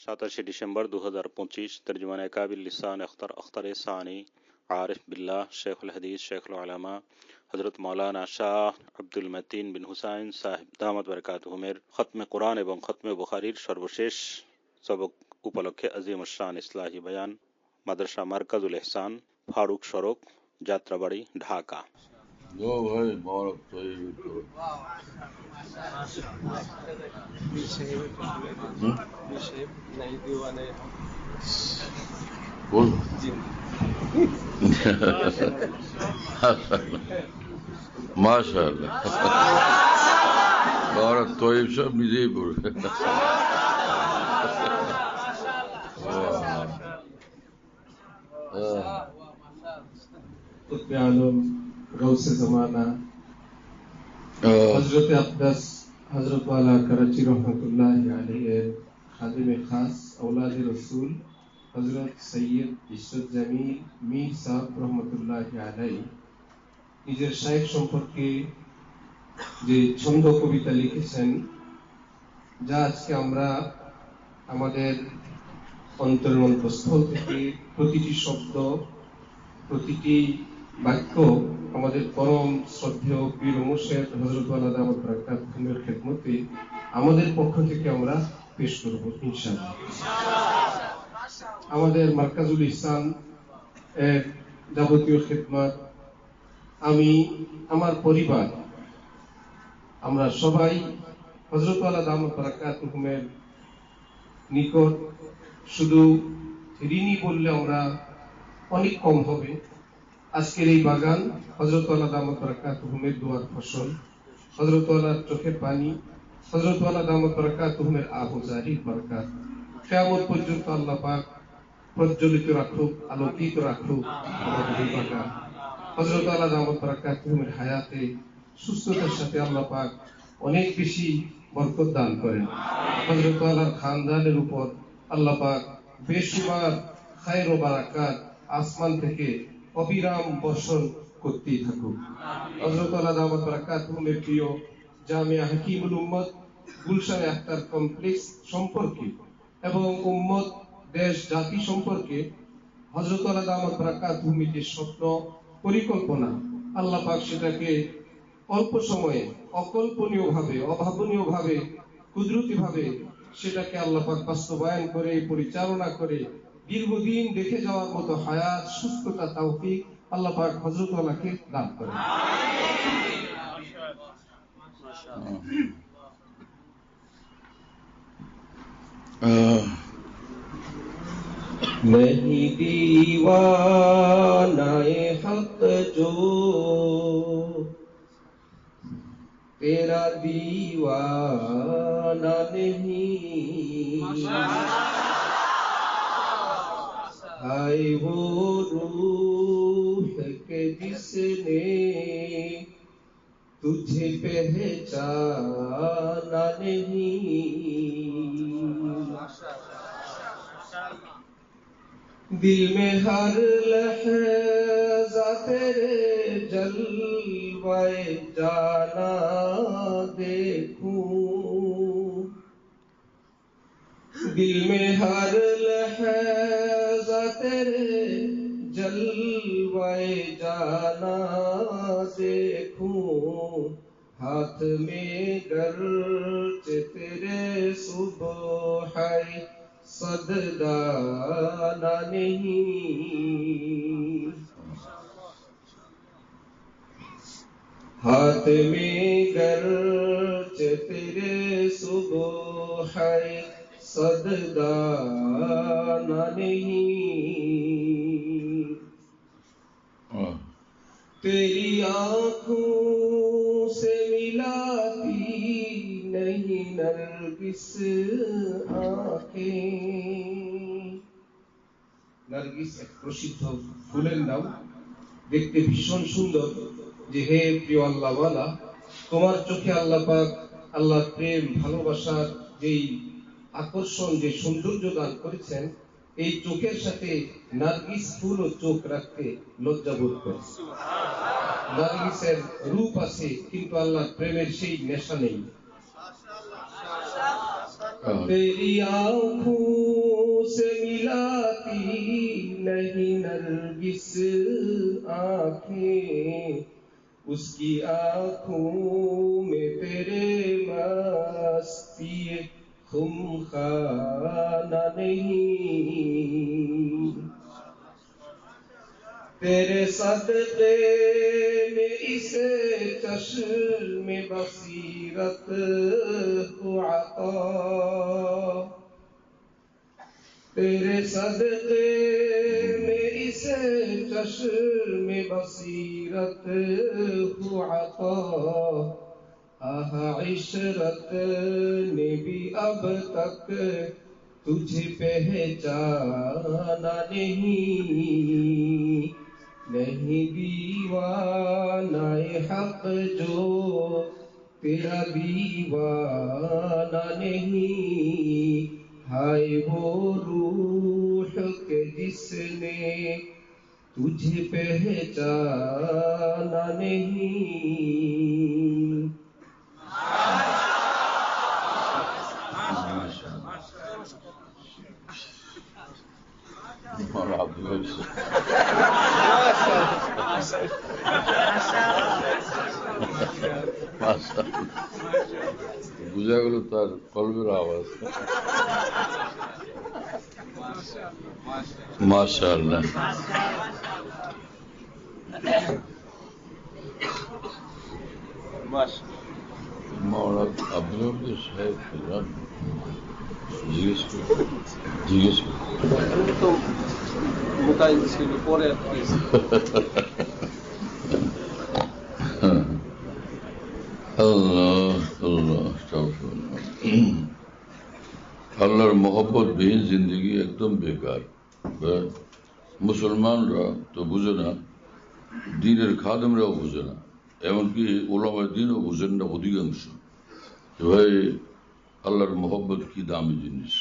27 December 2025 तर्जुमान काबिल लिसान अख्तर सानी आरिफ बिल्लाह शेखुल हदीस शेखुल उलमा हजरत मौलाना शाह আব্দুল মতিন বিন হুসাইন সাহেব দামাত বরকাতুহুমের খতমে কুরআন এবং খতমে বুখারীর সর্বশেষ সবক উপলক্ষে আজিম শান ইসলাহি বয়ান মাদ্রাসা মারকাজুল ইহসান ফারুক সড়ক যাত্রাবাড়ি ঢাকা। दो भाई मुबारक बोल माशाअल्लाह मुबारक तोयब सब निजीपुर गौसे ज़माना हजरत अक़दस हजरत वाला कराची रहमतुल्लाहि अलैहि खादिम खास औलाद रसूल हजरत सैयद इशरत जमील मीर साहब रहमतुल्लाहि अलैहि নিজের শাইখ সম্পর্কে যে ছন্দ কবিতা লিখেছেন যা আজকে আমরা আমাদের অন্তরের অন্তঃস্থল থেকে প্রতিটি শব্দ প্রতিটি বাক্য আমাদের পরম শ্রদ্ধেয় পীর মুর্শিদ হযরত ওয়ালা দামাত বরকাতুহুমের খেদমতে আমাদের পক্ষ থেকে আমরা পেশ করব ইনশাআল্লাহ। আমাদের মারকাজুল ইহসান এর যাবতীয় খেদমত আমি আমার পরিবার আমরা সবাই হযরত ওয়ালা দামাত বরকাতুহুমের নিকট শুধু ঋণী বললে আমরা অনেক কম হবে। আজকের এই বাগান হযরত ওয়ালা দামাত বরকাতুহুমের দোয়ার ফসল, হযরত ওয়ালার চোখের পানি, হযরত ওয়ালা দামাত বরকাতুহুমের আহজারির বরকত কিয়ামত পর্যন্ত আল্লাহ পাক প্রজ্বলিত রাখুক, আলোকিত রাখুক আমাদের এই বাগান। হযরত ওয়ালা দামাত বরকাতুহুমের হায়াতে সুস্থতার সাথে আল্লাহ পাক অনেক বেশি বরকত দান করেন। হযরত ওয়ালার খানদানের উপর আল্লাহ পাক বেশুমার খায়র ও বারাকাত আসমান থেকে অবিরাম বর্ষণ করতেই থাকুক। হযরত ওয়ালা দামাত বরকাতুহুমের প্রিয় জামিয়া হাকিমুল উম্মত গুলশান আখতার কমপ্লেক্স সম্পর্কে এবং উম্মত দেশ জাতি সম্পর্কে হযরত ওয়ালা দামাত বরকাতুহুমের যে স্বপ্ন পরিকল্পনা আল্লাহ পাক সেটাকে অল্প সময়ে অকল্পনীয়ভাবে অভাবনীয়ভাবে কুদরতিভাবে সেটাকে আল্লাহ পাক বাস্তবায়ন করে পরিচালনা করে দীর্ঘদিন দেখে যাওয়ার মতো হায়াত সুস্থতা তৌফিক আল্লাহ পাক হযরত ওয়ালাকে দান করেন। नहीं दीवानाए हक जो तेरा दीवाना नहीं, हाय वो रूह के जिसने तुझे पहचाना नहीं, दिल में हर लहज़ा तेरे जलवाए जाना देखूं, दिल में हर लहज़ा तेरे जलवाए जाना देखूं, हाथ में गर्च तेरे सुबह है सददाना नहीं, हाथ में गर्च तेरे सुबह है सददाना नहीं, तेरी आँखों से मिलाती नहीं नरगिस आँखें। नरगिस एक प्रसिद्ध ফুলের নাম, দেখতে ভীষণ সুন্দর। যে হে প্রিয় আল্লাহ ওয়ালা, তোমার চোখে আল্লাহ পাক আল্লাহর প্রেম ভালোবাসার যেই আকর্ষণ যে সৌন্দর্য দান করেছেন, এই চোখের সাথে নারগিস ফুল ও চোখ রাখতে লজ্জা বোধ করে। নারগিসের রূপ আছে কিন্তু আল্লাহর প্রেমের সেই নেশা নেই। तेरी आँखों जिस आँखें उसकी आँखों में तेरे मस्ती खुमखाना नहीं। तेरे सदक़े में इसे चश्मे बसीरत को अता, तेरे सदक़े में इसे चश्मे बसीरत को अता। आहा इशरत ने भी अब तक तुझे पहचाना नहीं। नहीं दीवानाए हक जो तेरा दीवाना नहीं। हाय वो रूह के जिसने तुझे पहचाना नहीं। বুঝা গেল তার কলবের আওয়াজ। মাশাআল্লাহ। মৌলানা আব্দুল সাহেব জিজ্ঞেস তো মোতায়েন ছিল পরে আল্লাহর মোহব্বত বিহীন জিন্দগি একদম বেকার। মুসলমানরা তো বুঝে না, দ্বীনের খাদেমরাও বুঝে না, এমনকি ওলামায়ে দ্বীনও বুঝেন না অধিকাংশ। ভাই আল্লাহর মোহব্বত কি দামি জিনিস।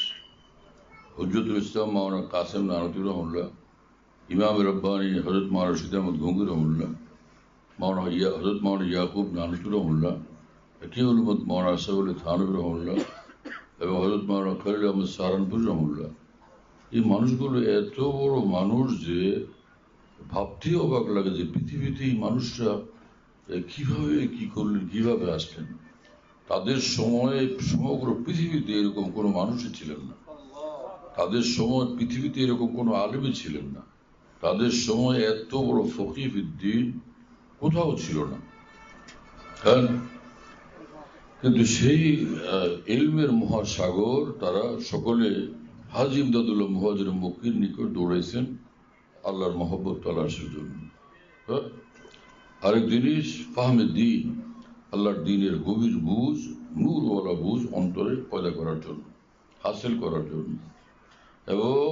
হুজ্জতুল ইসলাম মাওলানা কাসেম নানতুর রহমাতুল্লাহ, ইমাম রব্বানী হযরত মাওলানা রশিদ আহমদ গঙ্গুর রহমাতুল্লাহ, হযরত মাওলানা ইয়াকুব নানতুর রহমাতুল্লাহ, হাকিমুল উম্মত মাওলানা আশরাফ আলী থানভী রহমাতুল্লাহ এবং হযরত মাওলানা খলিল আহমদ সাহারানপুর রহমাতুল্লাহ, এই মানুষগুলো এত বড় মানুষ যে ভাবতেই অবাক লাগে যে পৃথিবীতে এই মানুষরা কিভাবে কি করলেন, কিভাবে আসলেন। তাদের সময়ে সমগ্র পৃথিবীতে এরকম কোনো মানুষই ছিলেন না। তাদের সময় পৃথিবীতে এরকম কোনো আলেমই ছিলেন না। তাদের সময় এত বড় ফকিহ ফিদ্দীন কোথাও ছিল না। কিন্তু সেই ইলমের মহাসাগর তারা সকলে হাজী ইমদাদুল্লাহ মুহাজির মক্কির নিকট দৌড়াইছেন আল্লাহর মহব্বত তালাশের জন্য। আরেক জিনিস ফাহমে দ্বীন, আল্লাহর দ্বীনের গভীর বুঝ, নূরওয়ালা বুঝ অন্তরে পয়দা করার জন্য, হাসিল করার জন্য, এবং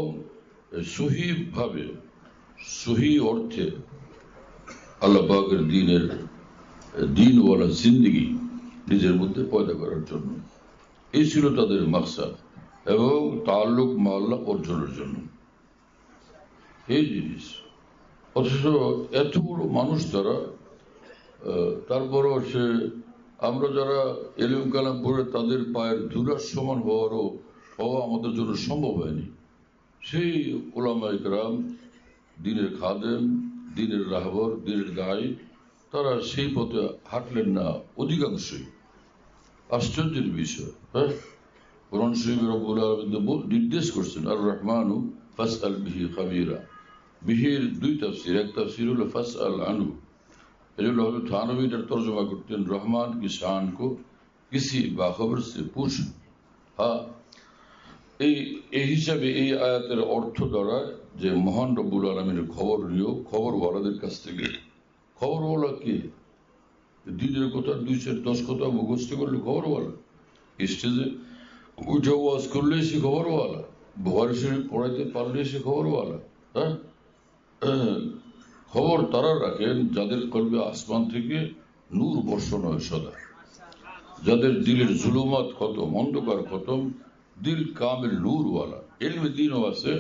সহিভাবে সহি অর্থে আল্লাহ পাকের দ্বীনের দ্বীনওয়ালা জিন্দেগি নিজের মধ্যে পয়দা করার জন্য। এই ছিল তাদের মাকসাদ এবং তাআল্লুক মা আল্লাহ অর্জনের জন্য এই জিনিস। অথচ এত বড় মানুষ তারা, তারপরও আমরা যারা এলিম কালাম পড়ে তাদের পায়ের ধুলার সমান হওয়া আমাদের জন্য সম্ভব হয়নি। সেই উলামায়ে কেরাম, দ্বীনের খাদেম, দ্বীনের রাহবর, দ্বীনের দায়ী, তারা সেই পথে হাঁটলেন না অধিকাংশই। আশ্চর্যের বিষয়। কোরআন শরীফে রব্বুল আলামিন নির্দেশ করছেন আর রহমানু ফাসআল বিহি খাবীরা। বিহির দুই তাফসীর, এক তাফসীর হলো ফাসআল আনহু, এজন্য হযরত থানভী এটার তরজমা করতেন রহমান কি শান কো কিসি বাখবর সে পুছ। হ্যাঁ, এই হিসাবে এই আয়াতের অর্থ দ্বারা যে মহান রব্বুল আলামিনের খবর নিও খবরওয়ালাদের কাছ থেকে। খবরওয়ালা কে? দ্বীনের কথা 210 কথা মুখস্থ করলে খবরওয়ালা? স্টেজে উঠে ওয়াজ করলে সে খবরওয়ালা? বুখারী শরীফ পড়াইতে পারলে সে খবরওয়ালা? হ্যাঁ, খবর তারা রাখেন যাদের কলবে আসমান থেকে নূর বর্ষণ হয় সদা, যাদের দিলের জুলুমাত খতম, অন্ধকার খতম, দিল কামিল নূরওয়ালা। ইলমে দ্বীনও আছে,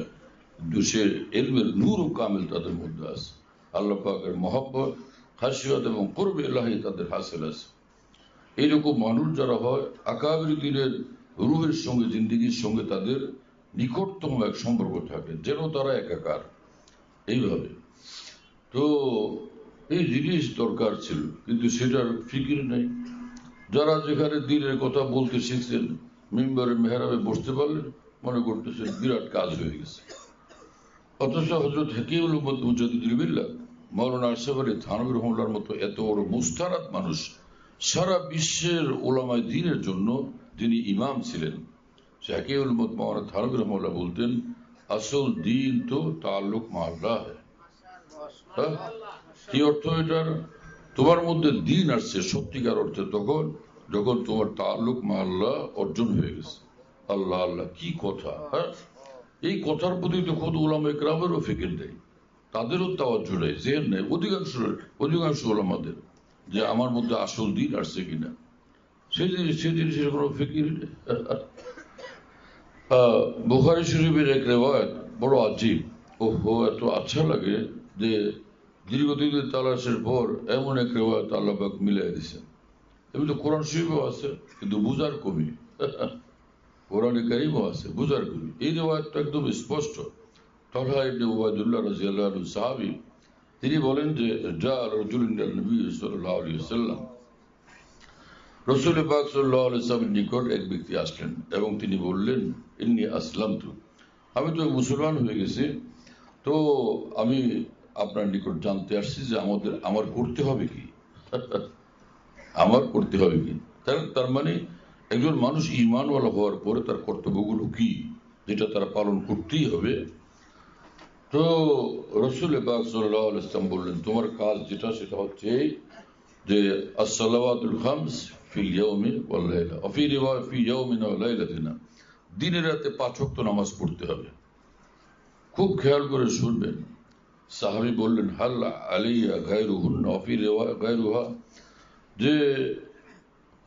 সে ইলমের নূর কামিল তাদের মধ্যে আছে। আল্লাহ পাকের মহব্বত, খাশিয়ত এবং কুরবে ইলাহি তাদের হাসিল আছে। এইরকম মানুষ যারা হয়, আকাবির দ্বীনের রূহের সঙ্গে, জিন্দেগির সঙ্গে তাদের নিকটতম এক সম্পর্ক থাকে, যেন তারা একাকার। এইভাবে তো এই জিনিস দরকার ছিল, কিন্তু সেটার ফিকির নেই। যারা যেখানে দিনের কথা বলতে শিখছেন, মিম্বরে মেহরাবে বসতে পারলেন, মনে করতেছেন বিরাট কাজ হয়ে গেছে। অথচ হযরত হাকিমুল উম্মত মুজাদ্দিদুল মিল্লাত মাওলানা আশরাফ আলী থানভী রাহিমাহুল্লাহর মতো এত বড় মুস্তারাদ মানুষ, সারা বিশ্বের উলামায়ে দ্বীনের জন্য যিনি ইমাম ছিলেন, সে হাকিমুল উম্মত মাওলানা থানভী রাহিমাহুল্লাহ বলতেন, আসল দিন তো তাআল্লুক মা আল্লাহ হ্যাঁ। কি অর্থ এটার? তোমার মধ্যে দিন আসছে সত্যিকার অর্থে তখন যখন তোমার তাআল্লুক মা আল্লাহ অর্জন হয়ে গেছে। আল্লাহ আল্লাহ, কি কথা! হ্যাঁ, এই কথার প্রতি তো খোদ উলামায়ে কেরামেরও ফিকির নেই, তাদেরও তাওয়াজ্জু নেই, জেহেন নেই অধিকাংশ উলামাদের, যে আমার মধ্যে আসল দিন আসছে কিনা। সেই জিনিসের কোনো ফিকির নেই। বুখারী শরীফের এক রিওয়ায়াত বড় আজীব, ওহো এত আচ্ছা লাগে যে দীর্ঘদিনের তালাশের পর এমন এক রিওয়ায়াত আল্লাহ পাক মিলাই দিয়েছেন। এমনি তো কোরআন শরীফও আছে, কিন্তু বুঝার কমি। কোরআনে কারীমও আছে, বুঝার কমি। এই রিওয়ায়াতটা একদম স্পষ্ট। তালহা ইবনে উবাইদুল্লাহ রাদিয়াল্লাহু আনহু সাহাবী, তিনি বলেন যে রাজুলুন ইলা নবী সাল্লাল্লাহু আলাইহি ওয়াসাল্লাম, রাসূল পাক সাল্লাল্লাহু আলাইহি ওয়াসাল্লামের নিকট এক ব্যক্তি আসলেন এবং তিনি বললেন, ইন্নী আসলামতু, আমি তো মুসলমান হয়ে গেছি, তো আমি আপনার নিকট জানতে আসছি যে আমার করতে হবে কি। আমার করতে হবে কি, তার মানে একজন মানুষ ঈমানওয়ালা হওয়ার পরে তার কর্তব্যগুলো কি, যেটা তারা পালন করতেই হবে। তো রাসূল পাক সাল্লাল্লাহু আলাইহি ওয়াসাল্লাম বললেন, তোমার কাজ যেটা সেটা হচ্ছে যে as-salawatul khams fil yawmi wal layla wa fi riwaya fi yawmin wa laylatin, দিনে রাতে 5 ওয়াক্ত নামাজ পড়তে হবে। খুব খেয়াল করে শুনবেন। সাহাবী বললেন, হাল আলাইয়া গায়রুহুন্না ওয়া ফি রিওয়ায়া গায়রুহা, যে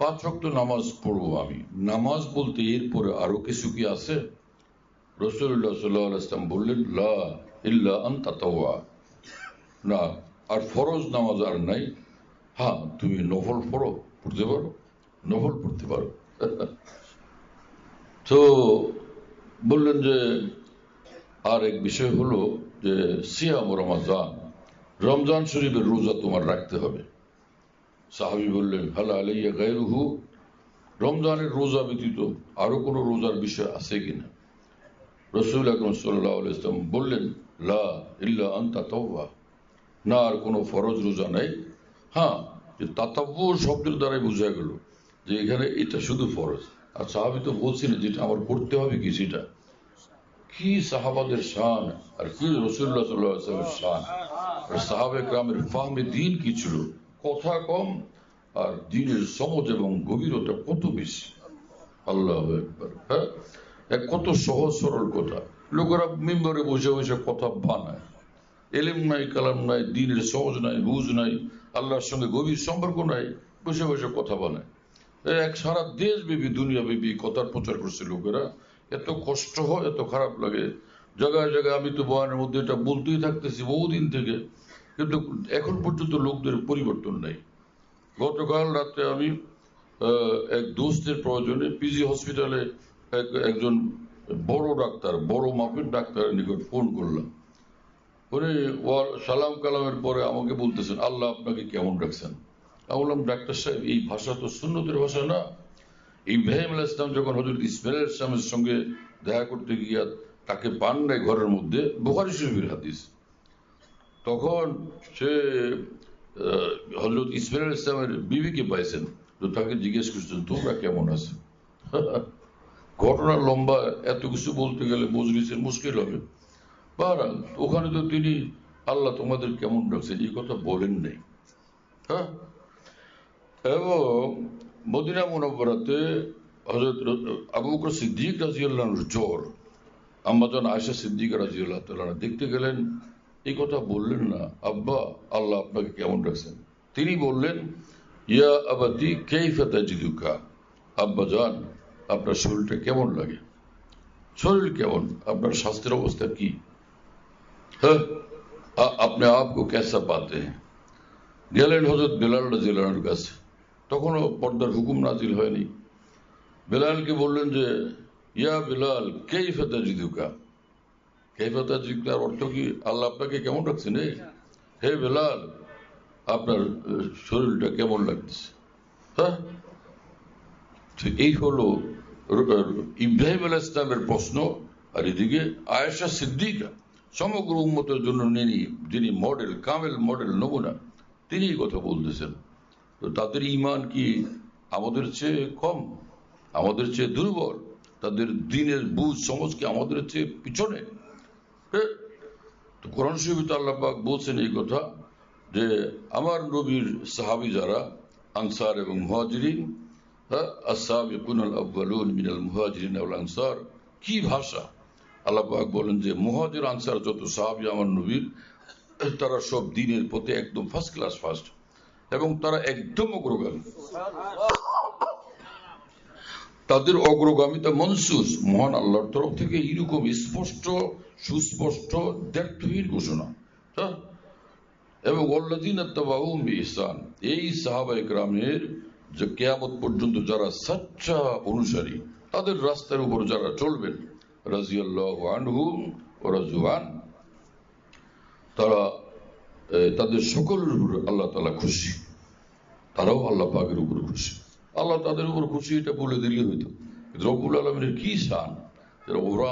5 ওয়াক্ত নামাজ পড়বো আমি, নামাজ বলতে এরপরে আরো কিছু কি আছে? রাসূলুল্লাহ সাল্লাল্লাহু আলাইহি ওয়াসাল্লাম বললেন, লা ইল্লা আন তাতাওয়া, না আর ফরজ নামাজ আর নাই, হ্যাঁ তুমি নফল পড়তে পারো, নফল পড়তে পারো। তো বললেন যে আর এক বিষয় হলো যে সিয়াম রমাজান, রমজান শরীফের রোজা তোমার রাখতে হবে। সাহাবী বললেন, হাল আলাইয়া গায়রুহু, রমজানের রোজা ব্যতীত আরো কোনো রোজার বিষয় আছে কিনা? রাসূল আকরাম সাল্লাল্লাহু আলাইহি ওয়াসাল্লাম বললেন, লা ইল্লা আন তাতাওয়া, না আর কোনো ফরজ রোজা নাই। হ্যাঁ, যে তাতাব্বু শব্দের দ্বারাই বোঝা গেল যে এখানে এটা শুধু ফরজ। আর সাহাবী তো বলছিলেন যেটা আমার করতে হবে কি সেটা। কি সাহাবাদের শান, আর কি রাসূলুল্লাহ সাল্লাল্লাহু আলাইহি ওয়াসাল্লামের শান, আর সাহাবায়ে কেরামের ফাহমে দ্বীন কি ছিল, কথা কম আর দ্বীনের সমঝ এবং গভীরতা কত বেশি। আল্লাহু আকবার। হ্যাঁ, কত সহজ সরল কথা। লোকেরা মিম্বরে বসে বসে কথা বানায়, এলেম নাই, কালাম নাই, দ্বীনের সহজ নাই, বুঝ নাই, আল্লাহর সঙ্গে গভীর সম্পর্ক নাই, বসে বসে কথা বানায়। এক সারা দেশব্যাপী দুনিয়াব্যাপী কথার প্রচার করছে লোকেরা। এত কষ্ট হয়, এত খারাপ লাগে। জায়গায় জায়গায় আমি তো বয়ানের মধ্যে এটা বলতেই থাকতেছি বহুদিন থেকে, কিন্তু এখন পর্যন্ত লোকদের পরিবর্তন নাই। গতকাল রাতে আমি এক দোস্তের প্রয়োজনে পিজি হসপিটালে একজন বড় ডাক্তার, বড় মাপের ডাক্তারের নিকট ফোন করলাম। উনি সালাম কালামের পরে আমাকে বলতেছেন, আল্লাহ আপনাকে কেমন রাখছেন। আমি বললাম, ডাক্তার সাহেব এই ভাষা তো সুন্নতের ভাষা না। ইব্রাহিম আলাইহিস সালাম যখন হযরত ইসমাঈল আলাইহিস সালামের সঙ্গে দেখা করতে গিয়া তাকে পান নাই ঘরের মধ্যে, বুখারী শরীফের হাদিস, তখন সে হযরত ইসমাঈল আলাইহিস সালামের বিবিকে পাইছেন, তো তাকে জিজ্ঞেস করছেন, তোমরা কেমন আছো। ঘটনা লম্বা, এত কিছু বলতে গেলে মজলিসের মুশকিল হবে। বাহরাল ওখানে তো তিনি আল্লাহ তোমাদের কেমন রাখছেন এই কথা বলেন নাই। হ্যাঁ, এবং মদিনা মুনাওয়ারাতে হযরত আবু বকর সিদ্দিক রাদিয়াল্লাহু আনহুর জ্বর, আম্মাজান আয়েশা সিদ্দিকা রাদিয়াল্লাহু তাআলা দেখতে গেলেন, এই কথা বললেন না, আব্বা আল্লাহ আপনাকে কেমন রাখছেন। তিনি বললেন, ইয়া আবাতি কাইফা তাজিদুকা, আব্বা জান আপনার শরীরটা কেমন লাগে, শরীর কেমন, আপনার স্বাস্থ্যের অবস্থা কি, হ্যাঁ আপনি আপকো কেসা পাতে হ্যাঁ। গেলেন হযরত বেলাল রাদিয়াল্লাহু আনহুর কাছে, তখনও পর্দার হুকুম নাজিল হয়নি। বেলালকে বললেন যে, ইয়া বেলাল কাইফা তাজিদুকা, কাইফা তাজিদুকার অর্থ কি, আল্লাহ আপনাকে কেমন রাখছেন। হে বেলাল, আপনার শরীরটা কেমন লাগতেছে? হ্যাঁ, এই হলো ইব্রাহিম আলাইহিস সালামের প্রশ্ন। আর এদিকে আয়েশা সিদ্দিকা, সমগ্র উম্মতের জন্য যিনি মডেল, কামেল মডেল, নমুনা, তিনি কথা বলতেছেন। তো তাদের ঈমান কি আমাদের চেয়ে কম, আমাদের চেয়ে দুর্বল? তাদের দ্বীনের বুঝ সমঝ কি আমাদের চেয়ে পিছনে? তো কোরআন শরীফে আল্লাহ পাক বলছেন এই কথা যে আমার নবীর সাহাবী যারা আনসার এবং মুহাজিরিন, আস-সাবিকুনাল আউয়ালুন মিনাল মুহাজিরিন ওয়াল আনসার, কি ভাষা! আল্লাহ পাক বলেন যে মুহাজির আনসার যত সাহাবী আমার নবীর, তারা সব দ্বীনের পথে একদম ফার্স্ট ক্লাস ফার্স্ট, এবং তারা একদম অগ্রগামী। তাদের অগ্রগামিতা মনসুস মহান আল্লাহর তরফ থেকে এরকম স্পষ্ট সুস্পষ্ট দ্ব্যর্থহীন ঘোষণা। এবং ওয়াল্লাযীনা তাবাউহুম বিইহসান, এই সাহাবায়ে কেরামের যে কিয়ামত পর্যন্ত যারা সচ্চা অনুসারী, তাদের রাস্তার উপর যারা চলবেন, রাদিয়াল্লাহু আনহুম ওয়া রাযু আন, তারা তাদের সকলের উপর আল্লাহ তাআলা খুশি, তারাও আল্লাহ পাকের উপর খুশি। আল্লাহ তাদের উপর খুশি এটা বলে দিলে হইতো। রব্বুল আলামিনের কি শান, ওরা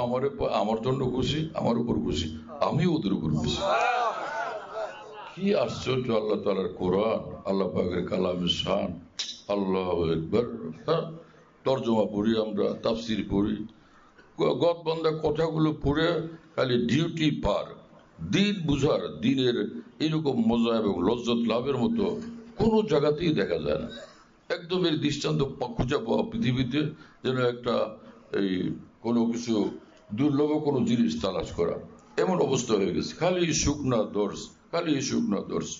আমার জন্য খুশি, আমার উপর খুশি, আমি ওদের উপর খুশি। কি আশ্চর্য আল্লাহ তাআলার কোরআন, আল্লাহ পাকের কালামের শান। আল্লাহু আকবার। তরজমা পড়ি আমরা, তাফসীর পড়ি, গদবান্ধা কথাগুলো পড়ে খালি ডিউটি পার। দিন বুঝার, দিনের এরকম মজা এবং লজ্জত লাভের মতো কোনো জায়গাতেই দেখা যায় না। একদম এর দৃষ্টান্ত খুঁজে পাওয়া পৃথিবীতে যেন একটা এই কোনো কিছু দুর্লভ কোনো জিনিস তালাশ করা, এমন অবস্থা হয়ে গেছে। খালি শুকনা দর্শ, খালি শুকনা দর্শ।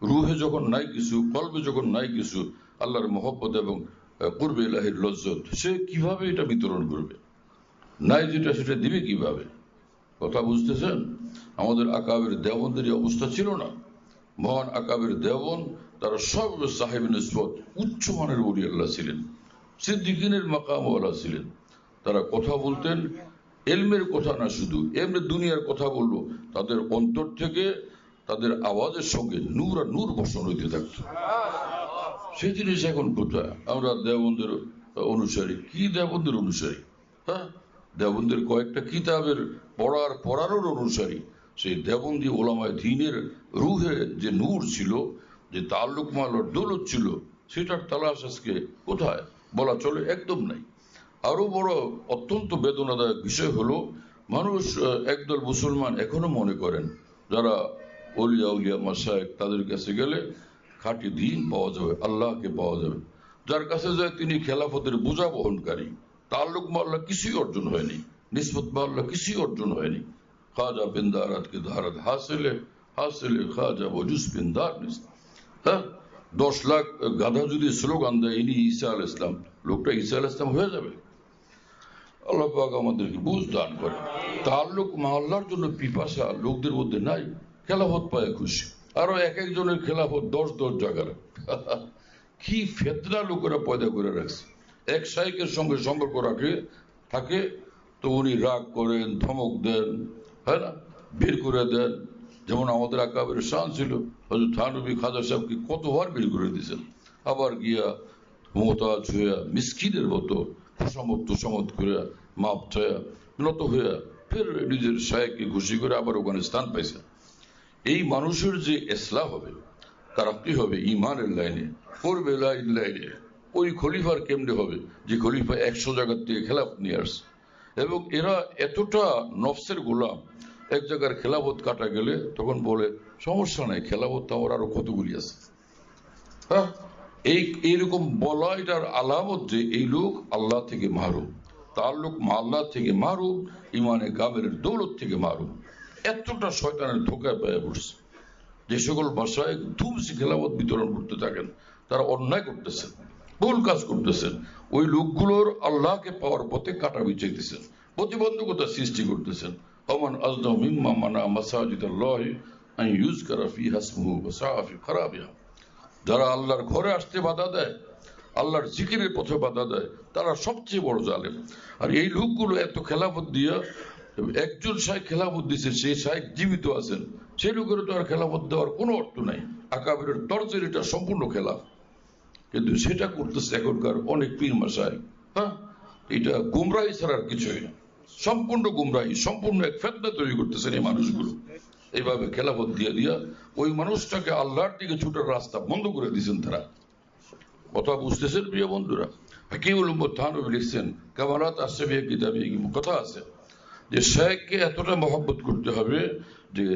রুহে যখন নাই কিছু, কলবে যখন নাই কিছু আল্লাহর মহব্বত এবং কুরবে ইলাহির লজ্জত, সে কিভাবে এটা বিতরণ করবে? নাই যেটা সেটা দিবে কিভাবে? কথা বুঝতেছেন? আমাদের আকাবের দেওবন্দের অবস্থা ছিল না। মহান আকাবের দেওবন তারা সব সাহেব নিসবত উচ্চ মানের ওলি আল্লাহ ছিলেন, সিদ্দিকিনের মাকামওয়ালা ছিলেন। তারা কথা বলতেন এলমের কথা না, শুধু এমনি দুনিয়ার কথা বললো, তাদের অন্তর থেকে তাদের আওয়াজের সঙ্গে নূর আর নূর বর্ষণ হইতে থাকতো। সেই জিনিস এখন কোথায়? আমরা দেওবন্দের অনুসারী, কি দেওবন্দের অনুসারী? হ্যাঁ, দেওবন্দের কয়েকটা কিতাবের পড়ারও অনুসারী। সেই দেওবন্দি ওলামায়ে দ্বীনের রুহে যে নূর ছিল, যে তাল্লুক মাল্লার দৌলত ছিল, সেটার তালাশ আজকে কোথায় বলা চলে? একদম নাই। আরো বড় অত্যন্ত বেদনাদায়ক বিষয় হলো, মানুষ একদল মুসলমান এখনো মনে করেন যারা ওলিয়া উলিয়া মাশায়েখ, তাদের কাছে গেলে খাঁটি দ্বীন পাওয়া যাবে, আল্লাহকে পাওয়া যাবে। যার কাছে যায় তিনি খেলাফতের বোঝা বহনকারী, তাল্লুক মাল্লা কিছুই অর্জন হয়নি, নিসবত মাল্লা কিছুই অর্জন হয়নি। খাজা বিন্দারাত কে ধারাত হাসিলে হাসিলে খাজা বজুস বিন্দার নিস। হ্যাঁ, 10 লাখ গাধা যদি স্লোগান দেয় ইনি ঈসা আলাইহিস সালাম, লোকটা ঈসা আলাইহিস সালাম হয়ে যাবে? আল্লাহ পাক আমাদেরকে বুঝ দান করে। তাল্লুক মহল্লার জন্য পিপাসা লোকদের মধ্যে নাই, খেলাফত পায় খুশি। আরো এক একজনের খেলাফত 10 জায়গার। কি ফেতনা লোকেরা পয়দা করে রাখছে। এক শাইখের সঙ্গে সম্পর্ক থাকে তো উনি রাগ করেন, ধমক দেন, হ্যাঁ না, বের করে দেন। যেমন আমাদের আকাবের শান ছিল হযরত থানভী খাজা সাহেবকে কতবার বের করে দিয়েছেন। আবার গিয়া মোহতাজ হইয়া মিসকিনের মতো সমত করে মাপ চায়া নত হইয়া ফের নিজের শায়েখকে খুশি করে আবার ওখানে স্থান পাইছেন। এই মানুষের যে ইসলাহ হবে, তারাক্কি হবে ইমানের লাইনে, করবে লাইনে, ওই খলিফার কেমনে হবে যে খলিফা 100 জায়গার থেকে খেলাফত নিয়ে আসছে। এবং এরা এতটা নফসের গোলাম, এক জায়গার খেলাফত কাটা গেলে তখন বলে সমস্যা নাই, খেলাফত তো আমার আরো কতগুলি আছে। হ্যাঁ, এইরকম বলা এটার আলামত যে এই লোক আল্লাহ থেকে মারুম, তাল্লুক আল্লাহ থেকে মারুম, ইমানে কামেলের দৌলত থেকে মারুম। এতটা শয়তানের ধোকায় পেয়ে পড়ছে। যে সকল ভাষায় ধুমসি খেলাফত বিতরণ করতে থাকেন, তারা অন্যায় করতেছেন, ভুল কাজ করতেছেন। ওই লোকগুলোর আল্লাহকে পাওয়ার পথে কাটা বিছাইতেছেন, প্রতিবন্ধকতা সৃষ্টি করতেছেন। ওমান আযলামু মিম্মান মানা মাসাজিদাল্লাহি আন ইউযকারা ফিহা ইসমুহু ওয়া সাআ ফি খারাবিহা। যারা আল্লাহর ঘরে আসতে বাধা দেয়, আল্লাহর জিকিরের পথে বাধা দেয়, তারা সবচেয়ে বড় জালেম। আর এই লোকগুলো এত খেলাফত দিয়া, একজন শাইখ খেলাফত দিচ্ছে, সেই শাইখ জীবিত আছেন, সেই লোকের তো আর খেলাফত দেওয়ার কোনো অর্থ নাই। আকাবিরের তরজের এটা সম্পূর্ণ খেলাফ, কিন্তু সেটা করতেছে এখনকার অনেক পীর মাসায়েখ। হ্যাঁ, এটা গুমরাহি ছাড়ার কিছুই না, সম্পূর্ণ গুমরাহি, সম্পূর্ণ এক ফেতনা তৈরি করতেছেন এই মানুষগুলো। এইভাবে খেলাফত দিয়া দিয়া ওই মানুষটাকে আল্লাহর দিকে ছুটার রাস্তা বন্ধ করে দিয়েছেন তারা। কথা বুঝতেছেন প্রিয় বন্ধুরা? হাকিমুল উম্মত থানভী লিখছেন, কামালাত আসসাবিয়া কিতাবে কথা আছে যে শায়েখকে এতটা মহব্বত করতে হবে যে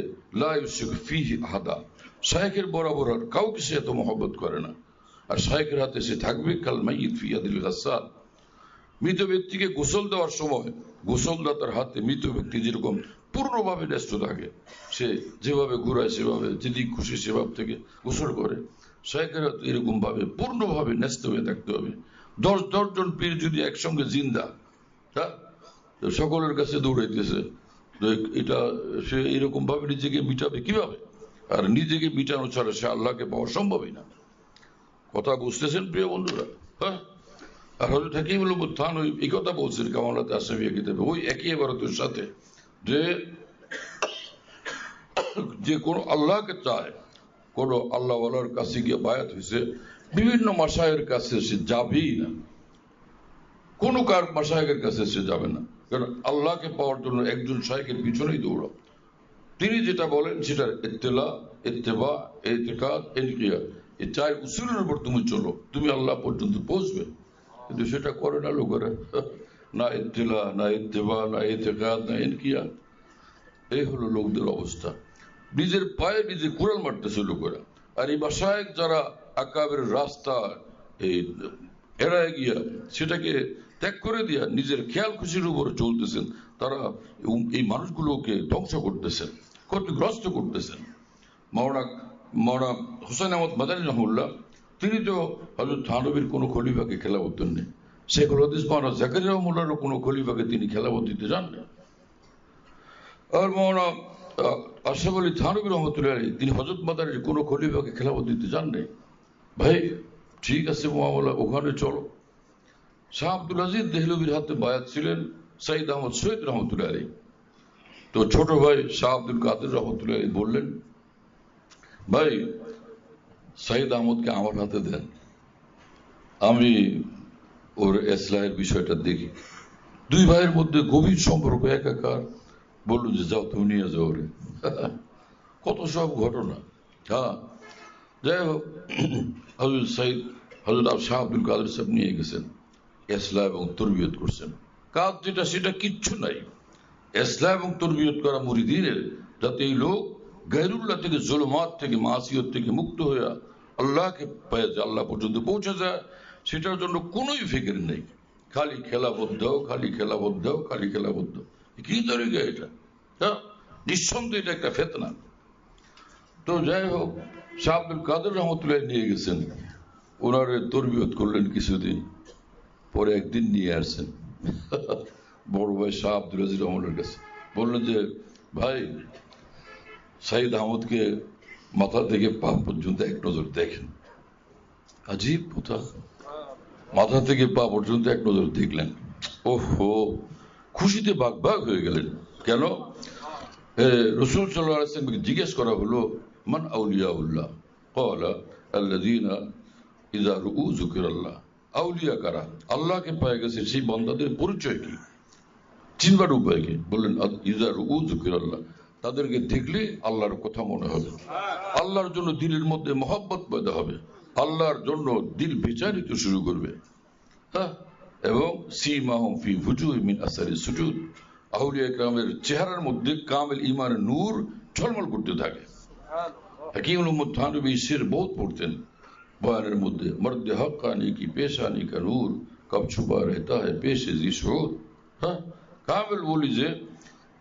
লা ইউশরিকু ফীহি আহাদা, শায়েখের বরাবর আর কাউকে সে এত মহব্বত করে না। আর শায়েখের হাতে সে থাকবে কাল মাইয়িত ফি ইয়াদিল গাসসাল, মৃত ব্যক্তিকে গোসল দেওয়ার সময় গোসলদাতার হাতে মৃত ব্যক্তি যেরকম পূর্ণভাবে ন্যস্ত থাকে, সে যেভাবে ঘুরায় সেভাবে, যেদিক খুশি সেভাবে থেকে গোসল করে, শায়েখের হাতে এরকম ভাবে পূর্ণভাবে ন্যস্ত হয়ে থাকতে হবে। 10 জন পীর যদি একসঙ্গে জিন্দা, হ্যাঁ, সকলের কাছে দৌড়াইতেছে, এটা সে এরকম ভাবে নিজেকে মিটাবে কিভাবে? আর নিজেকে মিটানো ছাড়া সে আল্লাহকে পাওয়া সম্ভবই না। কথা বুঝতেছেন প্রিয় বন্ধুরা? হ্যাঁ, আর হযরত হাকিমুল উম্মত থানভী এই কথা বলছেন কামালাত আসসাবিয়া কিতাবে, ওই একই ইবারতের সাথে যে কোন আল্লাহকে চায়, কোন আল্লাহওয়ালার কাছে গিয়ে বায়াত হয়েছে, বিভিন্ন মাশায়েখের কাছে সে যাবেই না, কোন কার মাশায়েখের কাছে সে যাবে না। কারণ আল্লাহকে পাওয়ার জন্য একজন শায়েখের পিছনেই দৌড়াও, তিনি যেটা বলেন সেটা ইত্তেলা, ইত্তেবা, ইতিকাদ, ইনকিয়াদ, এই 4 উসুলের উপর তুমি চলো, তুমি আল্লাহ পর্যন্ত পৌঁছবে। কিন্তু সেটা করে না লোকেরা, না ইত্তেলা, না ইত্তেবা, না ইতিকাদ, না ইনকিয়াদ। এই হলো লোকদের অবস্থা, নিজের পায়ে নিজে কুড়াল মারতেছে লোকেরা। আর এই মাশায়েখ যারা আকাবের রাস্তা এই এড়ায় গিয়া সেটাকে ত্যাগ করে দিয়া নিজের খেয়াল খুশির উপরে চলতেছেন, তারা এই মানুষগুলোকে ধ্বংস করতেছেন, ক্ষতিগ্রস্ত করতেছেন। মাওলানা হুসাইন আহমদ মাদানী রহমাতুল্লাহ, তিনি তো হযরত থানভীর কোনো খলিফাকে খেলাফত দেননি। শেখুল হাদিস মাওলানা জাকারিয়া রহমাতুল্লাহর কোনো খলিফাকে তিনি খেলাফত দিতে যান না। আর মাওলানা আশরাফ আলী থানভী রহমতুল্লাহ আলাইহি, তিনি হযরত মাদানীর কোনো খলিফাকে খেলাফত দিতে যান নাই। ভাই ঠিক আছে মাওলানা, ওখানে চলো। শাহ আব্দুল আজিজ দেহলভির হাতে বায়াত ছিলেন সাইদ আহমদ সৈয়দ রহমতুল্লাহ আলাইহি। তো ছোট ভাই শাহ আব্দুল কাদের রহমতুল্লাহ আলাইহি বললেন, ভাই সাইদ আহমদকে আমার হাতে দেন, আমি ওর ইসলাহের বিষয়টা দেখি। 2 ভাইয়ের মধ্যে গভীর সম্পর্ক একাকার। বলল যে যাও তুমি নিয়ে যাও রে। কত সব ঘটনা। হ্যাঁ, যাই হোক, হযরত শাহ আব্দুল কাদের সাহেব নিয়ে গেছেন, ইসলাহ এবং তরবিয়ত করছেন। কাজ যেটা সেটা কিচ্ছু নাই, ইসলাহ এবং তরবিয়ত করা মুরিদিনের, যাতে এই লোক গায়রুল্লাহ থেকে, জুলুমাত থেকে, মাসিয়ত থেকে মুক্ত হয়ে আল্লাহকে পায়, আল্লাহ পর্যন্ত পৌঁছে যায়, সেটার জন্য কোনোই ফিকির নেই। খালি খেলাফত দাও, খালি খেলাফত দাও, খালি খেলাফত দাও। কি তরিকা এটা? হ্যাঁ, নিঃসন্দেহে এটা একটা ফিতনা। তো যাই হোক, শাহ আব্দুল কাদের রহমতুল্লাহ নিয়ে গেছেন, ওনারে তরবিয়ত করলেন কিছুদিন, পরে একদিন নিয়ে আসছেন বড় ভাই শাহ আব্দুল আজিজ রহমানের কাছে। বললেন যে ভাই, সাইদ আহমদকে মাথা থেকে পা পর্যন্ত এক নজর দেখেন। আজীব কথা, মাথা থেকে পা পর্যন্ত এক নজর দেখলেন। ওহো, খুশিতে বাগ হয়ে গেলেন। কেন? রাসূল সাল্লাল্লাহু আলাইহি ওয়াসাল্লামকে জিজ্ঞেস করা হলো, মান আউলিয়াউল্লাহ? ক্বালা আল্লাযীনা ইযা রুউ যিকরাল্লাহ। আউলিয়া কারা? আল্লাহকে পেয়ে গেছে সেই বান্দাদের পরিচয় কি, চিনবার উপায় কি? বললেন ইযা রুউ যিকরাল্লাহ, তাদেরকে দেখলে আল্লাহর কথা মনে হবে, আল্লাহর জন্য দিলের মধ্যে মহব্বত পয়দা হবে, আল্লাহর জন্য দিল বেচারিতে শুরু করবে। হ্যাঁ, এবং সীমাহুম ফি ফুজুহি মিন আসারি সুজুদ, আউলিয়া কেরামের চেহারার মধ্যে কামেল ঈমানের নূর ঝলমল করতে থাকে। হাকিমুল উম্মত থানভী শের বহুত পড়তেন বয়ানের মধ্যে, মর্দ হক্কানি কি পেশানি কা নূর কব ছুপা রহতা হ্যায় পেশে জি শুউর। হ্যাঁ, কামেল বলি যে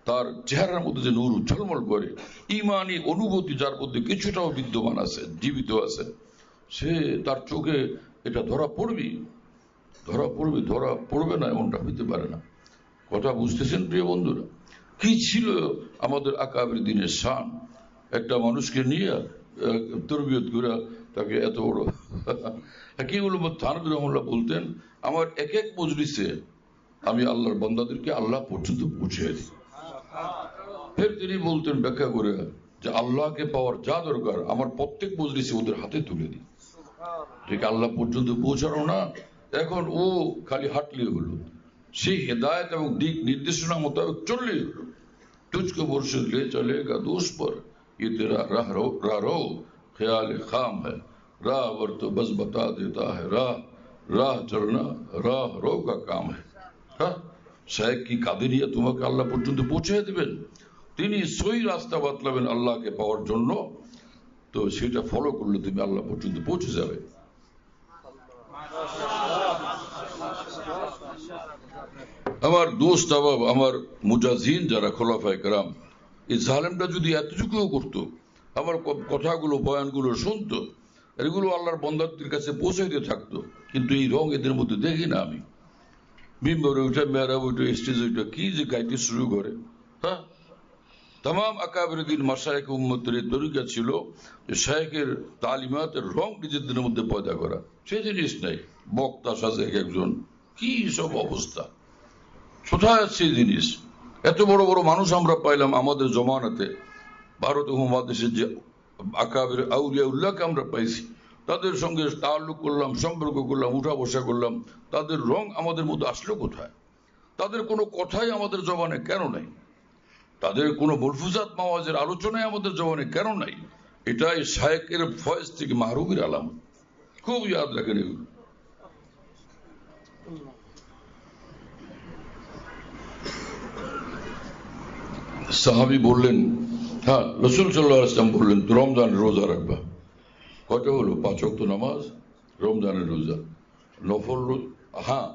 তার চেহারার মধ্যে যে নূর ঝলমল করে, ঈমানি অনুভূতি যার মধ্যে কিছুটাও বিদ্যমান আছে, জীবিত আছে, সে তার চোখে এটা ধরা পড়বে, ধরা পড়বে না এমনটা হইতে পারে না। কথা বুঝতেছেন প্রিয় বন্ধুরা? কি ছিল আমাদের আকাবের দিনের শান? একটা মানুষকে নিয়ে তরবিয়ত করে তাকে এত বড়। হাকিমুল উম্মত থানভী রাহিমাহুল্লাহ বলতেন, আমার এক এক মজলিসে আমি আল্লাহর বান্দাদেরকে আল্লাহ পর্যন্ত পৌঁছে দিই। ফের তিনি বলতেন ব্যাখ্যা করে, যে আল্লাহকে পাওয়ার যা দরকার আমার প্রত্যেক মজলিসে ওদের হাতে তুলে দিই, ঠিক আল্লাহ পর্যন্ত পৌঁছানো না, এখন ও খালি হাঁটলে হলো, সেই হেদায়ত এবং দিক নির্দেশনা মোতাবেক চললেই হলো। तुझको मुर्शिद ले चलेगा दोष पर, ये तेरा राह ख्याल खाम है, राह वर तो बस बता देता है राह, राह चलना राह रो का काम है। হ্যাঁ, শায়েখ কি কাদেরিয়া তোমাকে আল্লাহ পর্যন্ত পৌঁছে দিবেন? তিনি সহি রাস্তা বাতলাবেন আল্লাহকে পাওয়ার জন্য, তো সেটা ফলো করলে তুমি আল্লাহ পর্যন্ত পৌঁছে যাবে। আমার দোস্ত আবাব, আমার মুজাজিন যারা খোলাফায়ে কেরাম, এই জালেমটা যদি এতটুকুও করতো, আমার কথাগুলো বয়ানগুলো শুনতো, এগুলো আল্লাহর বন্দাদের কাছে পৌঁছাইতে থাকতো, কিন্তু এই রং এদের মধ্যে দেখি না আমি। মিম্বরে উঠে মেয়েরা উঠে স্টেজে উঠে কি যে গাইতে শুরু করে। হ্যাঁ, तमाम আকাবিরুদ্দিন মাশায়েখ উম্মতের তরিকা ছিল যে শায়েখের তালিমাতের রং নিজেদের মধ্যে পয়দা করা, সেই জিনিস নাই। বক্তা সাজে একজন, কি সব অবস্থা, কোথায় সেই জিনিস? এত বড় বড় মানুষ আমরা পাইলাম আমাদের জমানাতে, ভারত উপমহাদেশের যে আকাবির আউলিয়া উল্লাহকে আমরা পাইছি, তাদের সঙ্গে তাল্লুক করলাম, সম্পর্ক করলাম, উঠা বসা করলাম, তাদের রং আমাদের মধ্যে আসলো কোথায়? তাদের কোনো কথাই আমাদের জবানে কেন নাই? তাদের কোনো মলফুজাত মাওয়াজের আলোচনায় আমাদের জবানে কেন নাই? এটাই শায়েকের ফয়েজ থেকে মাহরুমের আলামত। খুব ইয়াদ রাখেন এগুলো। সাহাবী বললেন, হ্যাঁ, রাসূল সাল্লাল্লাহু আলাইহি ওয়াসাল্লাম বললেন রমজানের রোজা রাখবা। কয়টা হলো? 5 ওয়াক্ত নামাজ, রমজানের রোজা, নফল রোজা, হ্যাঁ,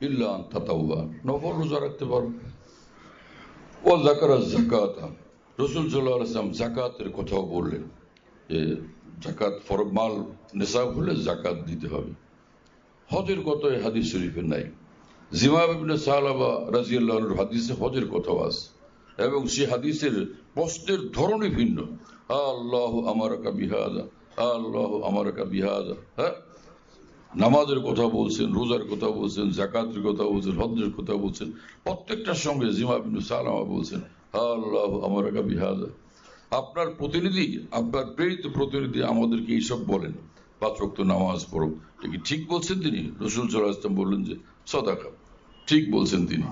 ইল্লা আন তাতাওয়া, নফল রোজা রাখতে পারো। ও যাকারা যাকাত, রাসূল সাল্লাল্লাহু আলাইহি ওয়াসাল্লাম যাকাতের কথাও বললেন যে যাকাত ফরজ, মাল নিসাব হলে যাকাত দিতে হবে। হজের কথা এই হাদিস শরীফে নাই। জিমাম ইবনে সালাবা রাদিয়াল্লাহু আনহু হাদিসে হজের কথাও আছে, এবং সেই হাদিসের প্রশ্নের ধরনই ভিন্ন। আল্লাহু আমারাকা বিহাদা, আল্লাহু আমারাকা বিহাদা। হ্যাঁ, নামাজের কথা বলছেন, রোজার কথা বলছেন, যাকাতের কথা বলছেন, হজ্জের কথা বলছেন, প্রত্যেকটার সঙ্গে জিমাম ইবনে সালামা বলছেন আল্লাহু আমারাকা বিহাদা। আপনার প্রতিনিধি, আপনার প্রেরিত প্রতিনিধি আমাদেরকে এইসব বলেন, 5 ওয়াক্ত নামাজ পড়ো, ঠিক বলছেন তিনি? রাসূল সাল্লাল্লাহু আলাইহি ওয়াসাল্লাম বললেন যে সাদাকা, ঠিক বলছেন তিনি।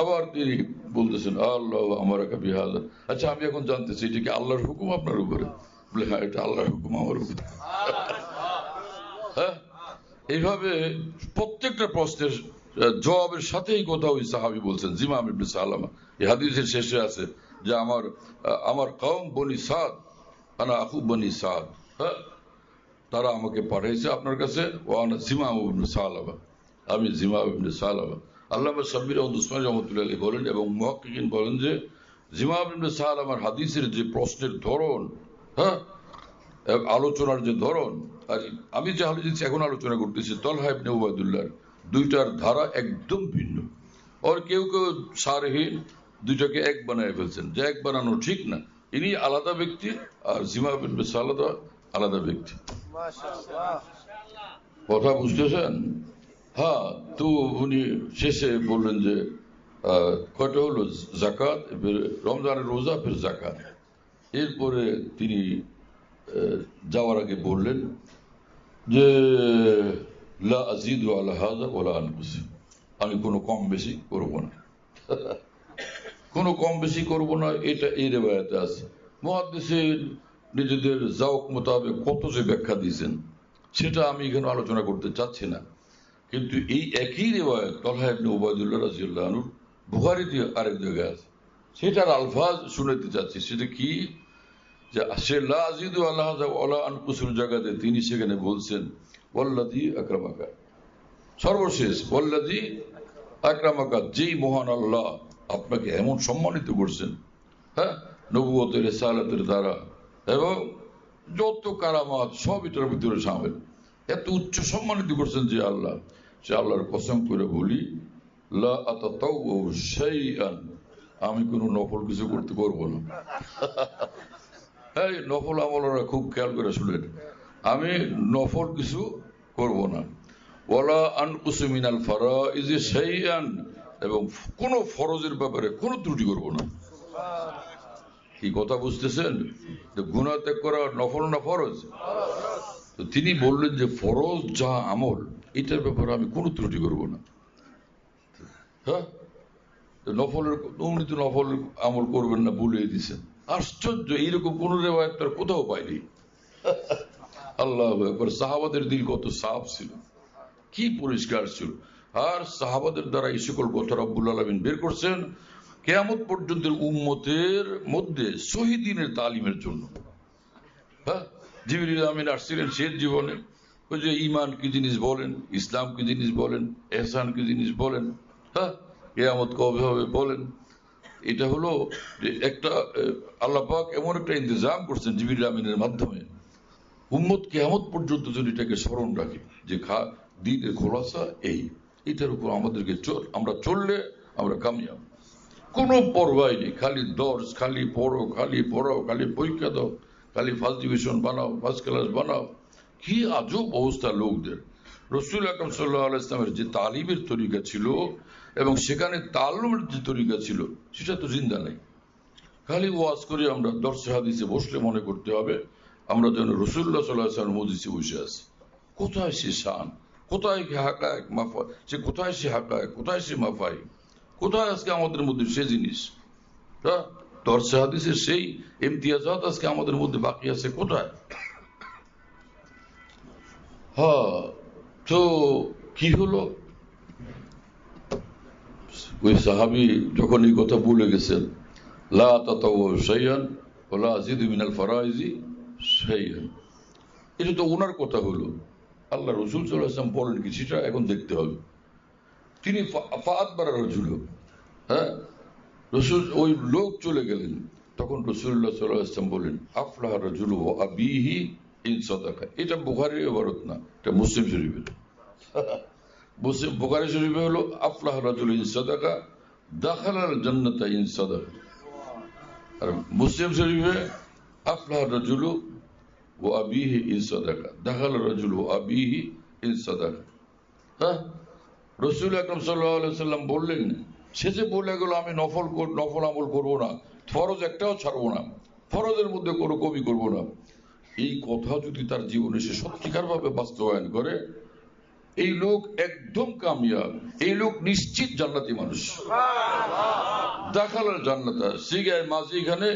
আবার তিনি বলতেছেন আল্লাহু আমারাকা বিহাদা। আচ্ছা, আমি এখন জানতেছি এটা কি আল্লাহর হুকুম আপনার উপরে? বলে হ্যাঁ, এটা আল্লাহর হুকুম আমার উপরে। হ্যাঁ, এইভাবে প্রত্যেকটা প্রশ্নের জবাবের সাথেই কথা ওই সাহাবী বলছেন, জিমাম ইবনে সালামা। এই হাদিসের শেষে আছে যে আমার কওম বনি সাদ, আনা আখু বনি সাদ। হ্যাঁ, তারা আমাকে পাঠাইছে আপনার কাছে, ও আনা জিমাম ইবনে সালামা, আমি জিমাম ইবনে সালামা। আল্লামা সাব্বির আহমদ উসমানী রহমতুল্লাহ আলাইহি বলেন এবং মুহাক্কিকিন বলেন যে জিমাম ইবনে সালামার হাদিসের যে প্রশ্নের ধরন, হ্যাঁ, আলোচনার যে ধরন, আর আমি যে হাদিস এখন আলোচনা করতেছি তলহা ইবনে উবাইদুল্লাহর, দুইটার ধারা একদম ভিন্ন। আর কেউ কেউ সারহীন দুইটাকে এক বানায় ফেলছেন, যে এক বানানো ঠিক না। ইনি আলাদা ব্যক্তি আর জিমাম ইবনে সালামা আলাদা ব্যক্তি। কথা বুঝতেছেন? হ্যাঁ, তো উনি শেষে বললেন যে কয়টা হলো? যাকাত, রমজানের রোজা, ফের যাকাত। এরপরে তিনি যাওয়ার আগে বললেন যে লা আযীদু আলা হাযা ওয়া লা আনকুস, আমি কোনো কম বেশি করব না, কোনো কম বেশি করব না। এটা এই রিওয়ায়াতে আছে। মুহাদ্দিসিন নিজেদের যাওক মোতাবেক কত যে ব্যাখ্যা দিয়েছেন সেটা আমি এখানে আলোচনা করতে চাচ্ছি না, কিন্তু এই একই রিওয়ায়াত তলহা ইবনে উবাইদুল্লাহ রাদিয়াল্লাহু আনহু বুখারীতে আরেক জায়গায় আছে, সেটার আলফাজ শুনাইতে চাচ্ছি। সেটা কি? যে সে লা আযীদু আলা হাযা ওয়া লা আনকুসের জায়গাতে তিনি সেখানে বলছেন ওয়াল্লাযী আকরামাকা, সর্বশেষ ওয়াল্লাযী আকরামাকা, যেই মহান আল্লাহ আপনাকে এমন সম্মানিত করছেন, হ্যাঁ, নবুয়তের রিসালাতের দ্বারা, এবং যত কারামাত সব এটার ভিতরে শামিল, এত উচ্চ সম্মানিত করছেন যে আল্লাহ, সে আল্লাহর কসম করে বলি লা আতাতাওউ শাইআন, আমি কোনো নফল কিছু করতে পারবো না। হ্যাঁ, নফল আমলরা খুব খেয়াল করে শুনেন, আমি নফল কিছু করব না। ওয়ালা আনকুসু মিনাল ফারাইজ শাইআন, এবং কোন ফরজের ব্যাপারে কোনো ত্রুটি করব না। কি কথা বুঝতেছেন? গুনাহ ত্যাগ করা নফল না ফরজ? তো তিনি বললেন যে ফরজ যা আমল এটার ব্যাপারে আমি কোনো ত্রুটি করব না। হ্যাঁ, নফলের উনি তো নফল আমল করবেন না বলে দিয়েছেন। আশ্চর্য, এইরকম কোন রেওয়ায়াত তার কোথাও পাইনি। আল্লাহ আকবার। সাহাবাদের দিল কত সাফ ছিল, কি পরিষ্কার ছিল। আর সাহাবাদের দ্বারা এই সকল কথা রব্বুল আলামিন বের করছেন কিয়ামত পর্যন্ত উম্মতের মধ্যে সহি দ্বীনের তালিমের জন্য। হ্যাঁ, জিবরিল আমিন আসছিলেন শেষ জীবনে, ওই যে ঈমান কি জিনিস বলেন, ইসলাম কি জিনিস বলেন, ইহসান কি জিনিস বলেন, হ্যাঁ, কিয়ামত কবে হবে বলেন। এটা হলো যে একটা আল্লাহ পাক এমন একটা ইন্তজাম করছেন জিবরিল আমিনের মাধ্যমে, উম্মত কিয়ামত পর্যন্ত যদি এটাকে স্মরণ রাখে যে দ্বীনের খোলাসা এই, এটার উপর আমাদেরকে আমরা চললে আমরা কামিয়াব। কোনো পরোয়া নেই, খালি দর্শ, খালি পড়ো, খালি পড়াও, খালি পরীক্ষা দাও, খালি ফার্স্ট ডিভিশন বানাও, ফার্স্ট ক্লাস বানাও। কি আজব অবস্থা লোকদের। রাসূল আকরাম সাল্লাল্লাহু আলাইহি ওয়াসাল্লামের যে তালিমের তরিকা ছিল এবং সেখানে তাআল্লুমের যে তরিকা ছিল সেটা তো জিন্দা নেই। খালি ওয়াজ করে আমরা দর্শে হাদিসে বসলে মনে করতে হবে আমরা যেন রাসূলুল্লাহ সাল্লাল্লাহু আলাইহি ওয়াসাল্লামের মজলিসে বসে আছি। কোথায় সে শান, কোথায় হাকায়েক মাফা, সে কোথায় সে হাকায়েক, কোথায় সে মাফাই, কোথায় আজকে আমাদের মধ্যে সে জিনিস? দর্শে হাদিসের সেই ইমতিয়াজাত আজকে আমাদের মধ্যে বাকি আছে কোথায়? হ্যাঁ, তো কি হলো, ওই সাহাবী যখন এই কথা বলে গেছেন, লা তাতাওয়া শাইআন ওয়া লা আযিদু মিনাল ফারাইজি শাইআন, এটা তো ওনার কথা হলো। আল্লাহ রাসূল সাল্লাল্লাহু আলাইহি ওয়াসাল্লাম বলেন কি সেটা এখন দেখতে হবে। তিনি ফাআদবারা রাজুল, হ্যাঁ, রাসূল ওই লোক চলে গেলেন, তখন রাসূলুল্লাহ সাল্লাল্লাহু আলাইহি ওয়াসাল্লাম বলেন আফলাহা রাজুলু ওয়া আবিহি ইন সাদাকা। এটা বুখারীর ইবারত না, এটা মুসলিম শরীফের। বুখারী শরীফে হলো আফলাহা রাজুলু ইন সাদাকা দাখালাল জান্নাতা ইন সাদাকা, আর মুসলিম শরীফে আফলাহা রাজুলু ওয়া আবিহি ইন সাদাকা দাখালা রাজুলু ওয়া আবিহি ইন সাদাকা। হ্যাঁ, রাসূল আকরাম সাল্লাল্লাহু আলাইহি ওয়াসাল্লাম বললেন, সে যে বলে গেল আমি নফল আমল করবো না, ফরজ একটাও ছাড়বো না, ফরজের মধ্যে কোনো কমি করবো না, এই কথা যদি তার জীবনে সে সত্যিকার ভাবে বাস্তবায়ন করে, এই লোক একদম কামিয়াব, এই লোক নিশ্চিত জান্নাতি মানুষ। দাখালাল জান্নাতা, সিগায় মাঝে এখানে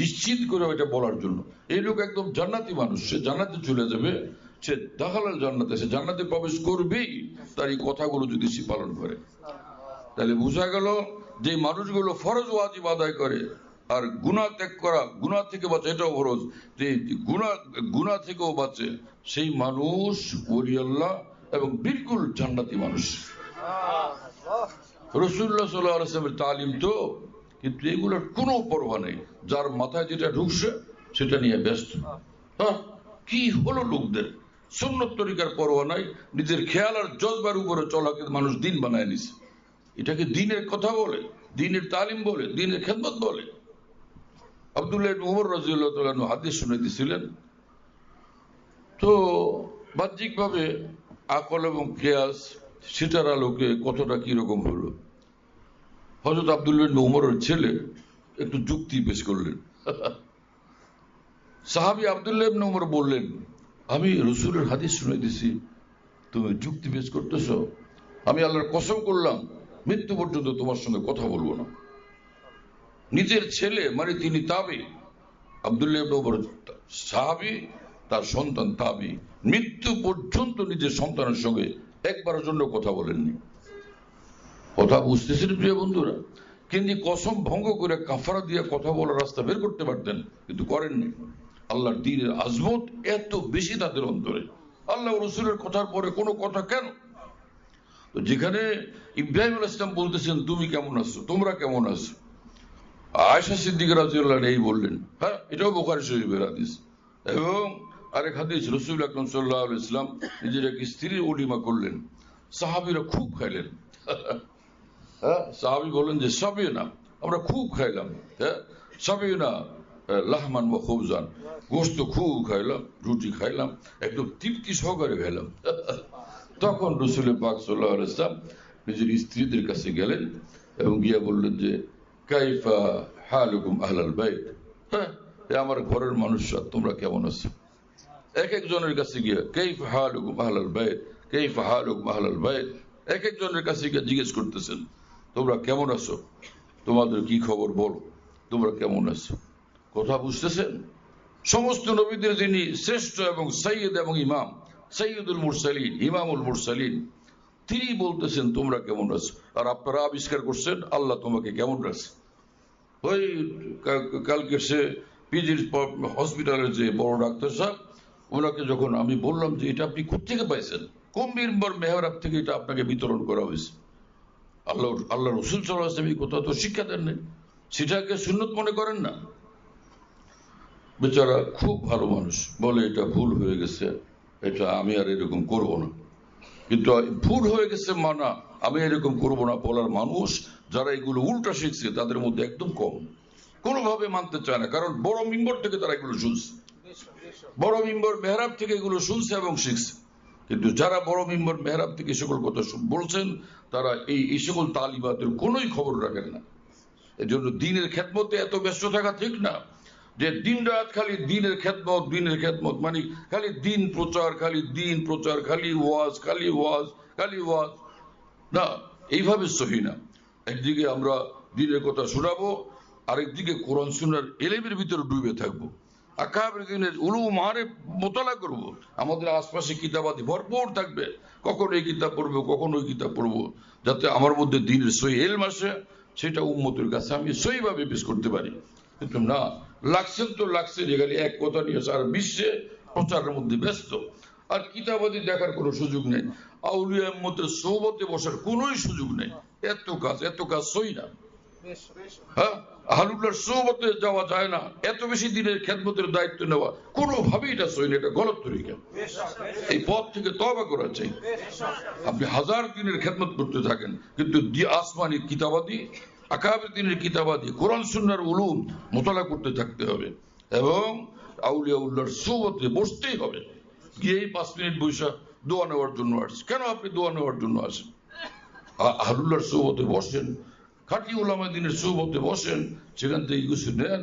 নিশ্চিত করে এটা বলার জন্য, এই লোক একদম জান্নাতি মানুষ, সে জান্নাতে চলে যাবে, সে দাখালাল জান্নাতে, সে জান্নাতে প্রবেশ করবেই তার এই কথাগুলো যদি সে পালন করে। তাহলে বোঝা গেল যে মানুষগুলো ফরজ ওয়াজিব আদায় করে আর গুনাহ ত্যাগ করা, গুনাহ থেকে বাঁচে, এটাও ফরজ, যে গুনাহ থেকেও বাঁচে, সেই মানুষ ওলি আল্লাহ এবং বিলকুল জান্নাতি মানুষ। রাসূলুল্লাহ সাল্লাল্লাহু আলাইহি ওয়াসাল্লামের তালিম তো, কিন্তু এগুলোর কোনো পরোয়া নেই, যার মাথায় যেটা ঢুকছে সেটা নিয়ে ব্যস্ত। হ্যাঁ, কি হলো লোকদের, সুন্নত তরিকার পরোয়া নাই, নিজের খেয়াল আর জজবার উপরে চলাকে মানুষ দিন বানায় নিছে। এটাকে দিনের কথা বলে, দিনের তালিম বলে, দিনের খেদমত বলে? আব্দুল্লাহ ইবনে উমর রাদিয়াল্লাহু তাআলা আনহু হাদিস শুনাইতেছিলেন, তো বাহ্যিক ভাবে আকল এবং কিয়াস সেটার আলোকে কতটা কিরকম হলো। হযরত আব্দুল্লাহ ইবনে উমরের ছেলে একটু যুক্তি পেশ করলেন। সাহাবী আব্দুল্লাহ ইবনে উমর বললেন, আমি রাসূলের হাদিস শুনাইতেছি, তুমি যুক্তি পেশ করতেছো, আমি আল্লাহর কসম করলাম মৃত্যু পর্যন্ত তোমার সঙ্গে কথা বলবো না। নিজের ছেলে, মানে তিনি তাবি, আব্দুল্লাহ ইবনে উমর সাহাবী, তার সন্তান তাবি, মৃত্যু পর্যন্ত নিজের সন্তানের সঙ্গে একবারের জন্য কথা বলেননি। কথা বুঝতেছেন প্রিয় বন্ধুরা? কিন্তু কসম ভঙ্গ করে কাফারা দিয়ে কথা বলার রাস্তা বের করতে পারতেন, কিন্তু করেননি। আল্লাহর দ্বীনের আজমত এত বেশি তাদের অন্তরে, আল্লাহ রাসূলের কথার পরে কোনো কথা কেন? যেখানে ইব্রাহিম আলাইহিস সালাম বলতেছেন তুমি কেমন আছো, তোমরা কেমন আছো, আয়েশা সিদ্দিকা রাদিয়াল্লাহু আনহা এই বললেন, হ্যাঁ, এটাও বুখারী শরীফের হাদিস। এবং আরেক হাদিস, রাসূল আকরাম সাল্লাল্লাহু আলাইহি ওয়াসাল্লাম নিজের এক স্ত্রীর ওলিমা করলেন, সাহাবীরা খুব খাইলেন। হ্যাঁ, সাহাবী বলেন যে সাবিনা, আমরা খুব খাইলাম, হ্যাঁ, সাবিনা লাহমান ওয়া খুবজান, গোশত খুব খাইলাম, রুটি খাইলাম, একদম তৃপ্তি সহকারে খাইলাম। তখন রাসূল পাক সাল্লাল্লাহু আলাইহি ওয়াসাল্লাম নিজের স্ত্রীদের কাছে গেলেন এবং গিয়ে বললেন যে কাইফা হালুকুম আহলাল বাইত, হ্যাঁ এ আমার ঘরের মানুষরা তোমরা কেমন আছো? এক একজনের কাছে গিয়ে কাইফা হালুকুম আহলাল বাইত, কাইফা হালুকুম আহলাল বাইত, এক একজনের কাছে গিয়ে জিজ্ঞেস করতেছেন তোমরা কেমন আছো, তোমাদের কি খবর বলো, তোমরা কেমন আছো? কথা বুঝতেছেন? সমস্ত নবীদের যিনি শ্রেষ্ঠ এবং সাইয়্যিদ এবং ইমাম, সাইয়্যিদুল মুরসালিন, ইমামুল মুরসালিন, তিনি বলতেছেন তোমরা কেমন আছো। আর আপনারা আবিষ্কার করছেন আল্লাহ তোমাকে কেমন রাখছে। ওই কালকে সে পিজির হসপিটালের যে বড় ডাক্তার সাহেব, ওনাকে যখন আমি বললাম যে এটা আপনি কোথেকে পাইছেন, কোন মিম্বর মেহরাব থেকে এটা আপনাকে বিতরণ করা হয়েছে, আল্লাহ রসুল সাল্লাল্লাহু আলাইহি ওয়াসাল্লাম কোথাও তো শিক্ষা দেন নাই, সেটাকে সুন্নত মনে করেন না। বেচারা খুব ভালো মানুষ, বলে এটা ভুল হয়ে গেছে, এটা আমি আর এরকম করব না। কিন্তু ভুল হয়ে গেছে মানা, আমি এরকম করব না বলার মানুষ যারা এগুলো উল্টা শিখছে তাদের মধ্যে একদম কম, কোনোভাবে মানতে চায় না। কারণ বড় মিম্বর থেকে তারা এগুলো শুনছে, বড় মিম্বর মেহরাব থেকে এগুলো শুনছে এবং শিখছে। কিন্তু যারা বড় মিম্বর মেহরাব থেকে সকল কথা বলছেন তারা এই সকল তালিবাতের কোনোই খবর রাখেন না। এজন্য দিনের খেদমতে এত ব্যস্ত থাকা ঠিক না, যে দিন রাত খালি দিনের খেদমত, দিনের খেদমত মানে খালি দিন প্রচার, খালি দিন প্রচার, খালি ওয়াজ, খালি ওয়াজ, খালি ওয়াজ। না, এইভাবে সহি না। একদিকে আমরা দিনের কথা শোনাবো, আরেকদিকে কোরআন সুন্নাহর এলেমের ভিতরে ডুবে থাকবো, আকাবের দিনের উলুম আরে মোতালা করবো। আমাদের আশপাশে কিতাবাদি ভরপুর থাকবে, কখন এই কিতাব পড়বো, কখন ওই কিতাব পড়বো, যাতে আমার মধ্যে দিনের সহি এলম আসে, সেটা উম্মতের কাছে আমি সহিভাবে পেশ করতে পারি। কিন্তু না, লাগছেন তো লাগছেন, এখানে এক কথা নিয়ে সারা বিশ্বে প্রচারের মধ্যে ব্যস্ত, আর কিতাবাদি দেখার কোনো সুযোগ নেই, আউলিয়া উম্মতের সোহবতে বসার কোনোই সুযোগ নেই। এত কাজ সহি না। হ্যাঁ, আহলুল্লাহর সোহবতে যাওয়া যায় না, এত বেশি দিনের খেদমতের দায়িত্ব নেওয়া কোনোভাবেই এটা সহি না, এটা গলত তরিকা। এই পথ থেকে তওবা করা চাই। আপনি হাজার দিনের খেদমত করতে থাকেন, কিন্তু আসমানি কিতাবাদি, আকাবের দিনের কিতাবাদি, কোরআন সুন্নাহর উলুম মোতালা করতে থাকতে হবে এবং আউলিয়া উল্লাহর সোহবতে বসতেই হবে। গিয়েই 5 মিনিট বৈশা দোয়া নেওয়ার জন্য আসছে, কেন আপনি দোয়া নেওয়ার জন্য আসেন? আহলুল্লাহর সোহবতে বসেন, খাঁটি উলামা দ্বীনের সোহবতে বসেন, সেখান থেকে কিছু নেন,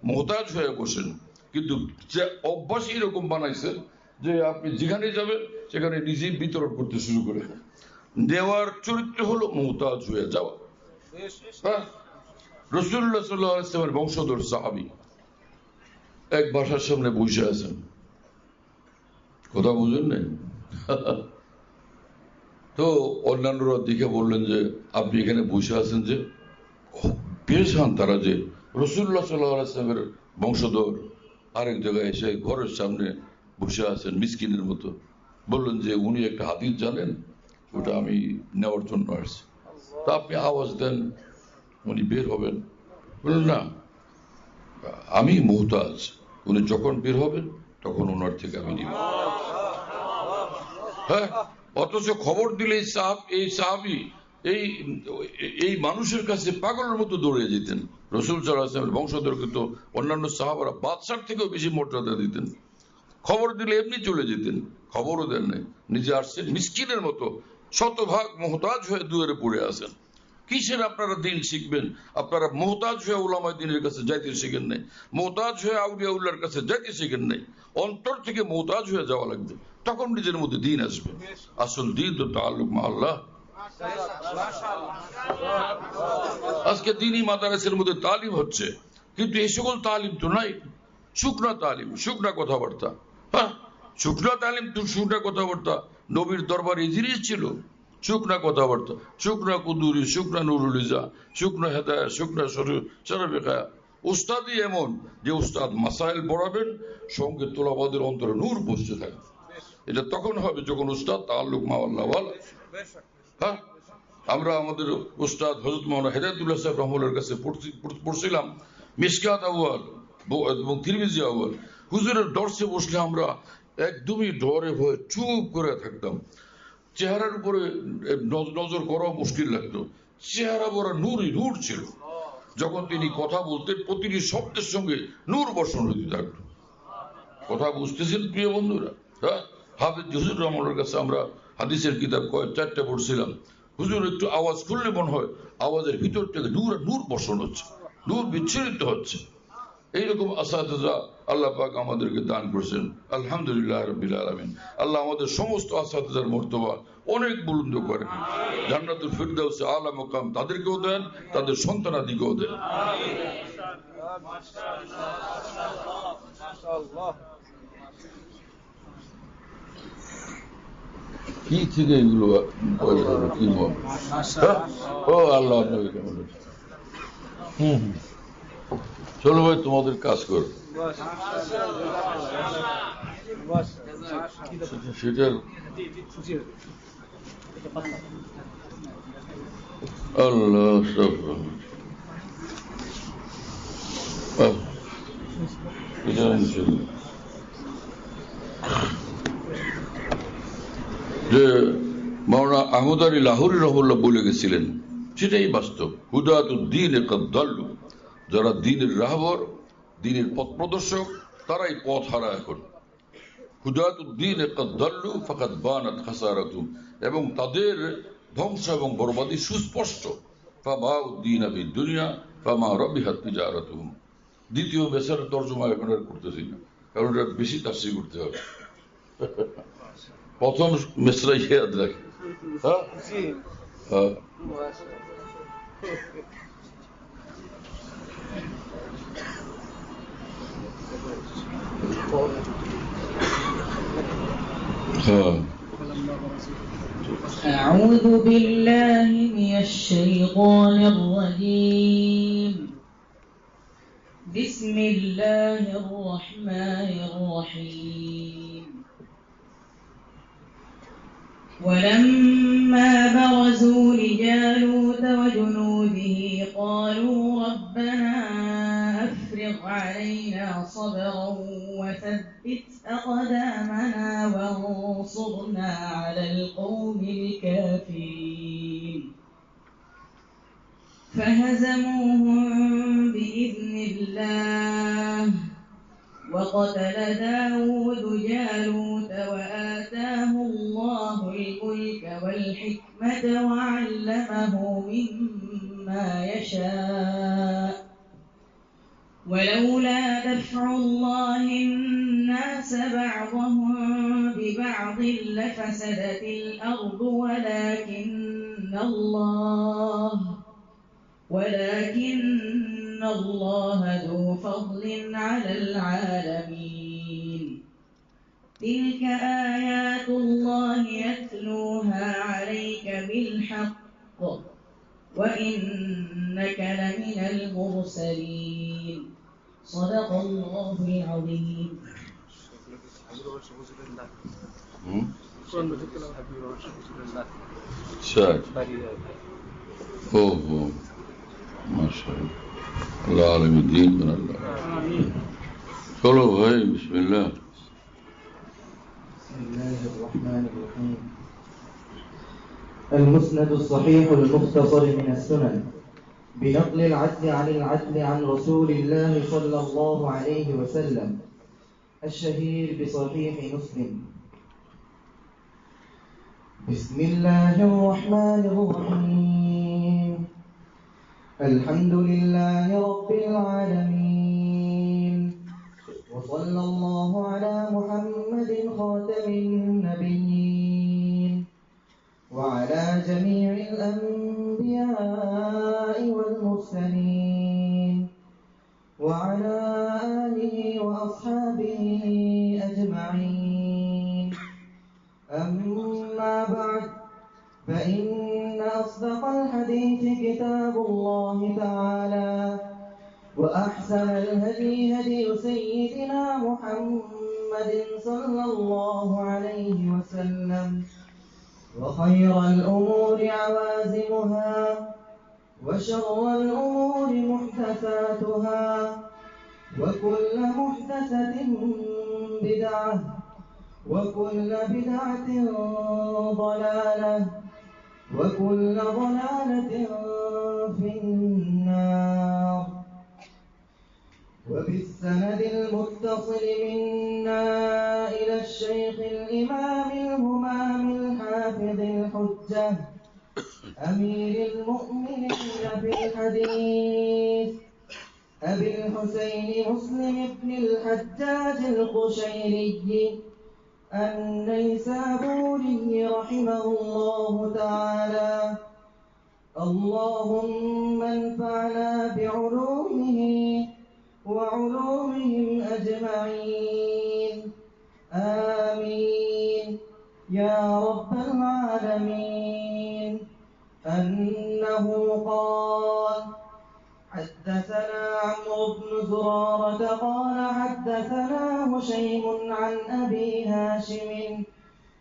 মোহতাজ হয়ে বসেন। কিন্তু যে অভ্যাস এরকম বানাইছেন যে আপনি যেখানে যাবেন সেখানে নিজেই বিতরণ করতে শুরু করে দেওয়ার চরিত্র হলো মোহতাজ হয়ে যাওয়া। রাসূলুল্লাহ সাল্লাল্লাহু আলাইহি ওয়াসাল্লামের বংশধর সাহাবী এক বাসার সামনে বসে আছেন, কথা বুঝেন নাই? তো অন্যান্যরা দেখে বললেন যে আপনি এখানে বসে আছেন যে, পেশ হন তারা যে রাসূলুল্লাহ সাল্লাল্লাহু আলাইহি ওয়াসাল্লামের বংশধর আরেক জায়গায় এসে ঘরের সামনে বসে আছেন মিসকিনের মতো। বললেন যে উনি একটা হাদিস জানেন, ওটা আমি নেওয়ার জন্য আসছি, তা আপনি আওয়াজ দেন, উনি বের হবেন। বললেন না, আমি মুহতাজ, উনি যখন বের হবেন তখন ওনার থেকে আমি নিব। হ্যাঁ, অথচ খবর দিলে এই সাহাবী এই মানুষের কাছে পাগলের মতো দৌড়ে যেতেন। রাসূল সাল্লাল্লাহু আলাইহি ওয়াসাল্লামের বংশধরকে তো অন্যান্য সাহাবারা বাদশার থেকেও বেশি মর্যাদা দিতেন। খবর দিলে এমনি চলে যেতেন, খবরও দেন নাই, নিজে আসছেন মিসকিনের মতো, শতভাগ মুহতাজ হয়ে দুয়ারে পড়ে আছেন। কিসের আপনারা দিন শিখবেন? আপনারা মুহতাজ হয়ে উলামায়ে দ্বীনের কাছে যাইতে শিখেন নাই, মুহতাজ হয়ে আউলিয়া উল্লাহর কাছে যাইতে শিখেন নাই। অন্তর থেকে মুহতাজ হয়ে যাওয়া লাগবে, তখন নিজের মধ্যে দিন আসবে। আসল দিন তো তাআল্লুক মা আল্লাহ। আজকে দিনই মাদ্রাসার মধ্যে তালিম হচ্ছে, কিন্তু এই সকল তালিম তো নাই, শুকনা তালিম, শুকনা কথাবার্তা। হ্যাঁ, শুকনা তালিম তো শুকনা কথাবার্তা নবীর দরবারে এই জিনিস ছিল, শুকনা কথাবার্তা, শুকনা কুদুরি, শুকনা নুরুল ইজা, শুকনা হেদায়া, শুকনা শরফেখা। উস্তাদই এমন যে উস্তাদ মাসাইল পড়াবেন, সঙ্গে তোলাবাদের অন্তরে নূর বসতে থাকবে। এটা তখন হবে যখন উস্তাদ তাআল্লুক মা আল্লাহ ওয়ালা। হ্যাঁ, আমরা আমাদের উস্তাদ হযরত মাওলানা হেদায়েতুল্লাহ সাহেব রহমাতুল্লাহর কাছে পড়ছিলাম মিশকাত আউয়াল এবং তিরমিজি আউয়াল। হুজুরের দর্শে বসলে আমরা একদমই ডরে ভয়ে চুপ করে থাকতাম, চেহারার উপরে নজর করাও মুশকিল লাগতো, চেহারা ভরা নূর ছিল। যখন তিনি কথা বলতেন প্রতিটি শব্দের সঙ্গে নূর বর্ষণ হতে থাকতো। কথা বুঝতেছেন প্রিয় বন্ধুরা? হ্যাঁ, হাফেজ হুজুর রহমানের কাছে আমরা হাদিসের কিতাব 4টা পড়ছিলাম। হুজুর একটু আওয়াজ করলে মনে হয় আওয়াজের ভিতর থেকে নূর বর্ষণ হচ্ছে। নূর বিচ্ছুরিত হচ্ছে। এইরকম আসাতিজা আল্লাহ পাক আমাদেরকে দান করেছেন, আলহামদুলিল্লাহ রাব্বিল আলামিন। আল্লাহ আমাদের সমস্ত আসাতিজার মর্তবা অনেক বুলন্দ করেন, জান্নাতুল ফিরদাউসে আলা মাকাম তাদেরকেও দেন, তাদের সন্তানাদিকেও দেন। কি থেকে এগুলো কি ও আল্লাহ আপনাকে কেমন আছে? চলো ভাই তোমাদের কাজ করো। সেটার আল্লাহ যে মাওলানা আহমদ আলী লাহোরী রহমাতুল্লাহ বলে গেছিলেন, সেটাই বাস্তব। হুদাতুদ্দিন কাদ্দাল্লু, যারা দ্বীনের রাহবর, দ্বীনের পথ প্রদর্শক, তারাই পথ হারা এখন। হুদাতুদ্দিন কাদ্দাল্লু ফাকাদ বানাত খাসারাতুম, এবং তাদের ধ্বংস এবং বরবাদি সুস্পষ্ট। ফাবাউদ্দিন ফিদ দুনিয়া ফামা রাবিহাত তিজারাতুহুম। দ্বিতীয় বেচার তর্জমা এখন আর করতেছি না, কারণ এটা বেশি তাফসীর করতে হবে। প্রথম মিসরাই ইয়াদ রাখি। أعوذ بالله من الشيطان الرجيم. بسم الله الرحمن الرحيم. ولما برزوا لجالوت وجنوده قالوا ربنا أفرغ علينا صبرا وثبت أقدامنا وانصرنا على القوم الكافرين. فهزموهم بإذن الله وقتل داود جالوت وآتاه الله الملك والحكمة وعلمه مما يشاء. ولولا دفع الله الناس بعضهم ببعض لفسدت الأرض ولكن الله ذو فضل على العالمين. تلك آيات الله يتلوها عليك بالحق وإنك لمن المرسلين. صدق الله العظيم. মাশাআল্লাহ, আল্লাহ আলমী দিন বানাল্লাহ। চলো ভাই, বিসমিল্লাহ। بسم الله الرحمن الرحيم. المسند الصحيح المختصر من السنن بنقل العدل عن العدل عن رسول الله صلى الله عليه وسلم الشهير بصحيح مسلم. بسم الله الرحمن الرحيم. الحمد لله رب العالمين، وصلى الله على محمد خاتم النبيين وعلى جميع الأنبياء والمرسلين وعلى آله وأصحابه أجمعين. أما بعد، فإن أصدق الحديث كتاب الله تعالى، وأحسن الهدي هدي سيدنا محمد صلى الله عليه وسلم، وخير الأمور عوازمها، وشر الأمور محدثاتها، وكل محدثة بدعة، وكل بدعة ضلالة، وكل ضلالة في النار. وبالسند المتصل منا إلى الشيخ الإمام الهمام الحافظ الحجة أمير المؤمنين في الحديث أبي الحسين مسلم بن الحجاج القشيري النيسابوري رحمه الله تعالى. اللهم انفعنا بعلومه وعلومهم أجمعين، آمين يا رب العالمين. أنه قال: حدثنا عمرو بن زرارة قال حدثنا هشيم عن أبي هاشم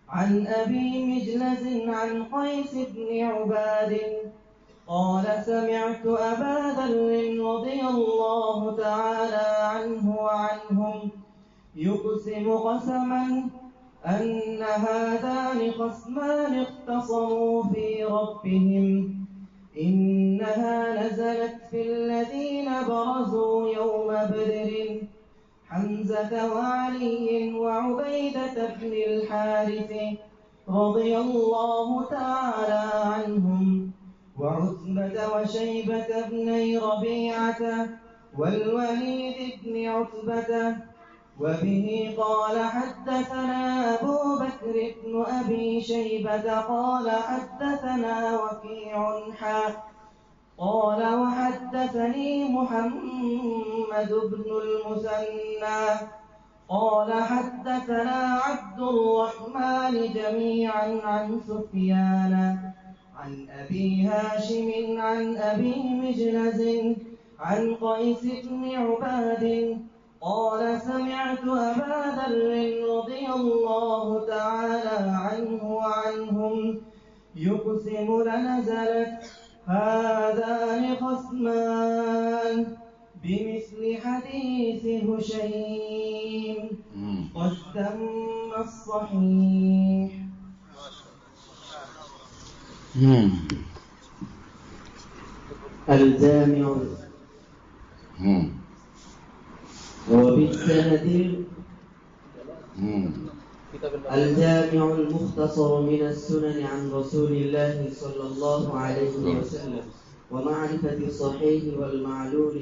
عن أبي مجلس عن قيس بن عباد قال: سمعت أبا ذر رضي الله تعالى عنه وعنهم يقسم قسما أن هذان خصمان اختصموا في ربهم، إنها نزلت في الذين برزوا يوم بدر، حمزة وعلي وعبيدة بن الحارث رضي الله تعالى عنهم، وعتبة وشيبة بن ربيعة والوليد بن عتبة. وبه قال حدثنا أبو بكر بن أبي شيبة قال حدثنا وكيع قال وحدثني محمد بن المثنى قال حدثنا عبد الرحمن جميعا عن سفيان عن أبي هاشم عن أبي مجلس عن قيس بن عباد قال: سمعت أبا ذر رضي الله تعالى عنه وعنهم يقسم: لنزلت هذان خصمان بمثل حديث هشيم وتم الصحيح. الجامع وبالسند الجامع المختصر من السنن عن رسول الله صلى الله عليه وسلم ومعرفة الصحيح والمعلول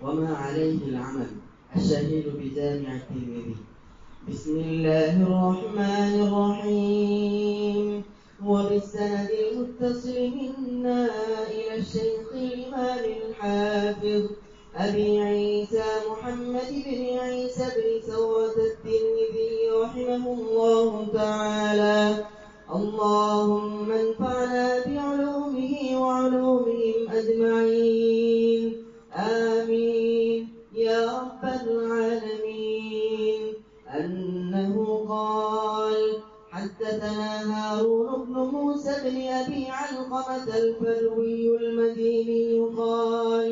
وما عليه العمل الشهير بجامع الترمذي. بسم الله الرحمن الرحيم. وبالسند المتصل منا إلى الشيخ الإمام الحافظ أبي عيسى محمد بن عيسى بن ثورة الترمذي رحمه الله تعالى. اللهم انفعنا بعلومه وعلومهم أجمعين، آمين يا رب العالمين. أنه قال: حدثنا هارون بن موسى بن أبي علقمة الفروي المديني قال: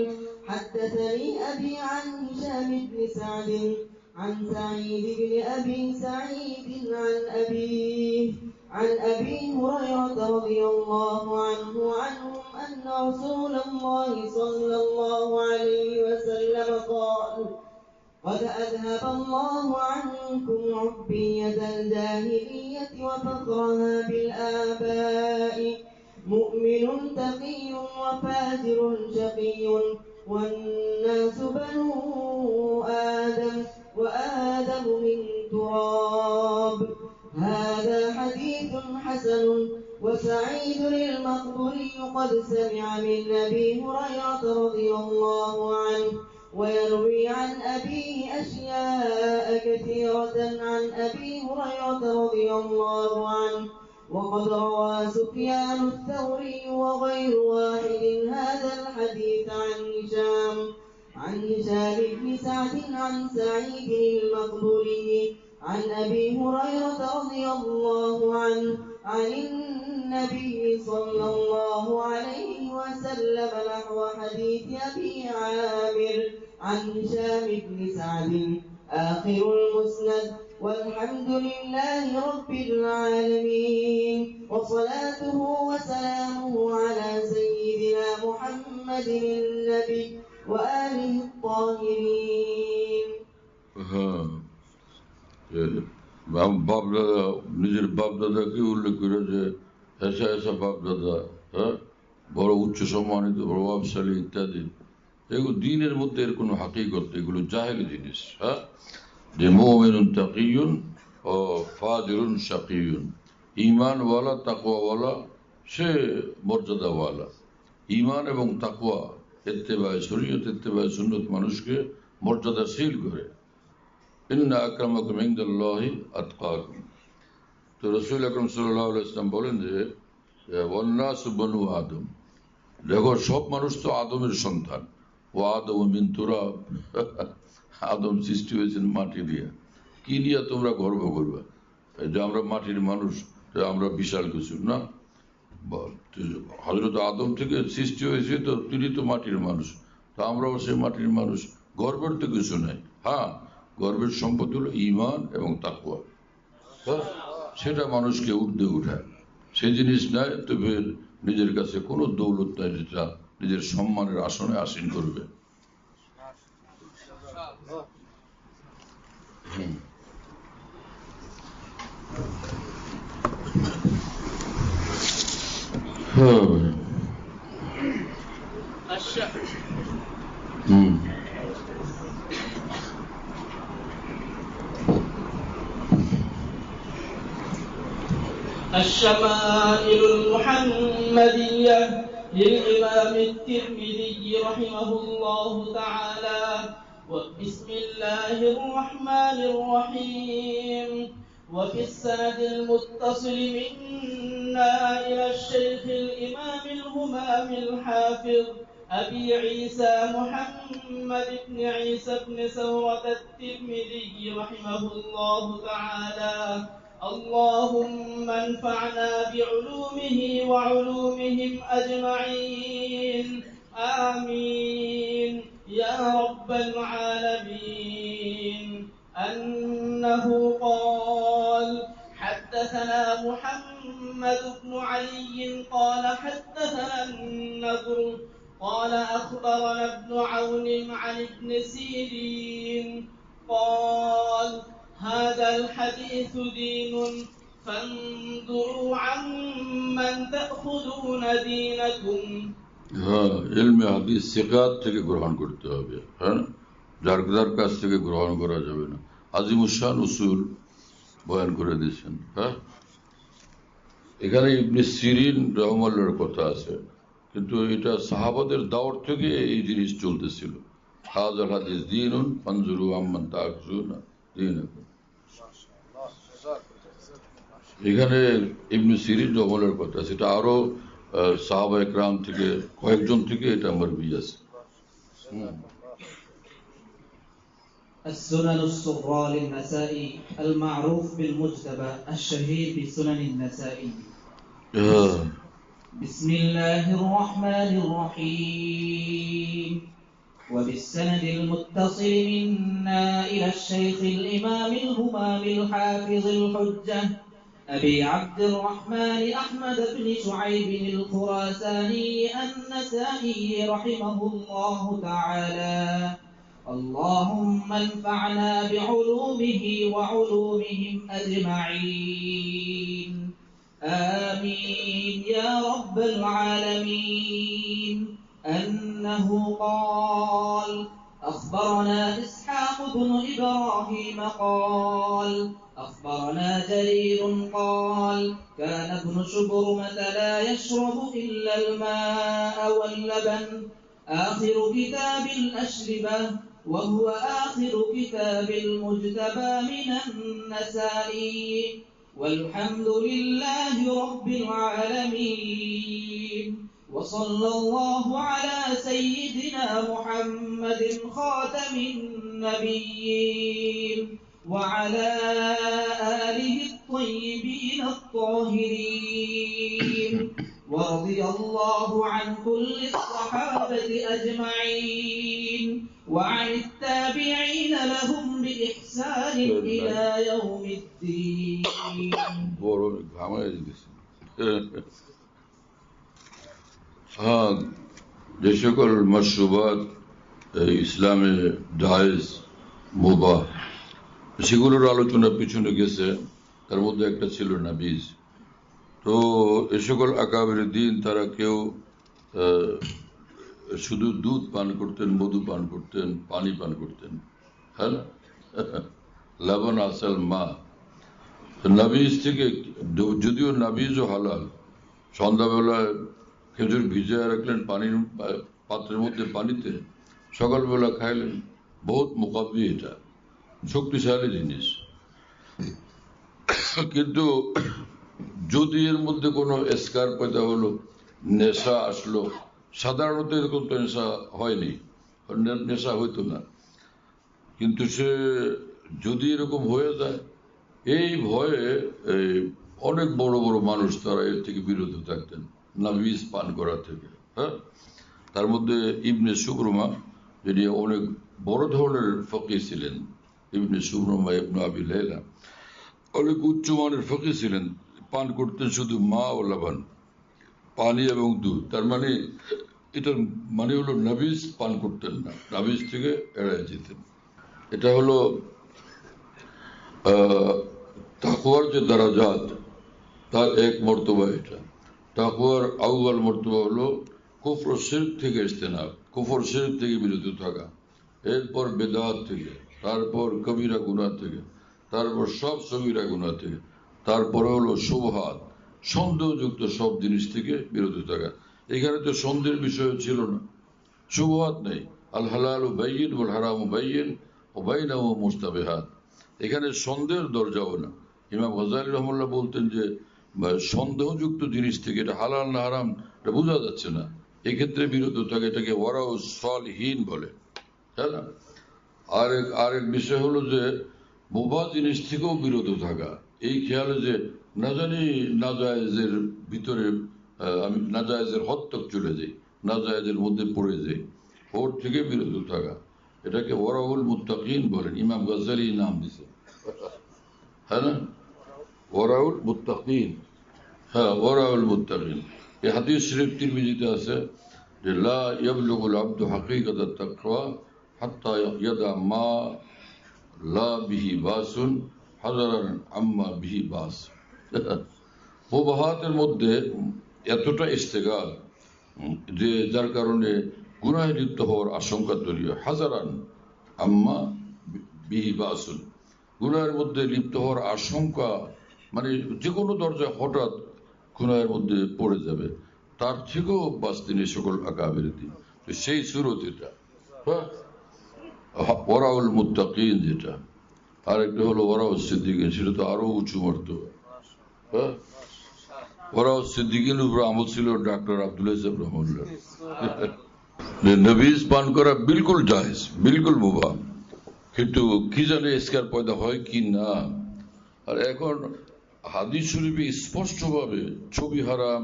حدثني أبي عن هشام بن سعد عن سعيد بن أبي سعيد عن أبي هريرة رضي الله عنه عنهم أن رسول الله صلى الله عليه وسلم قال: قد أذهب الله عنكم عبية الجاهلية وفخرها بالآباء، مؤمن تقي وفاجر شقي، والناس بنو آدم وآدم من تراب. هذا حديث حسن. وسعيد المقبري قد سمع من أبي هريرة رضي الله عنه ويروي عن أبيه أشياء كثيرة عن أبي هريرة رضي الله عنه. وقد روى سفيان الثوري وغير واحد هذا الحديث عن هشام بن سعد عن سعيد المقبري عن أبي هريرة رضي الله عنه عن النبي صلى الله عليه وسلم نحو حديث أبي عامر عن هشام بن سعد آخر المسند. والحمد لله رب العالمين، وصلاته وسلامه على سيدنا محمد النبي وآله الطاهرين. বাপদাদা নিজের বাপদাদাকে উল্লেখ করে যে হেসা হেসা বাপদাদা, বড় উচ্চ সম্মানিত প্রভাবশালী ইত্যাদি, এগুলো দিনের মধ্যে এর কোনো হাকিকত, এগুলো জাহেলি জিনিস। হ্যাঁ, যে মুমিনুন তাকিয়ুন ও ফাজিরুন শাকিয়ুন, ঈমানওয়ালা তাকওয়াওয়ালা সে মর্যাদাওয়ালা। ঈমান এবং তাকওয়া ইত্তেবায়ে শরীয়ত, ইত্তেবায়ে সুন্নত মানুষকে মর্যাদাশীল করে। ইন্না আকরামাকুম ইনদাল্লাহি আতকাকুম। তো রাসূল আকরাম সাল্লাল্লাহু আলাইহি ওয়াসাল্লাম বলেন যে ওয়ান্নাসু বনু আদম, দেখো সব মানুষ তো আদমের সন্তান। ও আদম মিন তুরাব, আদম সৃষ্টি হয়েছেন মাটি দিয়ে। কি নিয়ে তোমরা গর্ব করবে যে আমরা মাটির মানুষ, আমরা বিশাল কিছু না? হযরত আদম থেকে সৃষ্টি হয়েছে, তো তিনি তো মাটির মানুষ, তো আমরাও সেই মাটির মানুষ। গর্বের তো কিছু নাই। হ্যাঁ, গর্বের সম্পদ হলো ঈমান এবং তাকওয়া। সেটা মানুষকে ঊর্ধ্বে উঠায়। সেই জিনিস নাই তবে নিজের কাছে কোনো দৌলত নাই যেটা নিজের সম্মানের আসনে আসীন করবে। الشمائل المحمدية للإمام الترمذي رحمه الله تعالى. وبسم الله الرحمن الرحيم. وفي السند المتصل منا إلى الشيخ الإمام الهمام الحافظ أبي عيسى محمد بن عيسى بن ثورة الترمذي رحمه الله تعالى: اللهم انفعنا بعلومه وعلومهم أجمعين، آمين يا رب العالمين. أنه قال: حدثنا محمد بن علي قال حدثنا النضر قال أخبرنا ابن عون عن ابن سيرين قال: هذا الحديث دين فانظروا عمن تأخذون دينكم. হ্যাঁ, ইলমে হাদিস সিকাত থেকে গ্রহণ করতে হবে। হ্যাঁ, যার কাছ থেকে গ্রহণ করা যাবে না। আজিমুশান উসুল বয়ান করে দিয়েছেন। হ্যাঁ, এখানে ইবনে সিরিন রাহমাতুল্লাহর কথা আছে, কিন্তু এটা সাহাবাদের দাওর থেকে এই জিনিস চলতেছিল। হাযাল হাদিস দীনুন ফানজুরু আম্মান তা'খুযুনা দীনাকুম। এখানে ইবনে সিরিন রাহমাতুল্লাহর কথা, সেটা আরো সাহাবায়ে কেরাম থেকে কয়েকজন থেকে এটা মারবি আছে। السنن الصغرى للنسائي المعروف بالمجتبى الشهير بسنن النسائي. بسم الله الرحمن الرحيم. وبالسند المتصل منا إلى الشيخ الإمام الهمام الحافظ الحجة أبي عبد الرحمن أحمد بن شعيب الخراساني النسائي رحمه الله تعالى: اللهم انفعنا بعلومه وعلومهم أجمعين، آمين يا رب العالمين. أنه قال: أخبرنا إسحاق بن إبراهيم قال: أخبرنا جرير قال: كان ابن شبرمة لا يشرب إلا الماء واللبن، آخر كتاب الأشربة، وهو آخر كتاب المجتبى من النسائي. والحمد لله رب العالمين، وصلى الله على سيدنا محمد خاتم النبيين وعلى آله الطيبين الطاهرين. ورضي الله عن كل الصحابة أجمعين وعن التابعين لهم بإحسان إلى يوم الدين. যে সকল মাশরুবাত ইসলামে জায়েজ মুবাহ সেগুলোর আলোচনা পিছনে গেছে, তার মধ্যে একটা ছিল নাবিজ। তো এ সকল আকাবের দিন তারা কেউ শুধু দুধ পান করতেন, মধু পান করতেন, পানি পান করতেন, হ্যাঁ না? লবণ আসল মা। নাবিজ থেকে, যদিও নাবিজও হালাল, সন্ধ্যাবেলায় খেজুর ভিজিয়ে রাখলেন পানির পাত্রের মধ্যে, পানিতে, সকালবেলা খাইলেন, বহুত মোকাবি, এটা শক্তিশালী জিনিস। কিন্তু যদি এর মধ্যে কোনো এসকার পয়দা হলো, নেশা আসলো, সাধারণত এরকম তো নেশা হয়নি, নেশা হইতো না, কিন্তু সে যদি এরকম হয়ে যায়, এই ভয়ে অনেক বড় বড় মানুষ তারা এর থেকে বিরত থাকতেন, নাবিজ পান করা থেকে। হ্যাঁ, তার মধ্যে ইবনে সুবরমা, যিনি অনেক বড় ধরনের ফকিহ ছিলেন, ইবনে সুবরমা ইবনে আবি লাইলা অনেক উচ্চমানের ফকিহ ছিলেন, পান করতেন শুধু মা ও লবণ, পানি এবং দুধ। তার মানে এটার মানে হলো নাবিজ পান করতেন না, নাবিজ থেকে এড়ায় যেতেন। এটা হলো তাকওয়ার যে দারাজাত, তার এক মর্তবা। এটা তাকওয়ার আউয়াল মর্তবা হলো কুফর শিরক থেকে ইজতিনাব, কুফর শিরক থেকে বিরত থাকা, এরপর বেদাত থেকে, তারপর কবিরা গুনাহ থেকে, তারপর সব সগীরা গুনাহ থেকে, তারপরে হলো শুবহাত, সন্দেহযুক্ত সব জিনিস থেকে বিরত থাকা। এখানে তো সন্দেহের বিষয় ছিল না, শুবহাত নেই। আল হালালু বাইয়িন ওয়াল হারামু বাইয়িন ওয়া বাইনাহু মুশতাবিহাত, এখানে সন্দেহের দরজাও না। ইমাম গাজ্জালী রাহমাতুল্লাহ বলতেন যে সন্দেহযুক্ত জিনিস থেকে, এটা হালাল না হারাম এটা বোঝা যাচ্ছে না, এক্ষেত্রে বিরত থাকে, এটাকে ওয়ারাউ সালিহিন বলে, তাই না? আরেক বিষয় হলো যে মুবাহ জিনিস থেকেও বিরত থাকা, এই খেয়ালে যে না জানি নাজায়েজের ভিতরে আমি নাজায়েজের হত্তক চলে যাই, নাজায়েজের মধ্যে পড়ে যাই, ওর থেকে বিরত থাকা, এটাকে ওয়ারাউল মুত্তাকিন বলেন। ইমাম গাজ্জালী নাম দিছে, হ্যাঁ না, ওয়ারাউল মুত্তাকিন। হ্যাঁ, ওয়ারাউল মুত্তাকিন। এই হাদিস শরীফ তিরমিজিতে আছে যে লা ইয়াবলুগুল আবদু হাকিকাতাত তাকওয়া হাত্তা ইয়াদা মা লা বিহি বাসুন হাজারান আম্মা বিহি বাস। মুবাহাতের মধ্যে এতটা ইস্তেগাল যে যার কারণে গুনাহে লিপ্ত হওয়ার আশঙ্কা তৈরি হয়। হাজারান আম্মা বিহি বাসুন, গুনাহের মধ্যে লিপ্ত হওয়ার আশঙ্কা, মানে যে কোনো দরজায় হঠাৎ গুনাহের মধ্যে পড়ে যাবে, তার থেকেও বাঁচতে নেই সকল আকাবের দিন। সেই সুরত এটা, হ্যাঁ, ওয়ারাউল মুত্তাকিন যেটা। আর একটা হলো ওয়ারাউল সিদ্দিকিন, সেটা তো আরো উঁচু মর্তবা। হ্যাঁ, ওয়ারাউল সিদ্দিকিন উপর আমল ছিল ডাক্তার আব্দুল্লাহ সাহেব রহমাতুল্লাহ। নবীজ পান করা বিলকুল জায়েজ, বিলকুল মুবাহ, কিন্তু কি জানে ইস্কার পয়দা হয় কি না। আর এখন হাদিস শরীফে স্পষ্টভাবে ছবি হারাম,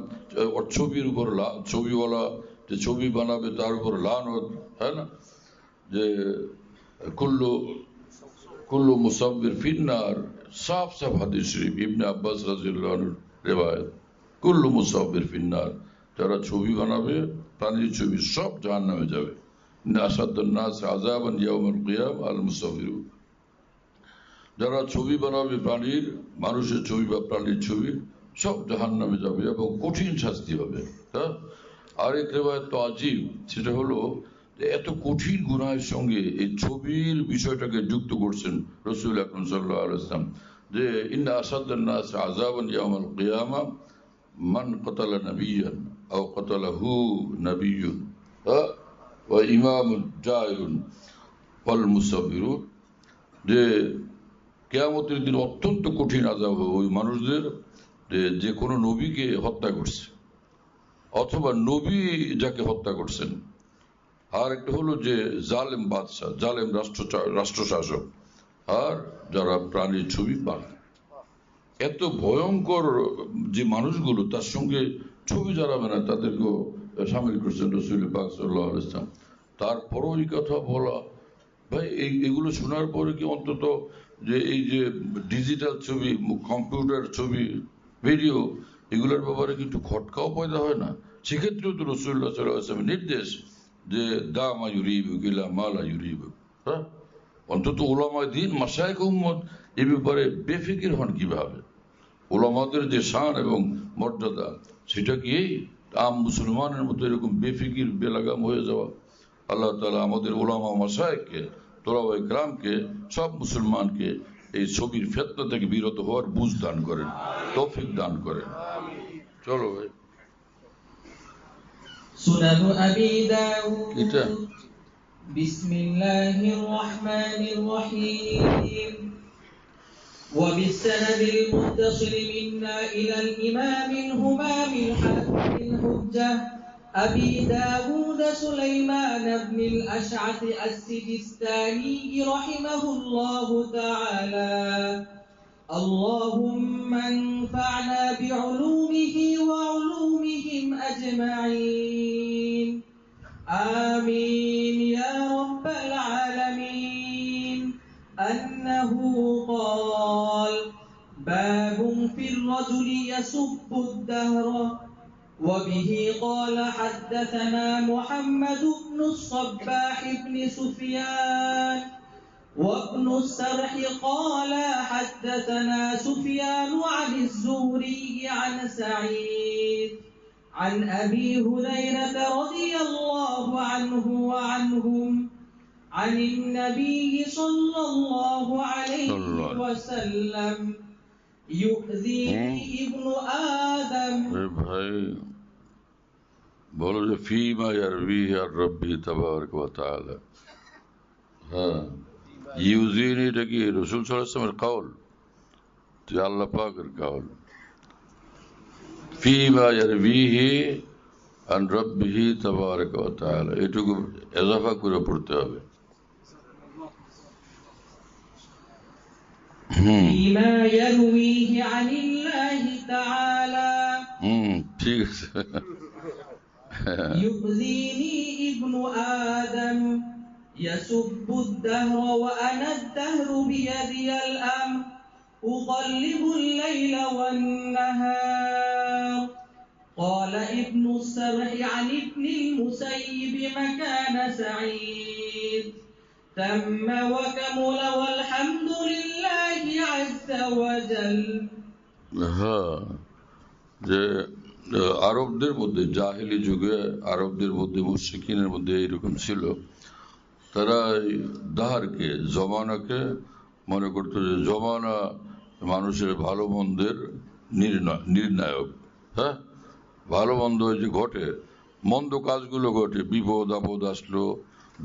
ছবির উপর ছবিওয়ালা যে ছবি বানাবে তার উপর লানত, হ্যাঁ না, যে কুল্লু মুসাব্বির ফিন্নার, সাফ সাফ হাদিস শরীফ, ইবনে আব্বাস রাদিয়াল্লাহু আনহুর রিওয়ায়াত, কুল্লু মুসাব্বির ফিন্নার, যারা ছবি বানাবে, প্রাণীর ছবি, সব জাহান্নামে যাবে। আসাদুন নাস আযাবান ইয়াউমুল কিয়ামা আল মুসাব্বিরুন, যারা ছবি বানাবে প্রাণীর, মানুষের ছবি বা প্রাণীর ছবি, সব জাহান্নামে যাবে এবং কঠিন শাস্তি হবে। হ্যাঁ, আরেক রিওয়ায়াত তো আজীব, সেটা হলো যে এত কঠিন গুনাহের সঙ্গে এই ছবির বিষয়টাকে যুক্ত করছেন রাসূল আকরাম সাল্লাল্লাহু আলাইহি ওয়াসাল্লাম, যে ইন্না আসাদুন নাস আযাবান ইয়াউমুল কিয়ামা মান কাতালা নাবিয়্যান আও কাতালাহু নাবিয়্যুন ওয়া ইমামুন জায়রুন ওয়াল মুসাব্বিরুন, যে কিয়ামতের দিন অত্যন্ত কঠিন আযাব হবে ওই মানুষদের যে কোনো নবীকে হত্যা করছে অথবা নবী যাকে হত্যা করছেন। আর একটা হলো যে জালেম বাদশাহ, জালেম রাষ্ট্রশাসক, আর যারা প্রাণীর ছবি বানায়। এত ভয়ঙ্কর যে মানুষগুলো, তার সঙ্গে ছবি যারা বানায় তাদেরকেও সামিল করছেন রাসূল পাক সাল্লাল্লাহু আলাইহি ওয়াসাল্লাম। তারপরও এই কথা বলা, ভাই এগুলো শোনার পরে কি অন্তত যে এই যে ডিজিটাল ছবি, কম্পিউটার ছবি, ভিডিও, এগুলোর ব্যাপারে কিন্তু খটকাও পয়দা হয় না? সেক্ষেত্রেও তো রাসূলুল্লাহ সাল্লাল্লাহু আলাইহি ওয়াসাল্লাম নির্দেশ যে দা মা ইউরিবুক ইলা মা লা ইউরিবুক। হ্যাঁ, অন্তত উলামায়ে দ্বীন, মাশায়েখ উম্মত এই ব্যাপারে বেফিকির হন কিভাবে? উলামাদের যে শান এবং মর্যাদা, সেটা কি আম মুসলমানের মতো এরকম বেফিকির বেলাগাম হয়ে যাওয়া। আল্লাহ তাআলা আমাদের উলামা মাশায়েখকে, তোলাবায়ে কেরামকে, সব মুসলমানকে এই ছবির ফিতনা থেকে বিরত হওয়ার বুঝ দান করেন, তৌফিক দান করেন। চলো ভাই, সুনান আবি দাউদ। এটা বিসমিল্লাহির রহমানির রহিম। وبالسند المتصل منا إلى الإمام الهمام الحافظ الحجة أبي داود سليمان بن الأشعث السجستاني رحمه الله تعالى. اللهم انفعنا بعلومه وعلومهم أجمعين، آمين يا رب العالمين. أنه قال: باب في الرجل يسب الدهر. وبه قال حدثنا محمد بن الصباح بن سفيان وابن السرح قال حدثنا سفيان عن الزهري عن سعيد عن أبي هريرة رضي الله عنه وعنهم عن النبي صلى الله عليه وسلم: يؤذيني ابن آدم। ভাই বলো যে ফিমা ইয়ারবিহি আর রব্বি তাবারাক ওয়া তাআলা। হ্যাঁ, ইউজিনি এটা কি রাসূল সাল্লাল্লাহু আলাইহি ওয়াসাল্লামের কওল? আল্লাহ পাকের কওল। ফিমা ইয়ারবিহি আন রব্বিহি তাবারাক ওয়া তাআলা, এটুকু ইজাফা করে পড়তে হবে। فيما يرويه عن الله تعالى ঠিক আছে। يؤذيني ابن آدم يسب الدهر وأنا الدهر بيدي الأمر أقلب الليل والنهار. قال ابن السرح عن ابن المسيب مكان سعيد تم وكمل والحمد لله عز وجل. হ্যাঁ, যে আরবদের মধ্যে জাহেলি যুগে আরবদের মধ্যে মুশরিকিনের মধ্যে এইরকম ছিল, তারা দাহারকে জমানাকে মনে করতো যে জমানা মানুষের ভালো মন্দের নির্ণায়ক। হ্যাঁ, ভালো মন্দ যে ঘটে, মন্দ কাজগুলো ঘটে, বিপদ আপদ আসলো,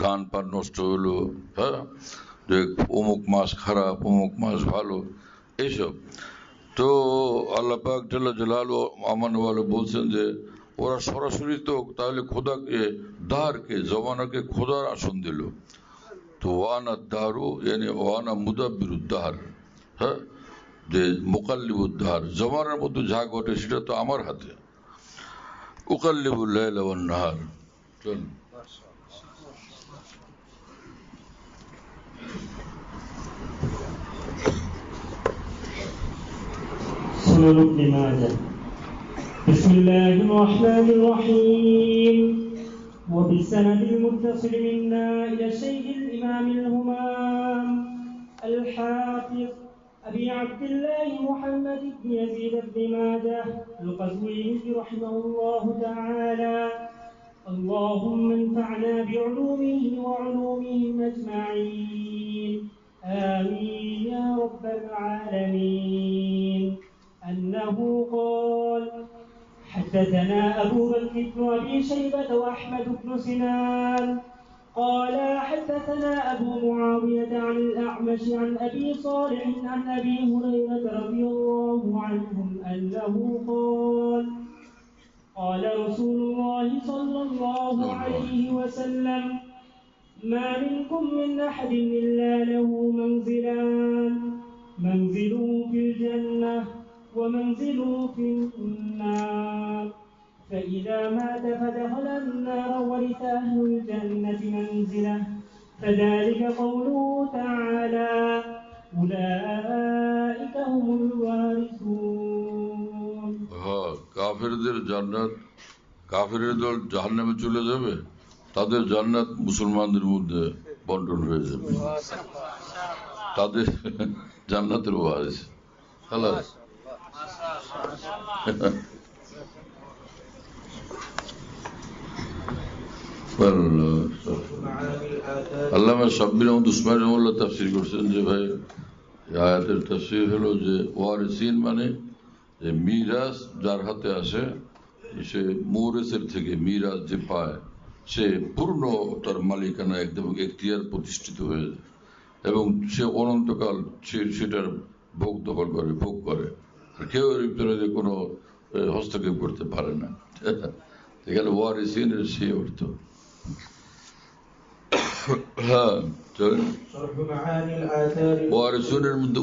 ধান পান নষ্ট হলো, হ্যাঁ, যে অমুক মাস খারাপ, অমুক মাস ভালো, এইসব। তো আল্লাহ পাক জাল্লা জালালু আমানওয়ালা বলছেন যে ওরা সরাসরি তো তাহলে খোদাকে, দাহারকে জমানাকে খোদার আসন দিল। তো ওয়ানা দাহারু মানে ওয়ানা মুদাব্বিরুদ্দাহার, হ্যাঁ, যে মুকাল্লিবুদ্দাহার, জমানার মধ্যে যা ঘটে সেটা তো আমার হাতে। উকাল্লিবুল লাইলা ওয়ান নাহার। চল سنن ابن ماجه. بسم الله الرحمن الرحيم. وبالسند المتصل منا إلى الشيخ الإمام الهمام الحافظ أبي عبد الله محمد بن يزيد بن ماجه القزويني رحمه الله تعالى: اللهم انفعنا بعلومه وعلومهم أجمعين، آمين يا رب العالمين. أنه قال: حدثنا أبو بكر بن أبي شيبة وأحمد بن سنان قال حدثنا أبو معاوية عن الأعمش عن أبي صالح عن أبي هريرة رضي الله عنهم أنه قال: قال رسول الله صلى الله عليه وسلم: ما منكم من أحد إلا له منزلان، منزل في الجنة ومنزل في النار، فإذا مات فدخل النار ورث أهل الجنة منزله، فذلك قوله تعالى: أولئك هم الوارثون. কাফেরদের জান্নাত, কাফেরের দল জাহান্নামে চলে যাবে, তাদের জান্নাত মুসলমানদের মধ্যে বন্টন হয়ে যাবে, তাদের জান্নাতের ওয়ারিস। খালাস। আল্লামা সাব্বির আহমদ উসমানী রাহিমাহুল্লাহ তাফসীর করছেন যে ভাই আয়াতের তাফসীর হলো যে ওয়ারিসিন মানে যে মিরাজ যার হাতে আসে সে মৌরেসের থেকে মিরাজ যে পায় সে পূর্ণ তার মালিকানা একদম এখতিয়ার প্রতিষ্ঠিত হয়ে যায় এবং সে অনন্তকাল সেটার ভোগ দখল করে ভোগ করে আর কেউ এর ভিতরে যে কোনো হস্তক্ষেপ করতে পারে না। এখানে ওয়ারিসিনের সেই অর্থ। হ্যাঁ চলেন ওয়ারিসিনের মধ্যে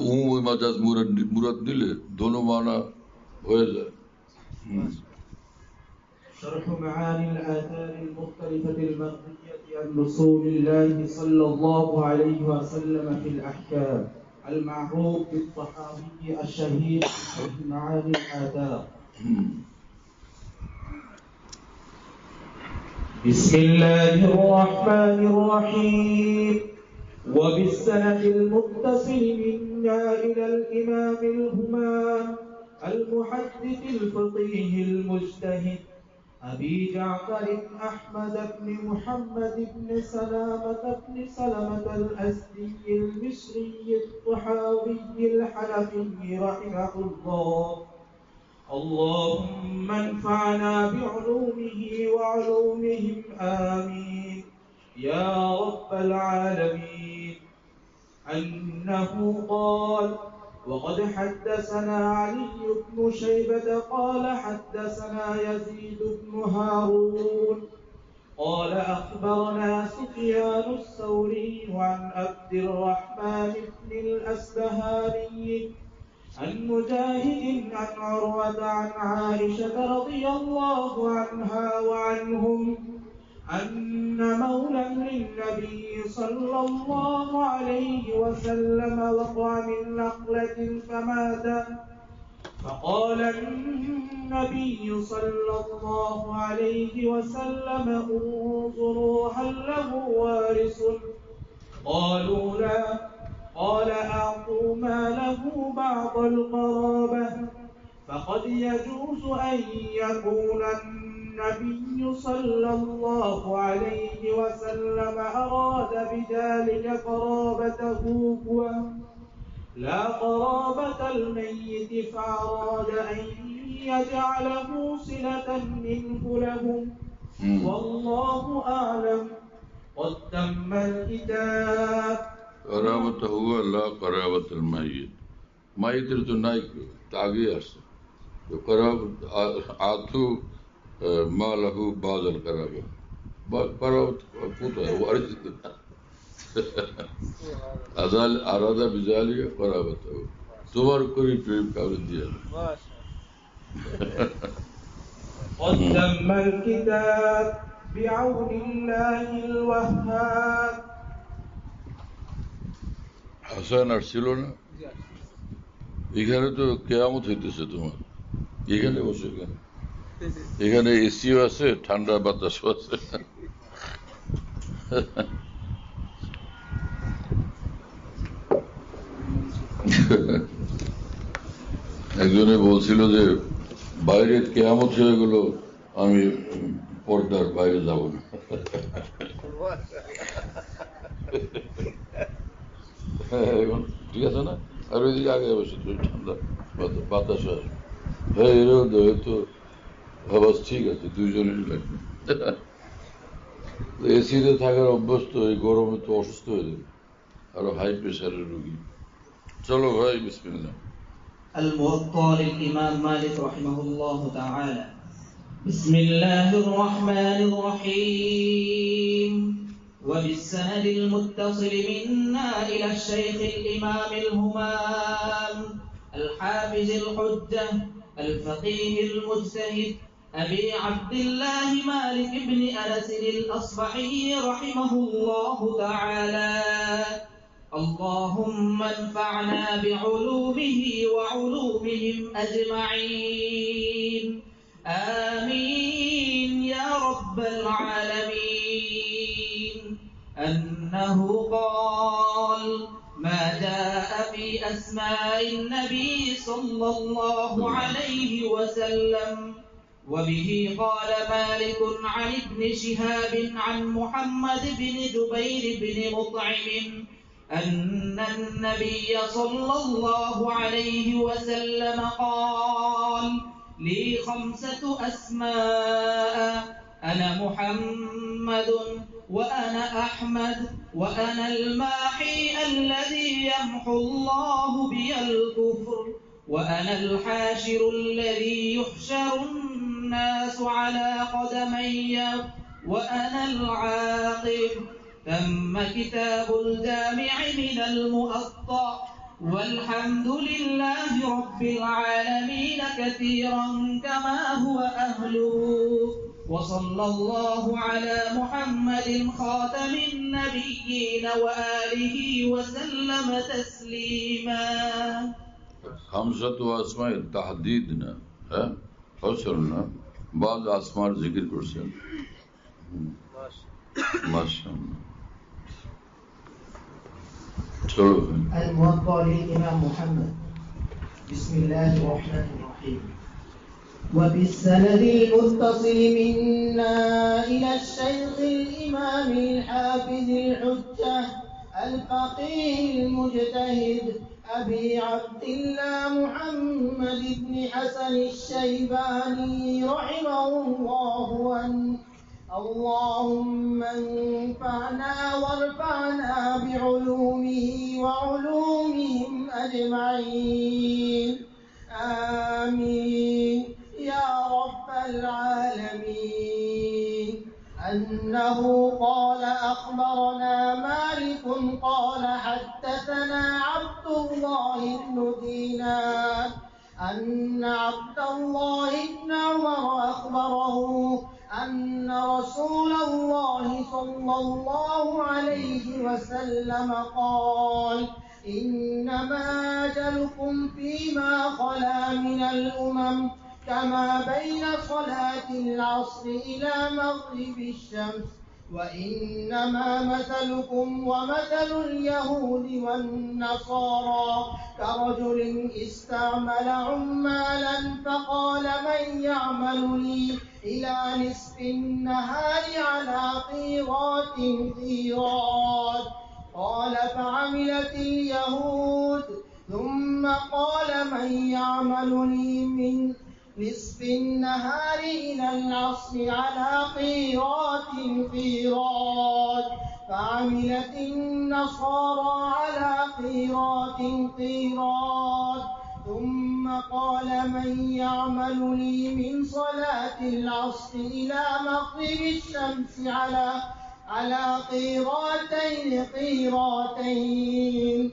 মাজাজ মুরাদ দিলে দোনো মানা হয়ে যায়। شرح معاني الآثار المختلفة المرضية عن رسول الله صلى الله عليه وسلم في الأحكام المعروف بالصحابي الشهير شرح معاني الآثار. بسم الله الرحمن الرحيم. وبالسند المتصل منا إلى الإمام الهمام المحدث الفقيه المجتهد أبي جعفر أحمد بن محمد بن سلمة الأزدي المصري الطحاوي الحنفي رحمه الله. اللهم انفعنا بعلومه وعلومهم آمين يا رب العالمين. أنه قال: وقد حدثنا علي بن شيبة قال حدثنا يزيد بن هارون قال أخبرنا سفيان الثوري عن عبد الرحمن بن الأسبهاني عن مجاهد عن عروة عن عائشة رضي الله عنها وعنهم أن مولى للنبي صلى الله عليه وسلم وقع من نخلة فمات، فقال النبي صلى الله عليه وسلم: انظروا هل له وارث؟ قالوا لا. قال: أعطوا ماله بعض القرابة. فقد يجوز أن يكون النبي صلى الله عليه وسلم أراد بذلك قرابته هو لا قرابة الميت، فأراد أن يجعله صلة منه لهم، والله أعلم. قد تم الكتاب. قرابته هو لا قرابة الميت. মাইতের তো নাই আগে আসছে তো قرابة আতু মালাহু বাদাল قرابة قرابة কোথায় ওয়ারিস আজাল আরাদা বিজালিকা قرابته তোমার করি প্রেম কাউরে দিয়ে قد تم الكتاب بعون الله الوهاب. হাসান আর ছিল না এখানে তো কেয়ামত হইতেছে তোমার এখানে বসে এখানে এসিও আছে ঠান্ডা বাতাসও আছে একজনে বলছিল যে বাইরে কেয়ামত হয়ে গেল আমি পর্দার বাইরে যাব না এখন ঠিক আছে না আর ওইদিকে আগে বসে ঠান্ডা বাতাস আসবে হ্যাঁ এরও তো আওয়াজ ঠিক আছে দুইজনেরই লাগবে এসিতে থাকার অভ্যস্ত এই গরমে তো অসুস্থ হয়ে যাবে আরো হাই প্রেশারের রোগী চলো ভাই বিসমিল্লাহ الموطأ للإمام مالك رحمه الله تعالى. بسم الله الرحمن الرحيم. وبالسند المتصل منا إلى الشيخ الإمام الهمام الحافظ الحجة الفقيه المجتهد أبي عبد الله مالك بن أنس الأصبحي رحمه الله تعالى. اللهم انفعنا بعلومه وعلومهم أجمعين آمين يا رب العالمين. أنه قال: ما جاء في أسماء النبي صلى الله عليه وسلم وبه قال مالك عن ابن شهاب عن محمد بن جبير بن مطعم أن النبي صلى الله عليه وسلم قال: لي 5 أسماء، أنا محمد وأنا أحمد وأنا الماحي الذي يمحو الله بي الكفر، وأنا الحاشر الذي يحشر الناس على قدمي، وأنا العاقب. تم كتاب الجامع من المؤطأ، والحمد لله رب العالمين كثيرا كما هو أهله، وصلى الله على محمد خاتم النبيين وآله وسلم تسليما. 5 আসমায়ের তাহদীদ না, হ্যাঁ, হসর না, বাদ আসমার জিকির করছেন। মাশাআল্লাহ। الموطأ للإمام محمد. بسم الله الرحمن الرحيم. وبالسند المتصل منا إلى الشيخ الإمام الحافظ الحجة الفقيه المجتهد أبي عبد الله محمد بن حسن الشيباني رحمه الله اللهم انفعنا وارفعنا بعلومه وعلومهم أجمعين، آمين يا رب العالمين. أنه قال: أخبرنا مالك قال: حدثنا عبد الله بن دينار أن عبد الله بن عمر أخبره أن رسول الله صلى الله عليه وسلم قال: إنما أجلكم فيما خلا من الأمم كما بين صلاة العصر إلى مغرب الشمس، وإنما مثلكم ومثل اليهود والنصارى كرجل استعمل عمالا فقال: من يعمل لي إلى نصف النهار على قيراط قال: فعملت اليهود. ثم قال: من يعمل لي من نصف النهار إلى العصر على قيراط فعملت النصارى على قيراط. ثم قال: من يعمل لي من صلاة العصر إلى مغرب الشمس على قيراتين.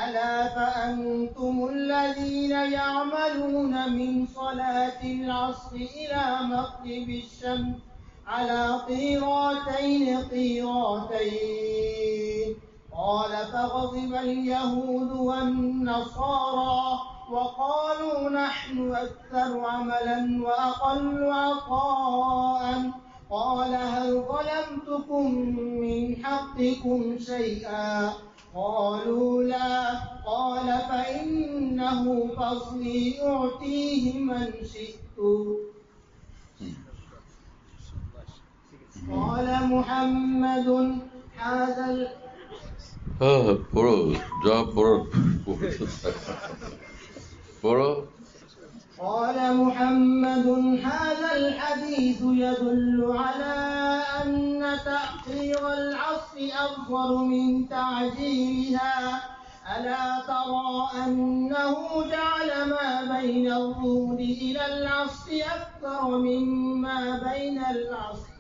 ألا فأنتم الذين يعملون من صلاة العصر إلى مغرب الشمس على قيراتين. قال: فغضب اليهود والنصارى وقالوا: نحن أكثر عملا وأقل عطاء. قال: هل ظلمتكم من حقكم شيئا؟ قالوا: لا. قال: فإنه فضلي أعطيه من شئت. قال محمد: هذا قال محمد: هذا الحديث يدل على أن تأخير العصر أفضل من تعجيلها. ألا ترى أنه جعل ما بين الظهر إلى العصر أكثر مما بين العصر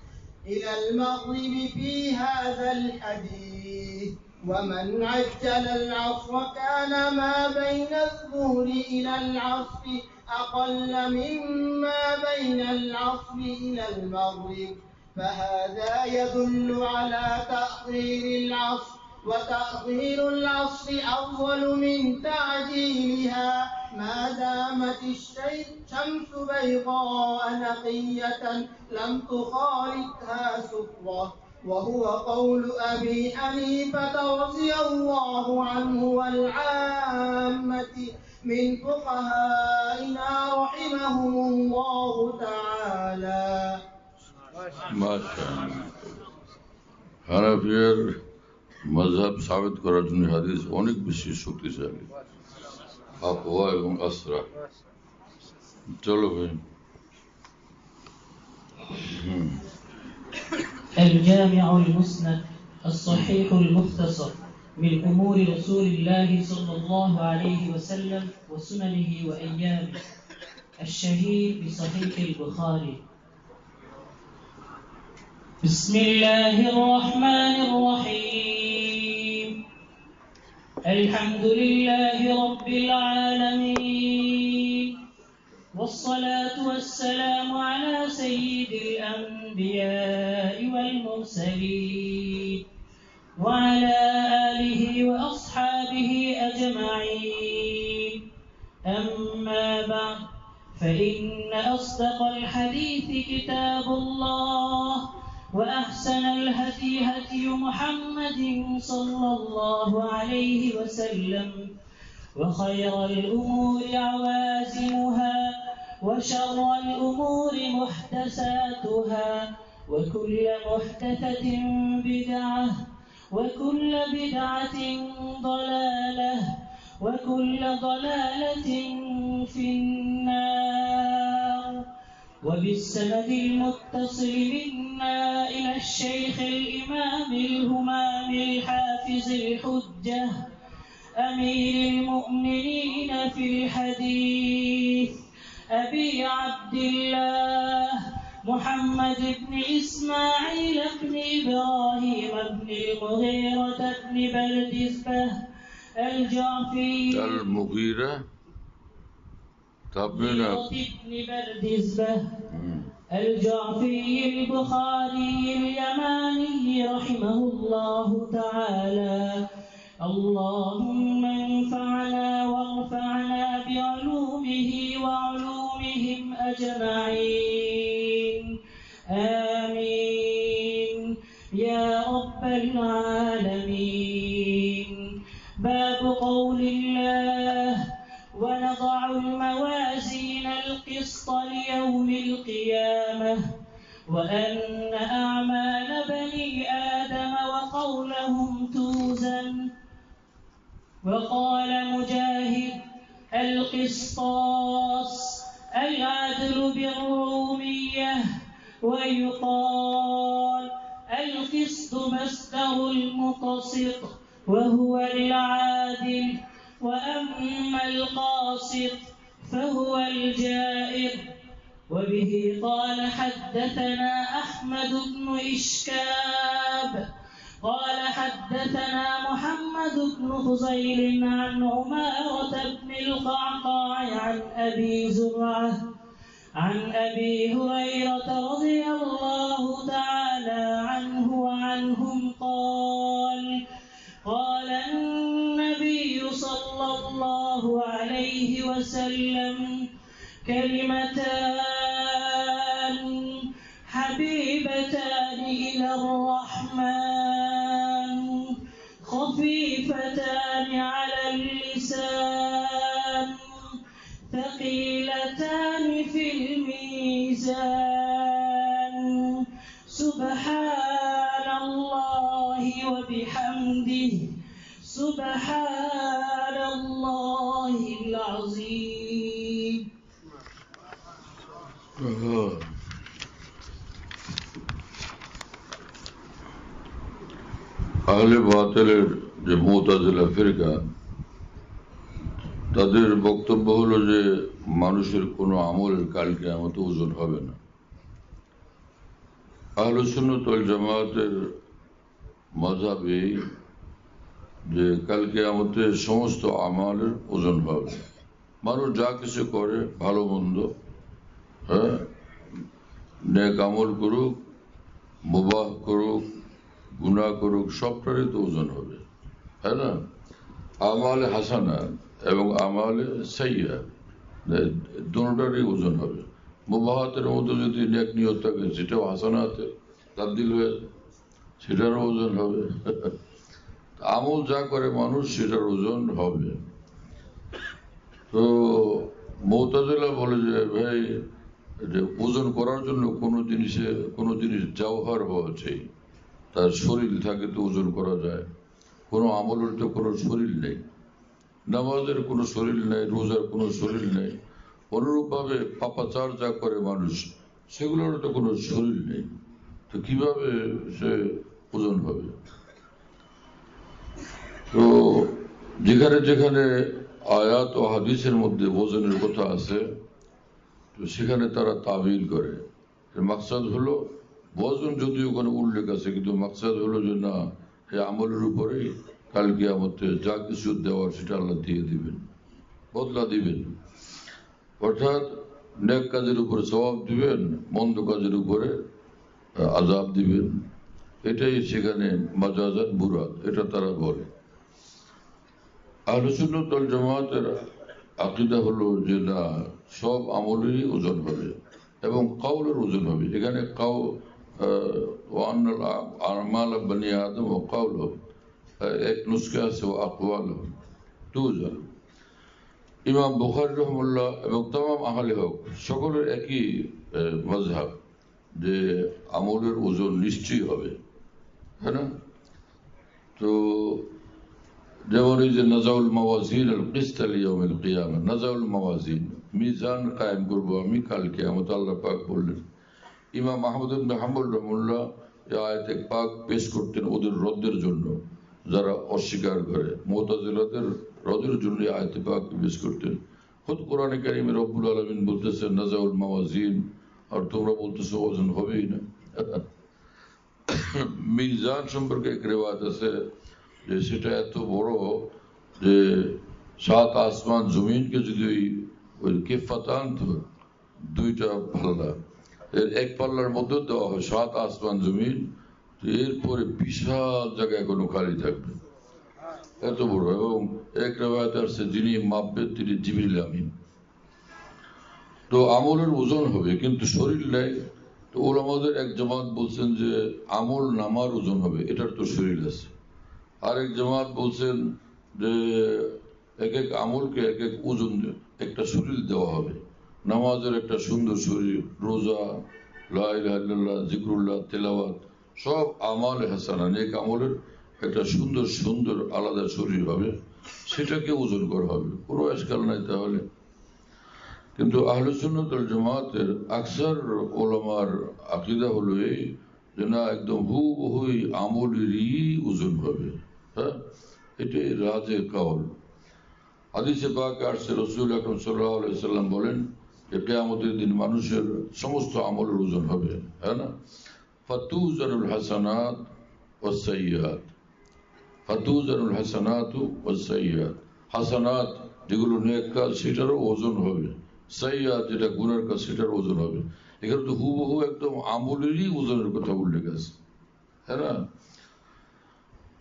إلى المغرب في هذا الحديث. ومن عجل العصر كان ما بين الظهر إلى العصر أقل مما بين العصر إلى المغرب، فهذا يدل على تأخير العصر، وتأخير العصر أفضل من تعجيلها ما دامت الشمس بيضاء نقية لم تخالطها سفرة، وهو قول أبي حنيفة رضي الله عنه والعامة من فقهائنا رحمهم الله تعالى মাশাআল্লাহ হানাফিয়ার মাযহাব সাবিত করার জন্য হাদিস অনেক বেশি শক্তিশালী আকওয়া এবং আসরা চলো ভাই الجامع المسند الصحيح المختصر من أمور رسول الله صلى الله عليه وسلم وسننه وأيامه الشهير بصحيح البخاري. بسم الله الرحمن الرحيم. الحمد لله رب العالمين والصلاة والسلام على سيد الأنبياء والمرسلين وعلى آله وأصحابه أجمعين. أما بعد فإن أصدق الحديث كتاب الله وأحسن الهدي هدي محمد صلى الله عليه وسلم وخير الأمور عوازمها وشر الأمور محدثاتها وكل محدثة بدعة وكل بدعة ضلالة وكل ضلالة في النار. وبالسند المتصل منا إلى الشيخ الإمام الهمام الحافظ الحجة أمير المؤمنين في الحديث أبي عبد الله محمد بن إسماعيل بن إبراهيم بن المغيرة بن بردزبة الجعفي المغيرة بن بردزبة الجعفي البخاري اليماني رحمه الله تعالى. اللهم انفعنا وارفعنا بعلومه وعلومهم أجمعين آمين يا رب العالمين. باب قول الله ونضع الموازين القسط ليوم القيامة وأن أعمال بني آدم وقولهم توزن. وقال مجاهد القسطاس العدل بالرومية. ويقال القسط مصدر المقسط وهو العادل وأما القاسط فهو الجائر. وبه قال حدثنا أحمد بن إشكاب قال حدثنا محمد بن فضيل عن عمارة بن القعقاع عن أبي زرعة عن أبي هريرة رضي الله تعالى عنه وعنهم قال قال النبي صلى الله عليه وسلم كلمتان حبيبتان إلى الرحمن خفيفتان على اللسان ثقيلتان في الميزان سبحان الله وبحمده سبحان الله العظيم. আহলে বাতিলের যে মুতাজিলা ফিরকা তাদের বক্তব্য হলো যে মানুষের কোনো আমলের কাল কিয়ামতে ওজন হবে না। আহলে সুন্নাত ওয়াল জামাতের মাযহাব এই যে কাল কিয়ামতে সমস্ত আমলের ওজন হবে। মানুষ যা কিছু করে ভালো মন্দ, হ্যাঁ, নেক আমল করুক, মুবাহ করুক, গুনাহ করুক, সবটারই তো ওজন হবে, হ্যাঁ না? আমালে হাসানা এবং আমালে সাইয়্যা দুটোটারই ওজন হবে। মুবাহাতের মতো যদি নেক নিয়ত থাকে সেটাও হাসানাতে তাবদীল হয়ে যায়, সেটারও ওজন হবে। আমল যা করে মানুষ সেটার ওজন হবে। তো মুতাজিলা বলে যে ভাই যে ওজন করার জন্য কোনো জিনিস জাওহার হওয়া চাই, তার শরীর থাকে তো ওজন করা যায়। কোনো আমলের তো কোনো শরীর নেই, নামাজের কোনো শরীর নেই, রোজার কোনো শরীর নেই। অনুরূপভাবে পাপাচার যা করে মানুষ, সেগুলোর তো কোনো শরীর নেই, তো কিভাবে সে ওজন হবে? তো যেখানে যেখানে আয়াত ও হাদিসের মধ্যে ওজনের কথা আছে, তো সেখানে তারা তাবিল করে। মাকসাদ হলো ওজন যদিও ওখানে উল্লেখ আছে, কিন্তু মাকসাদ হলো যে না, এই আমলের উপরেই কাল কিয়ামতে যা কিছু দেওয়ার সেটা আল্লাহ দিয়ে দিবেন, বদলা দিবেন। অর্থাৎ নেক কাজের উপরে সওয়াব দিবেন, মন্দ কাজের উপরে আযাব দিবেন। এটাই সেখানে মাজাজাত মুরাদ, এটা তারা বলে। আহলে সুন্নাত ওয়াল জামাতের আকীদা হলো যে না, সব আমলেরই ওজন হবে এবং কাউলের ওজন হবে। এখানে ওয়ান্নাল আমাল বনি আদম ও কাউল, এক নুসখা আছে ও আকওয়াল তুজার। ইমাম বুখারী রাহিমাহুল্লাহ এবং তামাম আহলে হক সকলের একই মাযহাব যে আমলের ওজন নিশ্চয়ই হবে, হ্যাঁ না? তো যেমন এই যে নাজাউল মাওয়াজিন আল কিসত লিয়াউমিল কিয়ামা, নাজাউল মাওয়াজিন, মিজান কায়েম করবো আমি কাল কিয়ামত, আল্লাহ পাক বললেন। ইমাম আহমদ ইবনে হাম্বল রাহিমাহুল্লাহ এই আয়াতে পাক পেশ করতেন ওদের রদ্দের জন্য, যারা অস্বীকার করে। মুতাজিলাদের রদের জন্য আয়াতে পাক পেশ করতেন। খুদ কোরআনে কারিমে রব্বুল আলামিন বলতেছেন নাজাউল মাওয়াজিন, আর তোমরা বলতেছো ওজন হবেই না। মিজান সম্পর্কে এক রিওয়ায়াত আছে যে সেটা এত বড় যে 7 আসমান জমিনকে যদি ওই কিফাতান, দুইটা পাল্লা, এর এক পাল্লার মধ্যে দেওয়া হয় 7 আসমান জমিন, এরপরে বিশাল জায়গায় কোনো খালি থাকবে, এত বড়। এবং এক রিওয়ায়াত আছে যিনি মাপবেন তিনি জিবরিল আমিন। তো আমলের ওজন হবে কিন্তু শরীর নেই। তো ওলামাদের এক জামাত বলছেন যে আমল নামার ওজন হবে, এটার তো শরীর আছে। আরেক জামাত বলছেন যে এক এক আমলকে এক এক ওজন, একটা শরীর দেওয়া হবে। নামাজের একটা সুন্দর শরীর, রোজা, লা ইলাহা ইল্লাল্লাহ, জিকরুল্লাহ, তেলাওয়াত, সব আমালে হাসানা, নেক আমলের একটা সুন্দর সুন্দর আলাদা শরীর হবে, সেটাকে ওজন করা হবে, কোনো এশকাল নাই তাহলে। কিন্তু আহলে সুন্নাত ওয়াল জামাতের আকসার ওলামার আকীদা হলো এই যে না, একদম হুবহুই আমলেরই ওজন হবে। হ্যাঁ, এটাই রাজে কাউল। হাদিসে পাক আসছে রাসূল আকরাম সাল্লাল্লাহু আলাইহি সাল্লাম বলেন যে কিয়ামতের দিন মানুষের সমস্ত আমলের ওজন হবে, হ্যাঁ না? ফাতুজানুল হাসানাত ওয়াস সাইয়্যাত, ফাতুজানুল হাসানাতু ওয়াস সাইয়্যাত, হাসানাত যেগুলো নেক কাজ সেটারও ওজন হবে, সাইয়্যাত যেটা গুনার কাজ সেটার ওজন হবে। এখানে তো হুবহু একদম আমলেরই ওজনের কথা উল্লেখ আছে, হ্যাঁ না?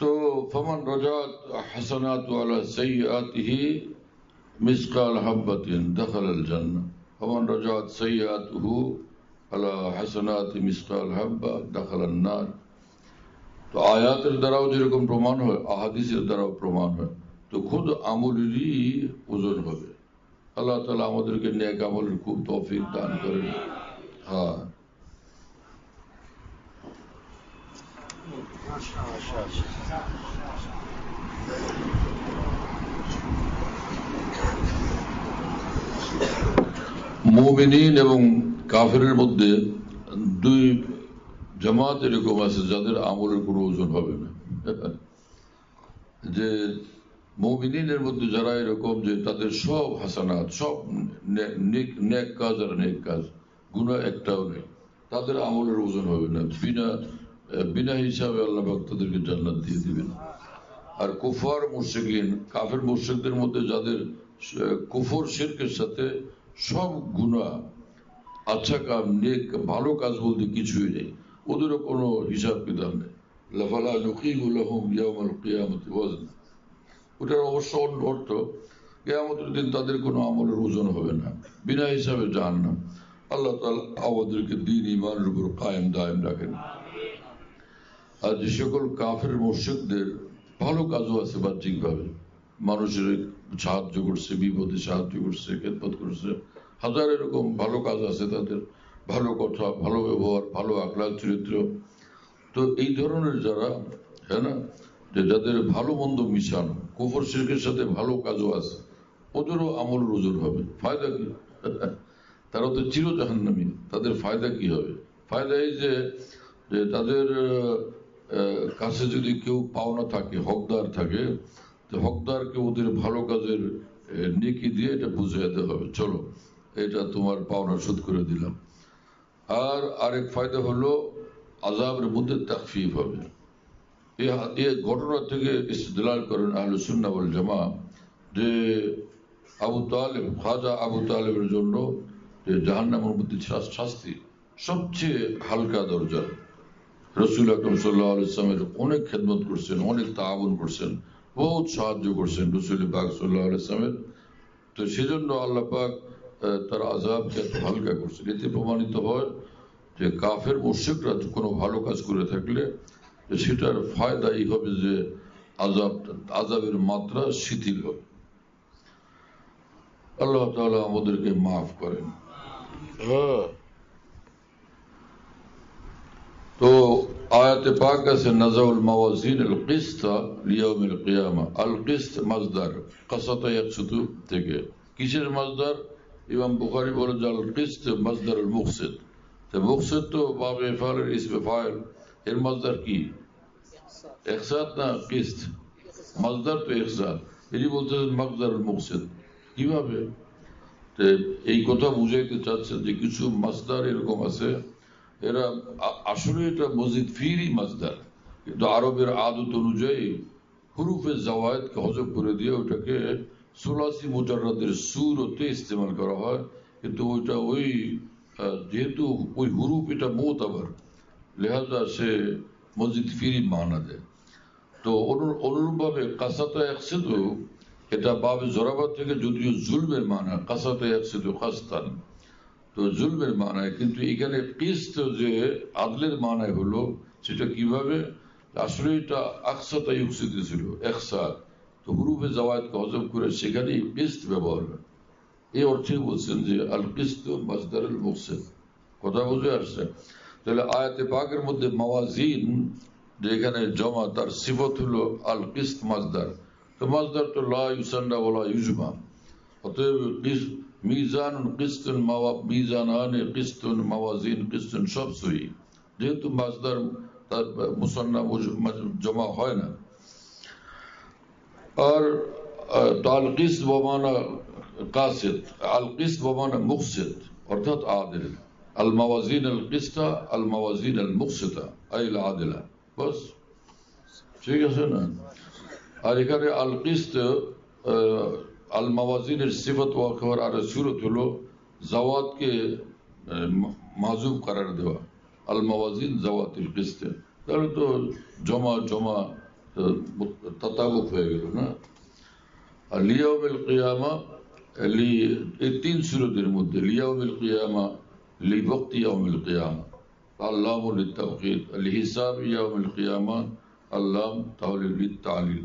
তো ফামান রাজাত হাসানাতু আলা সাইয়্যাতিহি মিসকাল হাববাতিন দাখালাল জান্নাহ, ফামান রাজাত সাইয়্যাতুহু আলা হাসানাতি মিসকাল হাব্বা দাখালান নার। তো আয়াতের দ্বারাও যেরকম প্রমাণ হয়, আহাদিসের দ্বারাও প্রমাণ হয়, তো খুদ আমলেরই ওজন হবে। আল্লাহ তাআলা আমাদেরকে নেক আমলের খুব তৌফিক দান করেন। হ্যাঁ, মুমিনিন এবং কাফেরের মধ্যে দুই জামাত এরকম আছে যাদের আমলের কোনো ওজন হবে না। যে মুমিনের মধ্যে যারা এরকম যে তাদের সব হাসানাত, সব নেক কাজ আর নেক কাজ, গুনাহ একটাও নেই, তাদের আমলের ওজন হবে না। বিনা হিসাবে আল্লাহ পাক তাদেরকে জান্নাত দিয়ে দিবেন। আর কুফার মুশরিকিন, কাফের মুশরিকদের মধ্যে যাদের কুফর শিরকের সাথে সব গুনাহ, আচ্ছা কাজ, নেক ভালো কাজ বলতে কিছুই নেই, ওদেরও কোনো হিসাব কিতাব নেই। লাফালা নুকিমু লাহুম ইয়াউমাল কিয়ামতি ওয়াজনা, ওটার অবশ্য অন্য অর্থ, কিয়ামতের দিন তাদের কোনো আমলের ওজন হবে না, বিনা হিসাবে জাহান্নাম। আল্লাহ তাআলা আমাদেরকে দ্বীন ঈমানের উপর কায়েম দায়েম রাখেন। আর যে সকল কাফের মুশরিকদের ভালো কাজও আছে বাহ্যিকভাবে, মানুষের সাহায্য করছে, বিপদে সাহায্য করছে, খেদমত করছে, হাজার এরকম ভালো কাজ আছে তাদের, ভালো কথা, ভালো ব্যবহার, ভালো আখলাক চরিত্র। তো এই ধরনের যারা, হ্যাঁ না, যে যাদের ভালো মন্দ মিশানো, কুফর শিরকের সাথে ভালো কাজও আছে, ওদেরও আমল ওজন হবে। ফায়দা কি? তারা তো চির জাহান্নামী, তাদের ফায়দা কি হবে? ফায়দা এই যে তাদের কাছে যদি কেউ পাওনা থাকে, হকদার থাকে, তো হকদারকে ওদের ভালো কাজের নেকি দিয়ে এটা বুঝাইতে হবে, চলো এটা তোমার পাওনা শোধ করে দিলাম। আর আরেক ফায়দা হলো আযাবের মধ্যে তাখফীফ হবে। এই ঘটনা থেকে ইস্তেদলাল করেন আহলুস সুন্নাহ ওয়াল জামাআহ যে আবু তালেব, খাজা আবু তালেবের জন্য যে জাহান্নামের মধ্যে শাস্তি সবচেয়ে হালকা দরজা। রাসূল আকরাম সাল্লাল্লাহু আলাইহি ওয়াসাল্লামের অনেক খেদমত করছেন, অনেক তাআবুন করছেন, বহুত সাহায্য করছেন রাসূল পাক সাল্লাল্লাহু আলাইহি ওয়াসাল্লামের। তো সেজন্য আল্লাহ পাক তার আযাবকে এত হালকা করছেন। এতে প্রমাণিত হয় যে কাফের মুশরিকরা কোনো ভালো কাজ করে থাকলে সেটার ফায়দা এই হবে যে আযাবের মাত্রা শিথিল হবে। আল্লাহ তাআলা আমাদেরকে মাফ করেন। তো আয়াতে পাক আছে নাযাউল মাওয়াজিন আল কিসত লিয়াউমিল কিয়ামা। আল কিসত মাসদার, কাসাতা ইয়াকসুতু থেকে। কিসের মাসদার? ইমাম বুখারী বলেন যে আল কিসত মাসদার আল মুকসিদ। তো মুকসিদ তো বাবে ফাইলের ইসমে ফাইল, এর মাসদার কি? ইহসাদ না কিসত? মাসদার তো ইহসাদ, এটি বলতেছেন মাসদার আল মুকসিদ। কিভাবে? এই কথা বুঝাইতে চাচ্ছেন যে কিছু মাসদার এরকম আছে, এরা আসলে এটা মজিদ ফিরি মাসদার, কিন্তু আরবের আদত অনুযায়ী হুরুফে জাওয়ায়েদকে হজব করে দিয়ে ওটাকে সুলাসি মুজাররাদের সুরতে ইস্তেমাল করা হয়। কিন্তু ওইটা ওই যেহেতু ওই হুরুফ এটা মুতাবার, লিহাজা সে মজিদ ফিরি মানা দেয়। তো অনুরূপভাবে কাসাতা ইয়াকসিদু, এটা বাবে জরাবাত থেকে যদিও জুলমের মানা, কাসাতা ইয়াকসিদু কাসতান, তো জুলমের মানায়, কিন্তু এখানে কিস্ত যে আদলের মানায় হলো, সেটা কিভাবে? আসলে এটা আকসাতা ইউকসিদ ছিল, একসাথ, তো হুরুফে জাওয়ায়েদকে হজব করে সেখানে কিস্ত ব্যবহার হয়। এই অর্থে বলছেন যে আল কিস্ত মাসদার আল মুকসিদ। কথা বুঝে আসছে? তাহলে আয়াতে পাকের মধ্যে মাওয়াজিন যে এখানে জমা, তার সিফত হলো আল কিস্ত মাসদার। তো মাসদার তো লা ইউসান্না ওয়ালা ইউজমা, অতএব মিজান কিস্তুন মিজানানে কিস্তুন মাওয়াজিন কিস্তুন সব সহি, যেহেতু মাসদার তার মুসান্না জমা হয় না। আর আল কিস্ত বমানা কাসিদ, আল কিস্ত বমানা মুকসিদ অর্থাৎ আদিল। আল মাওয়াজিন আল কিস্তা আল মাওয়াজিন আল মুকসিতা আইল আদিলা, বাস ঠিক আছে না? আর এখানে আল কিস্ত আল মাওয়াজিনের সিফত ওয়াকবার আর সুরত হলো জাওয়াতকে মাযুব করার দেওয়া, আল মাওয়াজিন জাওয়াতুল কিস্ত। তাহলে তো জমা জমা তাতাবুক হয়ে গেল না? আর লিয়াউমিল কিয়ামা, এই তিন সুরতের মধ্যে লিয়াউমিল কিয়ামা, লিওয়াক্তি ইয়াউমিল কিয়ামা, আল্লাহু লিতাওকীদ, লিহিসাব ইয়াউমিল কিয়ামা, আল্লাহ তাহলে লিতালিল।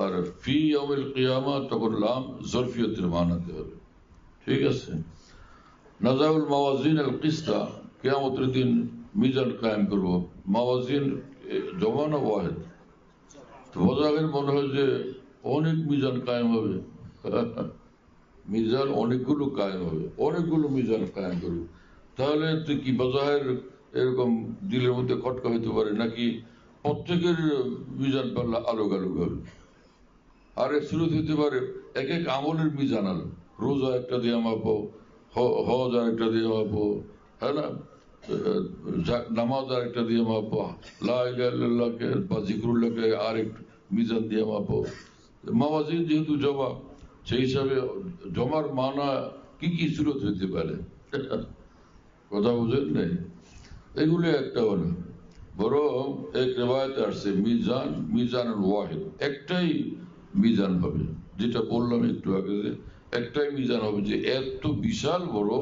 আর ফি ইয়াউমিল কিয়ামা তখন লাম জরফিয়তের মানাতে হবে, ঠিক আছে? নাযাউল মাওয়াজিন আল কিসতা, কিয়ামতের দিন মিজান কায়েম করব। মাওয়াজিন জমা না ওয়াহিদ? বোঝাবেন মনে হয় যে অনেক মিজান কায়েম হবে। মিজান অনেকগুলো কায়েম হবে, অনেকগুলো মিজান কায়েম করবে। তাহলে তুই কি বাজাহের এরকম দিলের মধ্যে খটকা হইতে পারে নাকি প্রত্যেকের মিজান পাল্লা আলোক আলোক হবে? আর এক সুরত হইতে পারে এক এক আমলের মিজান আলো, রোজা একটা দিয়ে মাপো, হজ আর একটা দিয়ে মাপো, হ্যাঁ না, নামাজ আর একটা দিয়ে মাপো, লা ইলাহা ইল্লাল্লাহকে বা জিকরুল্লাহকে আর এক মিজান দিয়ে মাপো। মাওয়াজিন যেহেতু জমা, সেই হিসাবে জমার মানা কি কি সুরত হইতে পারে? কথা বুঝেন নাই? এগুলো একটা হলো, বরং এক রেওয়ায়েতে আসছে মিজান, মিজানুল ওয়াহিদ, একটাই মিজান হবে। যেটা বললাম একটু আগে, যে একটাই মিজান হবে, যে এত বিশাল বড়,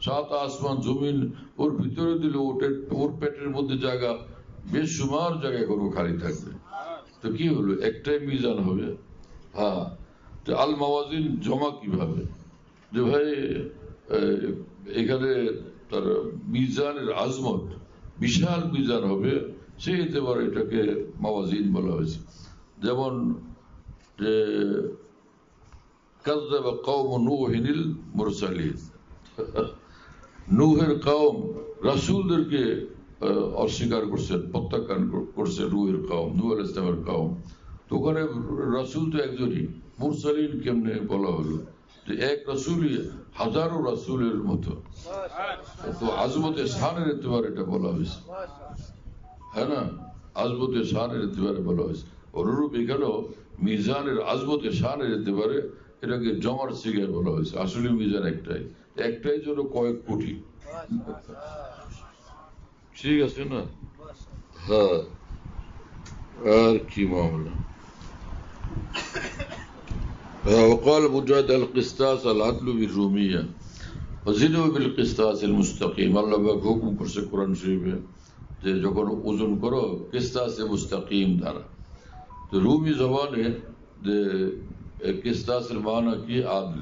সাত আসমান জমিন ওর ভিতরে দিলে ওর পেটের মধ্যে জায়গা বেশুমার জায়গা কোনো খালি থাকবে। তো কি হলো? একটাই মিজান হবে। হ্যাঁ, আল মাওয়াজিন জমা কিভাবে, যে ভাই এখানে তার মিজানের আজমত বিশাল মিজান হবে, সেই এতেবারে এটাকে মাওয়াজিন বলা হয়েছে। যেমন যে কাযযাবা কওম নূহিল মুরসালিন, নূহের কওম রাসূলদেরকে অস্বীকার করছেন, প্রত্যাখ্যান করছে নূহের কওম, নূহ আলাইহিস সালামের কওম। তো ওখানে রাসূল তো একজনই, মুরসালিন কেমনে বলা হলো, যে এক রাসূলই হাজারো রাসূলের মতো। তো আজমতে শানের এতেবারে এটা বলা হয়েছে, হ্যাঁ না, আজমতে শানের এতেবারে বলা হয়েছে। অনুরূপ এখানেও মিজানের আজমতে শানের এতেবারে এটাকে জমার সিগায় বলা হয়েছে। আসলে মিজান একটাই জন্য কয়েক কোটি। ঠিক আছে না? হ্যাঁ, আর কি মামলা। وقال مجاهد القسطاس العدل بالرومية وزنوا بالقسطاس المستقيم। আল্লাহ পাক হুকুম করছে কোরআন শরীফে যে যখন ওজন করো কিস্তাসে মুস্তাকিম দ্বারা। তো রুমি জবানে যে কিস্তাসের মানা কি আদল,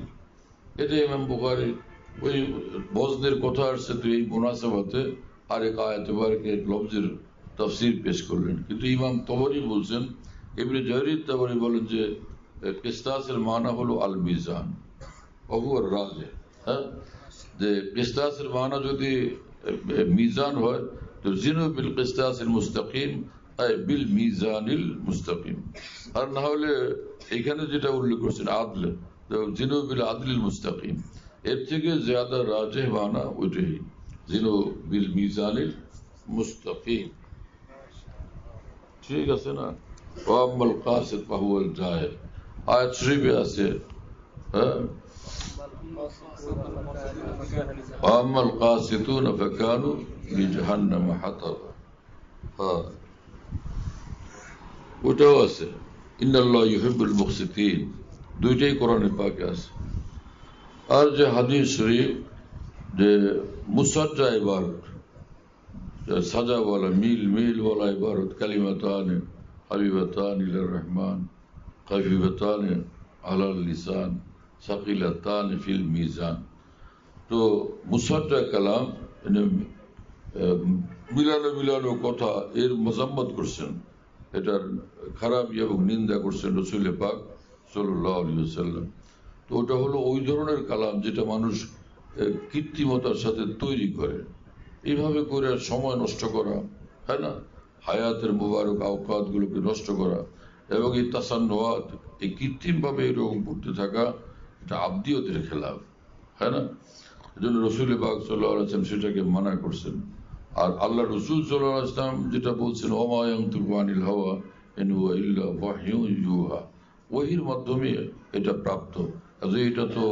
এটা ইমাম বুখারী ওই বজনের কথা আসছে, তো এই মুনাসাবাতে আরেক আয়াতে বারকে এক লফজের তাফসীর পেশ করলেন। কিন্তু ইমাম তবরী বলছেন, ইবনে জারীর তবরী বলেন যে কিস্তাসের মানা হলো আল মিজান ওহুয়া রাজিহ। হ্যাঁ, যে কিস্তাসের মানা যদি মিজান হয় তো জিনু বিল কিস্তাসিল মুস্তাকিম আই বিল মিজানিল মুস্তাকিম। আর না হলে এখানে যেটা উল্লেখ করছেন আদল, জিনু বিল আদলিল মুস্তাকিম, এর থেকে জ্যাদা রাজিহ মানা ওইটাই, জিনু বিল মিজানিল মুস্তাকিম। ঠিক আছে না? ওয়াম্মাল কাসিদ ফাহুয়াল জাহিল, আয়াত শরীফে আছে। হ্যাঁ, ওয়াম্মাল কাসিতুনা ফাকানু লিজাহান্নাম হাতাবা। হ্যাঁ, ওটাও আছে, ইন্নাল্লাহ ইউহিব্বুল মুকসিতিন, দুইটাই কোরআনে পাকে আছে। আর যে হাদিস শরীফ যে মুসাজ্জা ইবারত, সাজাওয়ালা মিলওয়ালা ইবারত, কালিমাতান হাবিবাতান ইলার রহমান খফিফাতান আলাল লিসান সাকিলাতান ফিল মিজান। তো মুসাজ্জা কালাম মিলানো কথা এর মজাম্মত করছেন, এটার খারাপ এবং নিন্দা করছেন রাসূল পাক সাল্লাল্লাহু আলাইহি ওয়াসাল্লাম। তো ওটা হলো ওই ধরনের কালাম যেটা মানুষ কৃত্রিমতার সাথে তৈরি করে, এইভাবে করে সময় নষ্ট করা, হ্যাঁ না, হায়াতের মুবারক আওকাত গুলোকে নষ্ট করা, এবং এই তাসান্নুয়াত, এই কৃত্রিম ভাবে এরকম করতে থাকা, এটা আবদিয়তের খেলাফ, হ্যাঁ না। এজন্য রাসূল পাক সাল্লাল্লাহু আলাইহি ওয়াসাল্লাম সেটাকে মানা করছেন। আর আল্লাহ রাসূল সাল্লাল্লাহু আলাইহি ওয়াসাল্লাম যেটা বলছেন, ওমা ইয়ানতিকু আনিল হাওয়া ইন হুয়া ইল্লা ওয়াহয়ুন ইউহা, ওহীর মাধ্যমে এটা প্রাপ্ত। কাজে এটা তো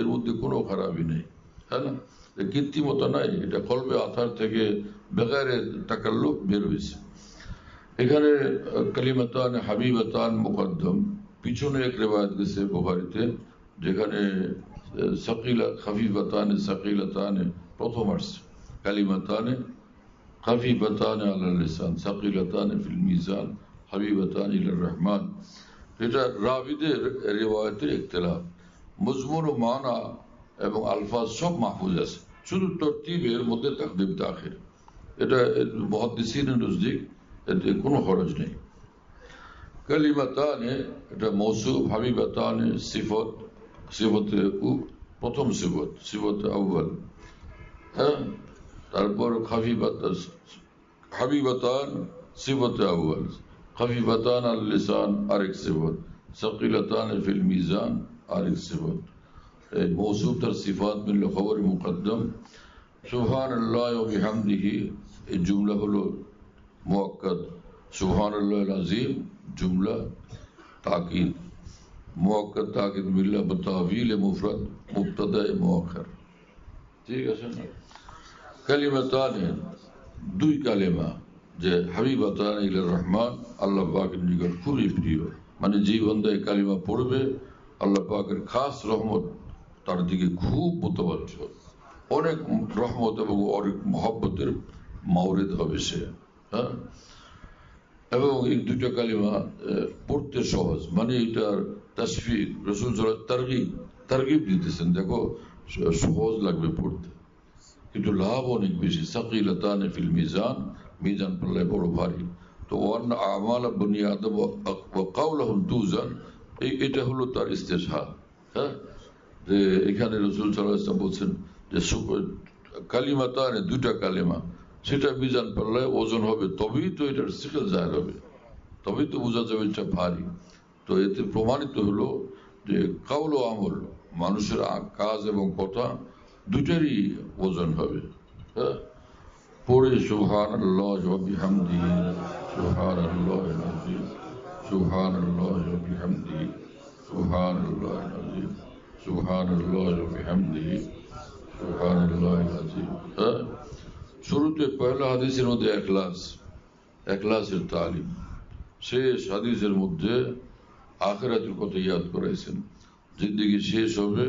এর মধ্যে কোনো খারাপই নেই, হ্যাঁ না, কৃত্রিমতা নাই, এটা কলবে আথার থেকে বেগারে তাকাল্লুফ বের হয়েছে। এখানে কালিমাতান হাবিবাতান মুকদ্দম, পিছনে এক রিওয়ায়াত গেছে বুখারীতে যেখানে সাকিলা খাফিফাতান সাকিলাতান প্রথম আসছে, কালিমাতান খাফিফাতান আলাল লিসান সাকিলাতান ফিল মিজান হাবিবাতান ইলার রহমান। এটা রাবিদের রিওয়ায়াতের ইখতিলাফ, মজমুন ও মানা এবং আলফাজ সব মাহফুজ আছে, শুধু তরতিবের মধ্যে তাকদিম তাখির, এটা মুহাদ্দিসিনের নজদিক এতে কোনো খরচ নেই। কালিমাতানে এটা মৌসুফ, হাবিবাতানে সিফত, সিফতে প্রথম সিফত, সিফতে আউয়াল, হ্যাঁ, তারপর হাবিবাতান সিফতে আউয়াল, খাফিফাতান আল লিসান আরেক সিফত, সাকিলাতান ফিল মিজান আরেক সিফত। মৌসুফ তার সিফাত মিললে খবর মুকদ্দম। সুবহানাল্লাহ ওয়া বিহামদিহি, এই জুমলা হলো মুআক্কাদ, সুবহানাল্লাহিল আযীম জুমলা তাকিদ, মুআক্কাদ তাকিদ মিললে বিতাবিল মুফরাদ মুবতাদা মুআখার। ঠিক আছে না? কালিমাতান, দুই কালেমা, যে হাবিবাতান ইলার রহমান, আল্লাহ পাকের নিকট খুবই প্রিয়, মানে যে বান্দা এই কালিমা পড়বে আল্লাহ পাকের খাস রহমত তার দিকে খুব মুতাওয়াজ্জহ, অনেক রহমত এবং অনেক মহব্বতের মাওরিদ হবে সে। হ্যাঁ, এবং এই দুইটা কালিমা পড়তে সহজ, মানে এটার তাশফিক, রাসূল তারগিব দিতেছেন, দেখো সহজ লাগবে পড়তে, কিন্তু লাভ অনেক বেশি। সাকিলাতানি ফিল মিজান, মিজান পাল্লায় বড় ভারী। তো ওয়ান আমাল বনি আদম ওয়া কাওলাহুম তুজান, এটা হলো তার ইস্তেশহাদ। হ্যাঁ, যে এখানে রাসূল সাল্লাল্লাহু আলাইহি ওয়াসাল্লাম বলছেন যে কালিমাতানে, দুইটা কালেমা, সেটা মিজান পাল্লায় ওজন হবে, তবেই তো এটার সিকেল জাহির হবে, তবেই তো বোঝা যাবে এটা ভারী। তো এতে প্রমাণিত হলো যে কাউল ও আমল, মানুষের কাজ এবং কথা দুটারই ওজন হবে। হ্যাঁ, পড়ে সুবহানাল্লাহ ওয়া বিহামদিহি, সুবহানাল্লাহিল আযীম, সুবহানাল্লাহ ওয়া বিহামদিহি, সুবহানাল্লাহিল আযীম, সুবহানাল্লাহ ওয়া বিহামদিহি, সুবহানাল্লাহিল আযীম। হ্যাঁ, শুরুতে পয়লা হাদিসের মধ্যে এখলাসের তালিম, শেষ হাদিসের মধ্যে আখিরাতের কথা ইয়াদ করাইছেন। জিন্দেগি শেষ হবে,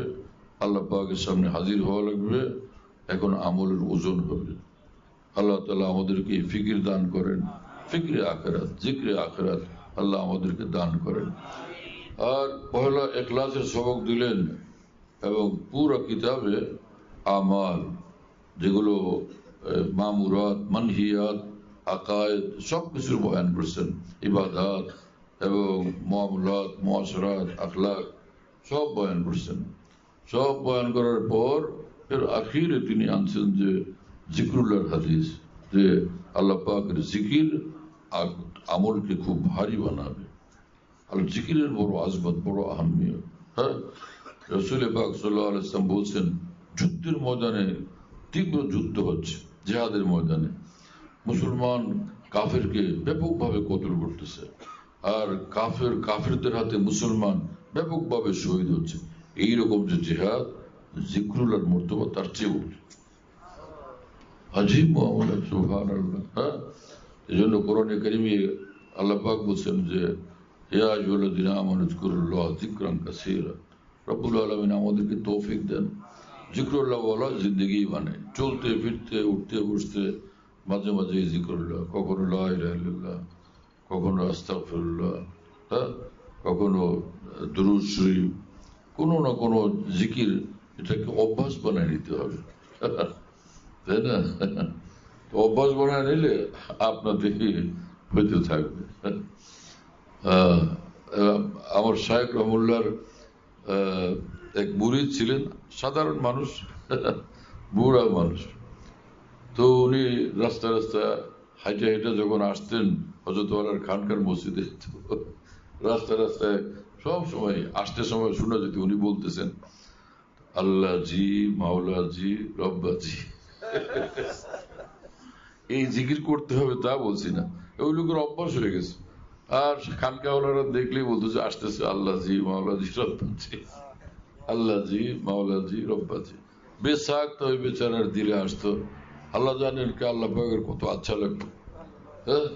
আল্লাহ পাকের সামনে হাজির হওয়া লাগবে, এখন আমলের ওজন হবে। আল্লাহ তাআলা আমাদেরকে ফিকির দান করেন, ফিকরে আখিরাত, জিক্রে আখিরাত আল্লাহ আমাদেরকে দান করেন। আর পয়লা ইখলাসের সবক দিলেন, এবং পুরো কিতাবে আমাল, যেগুলো মামুরাত, মানহিয়াত, আকায়েদ, সব কিছুর বয়ান করছেন, ইবাদাত এবং মুআমালাত, মুআশারাত, আখলাক, সব বয়ান করছেন। সব বয়ান করার পর এর আখিরে তিনি আনছেন যে জিকরুল্লাহর হাদিস, যে আল্লাহ পাকের জিকির আমলকে খুব ভারী বানাবে। আর জিকিরের বড় আজমত, বড় আহমিয়ত। হ্যাঁ, রাসূল পাক সাল্লাল্লাহু আলাইহি ওয়াসাল্লাম বলছেন, যুদ্ধের ময়দানে, তীব্র যুদ্ধ হচ্ছে, জিহাদের ময়দানে মুসলমান কাফেরকে ব্যাপকভাবে কতল করতেছে, আর কাফেরদের হাতে মুসলমান ব্যাপকভাবে শহীদ হচ্ছে। এইরকম যে জিহাদ, জিকরুল্লাহর মর্তবা তার চেয়ে উঠে আজীব মুআমালা, সুবহানাল্লাহ। হ্যাঁ, এই জন্য কোরআনে কারিমে আল্লাহ পাক বলছেন যে ইয়া আইয়ুহাল্লাযীনা আমানু যিকুরুল্লাহ যিকরান কাসীরা। রব্বুল আলামিন আমাদেরকে তৌফিক দেন জিকরুল্লাহ ওয়ালা জিন্দেগি মানে, চলতে ফিরতে, উঠতে বসতে মাঝে মাঝে জিকরুল্লাহ, কখনো লা ইলাহা ইল্লাল্লাহ, কখনো আস্তাগফিরুল্লাহ, হ্যাঁ, কখনো দুরূদ শরীফ, কোনো না কোনো জিকির, এটাকে অভ্যাস বানায় নিতে হবে, তাই না? অভ্যাস বানায় নিলে আপনাদের হইতে থাকবে। আমার শায়েখ রহমুল্লাহর এক মুরিদ ছিলেন, সাধারণ মানুষ, বুড়া মানুষ। তো উনি রাস্তা হাইটা হাইটা যখন আসতেন হযরতওয়ালার খানকার মসজিদে, রাস্তায় সব সময় আসতে সময় শোনা যেত উনি বলতেছেন আল্লাহ জি, মাওলা জি, রব্বা জি। এই জিকির করতে হবে তা বলছি না, ওই লোকের অভ্যাস হয়ে গেছে। আর খানকাওয়ালারা দেখলেই বলতেছে আসতেছে আল্লাহ জি, মাওলা জি, রব্বা জি, আল্লাহ জি, মাওলা জি, রব্বা জি। বেশাক তো ওই বেচারার দিলে আসতো, আল্লাহ জানেন কে আল্লাহ পাকের কত আচ্ছা লাগতো। হ্যাঁ,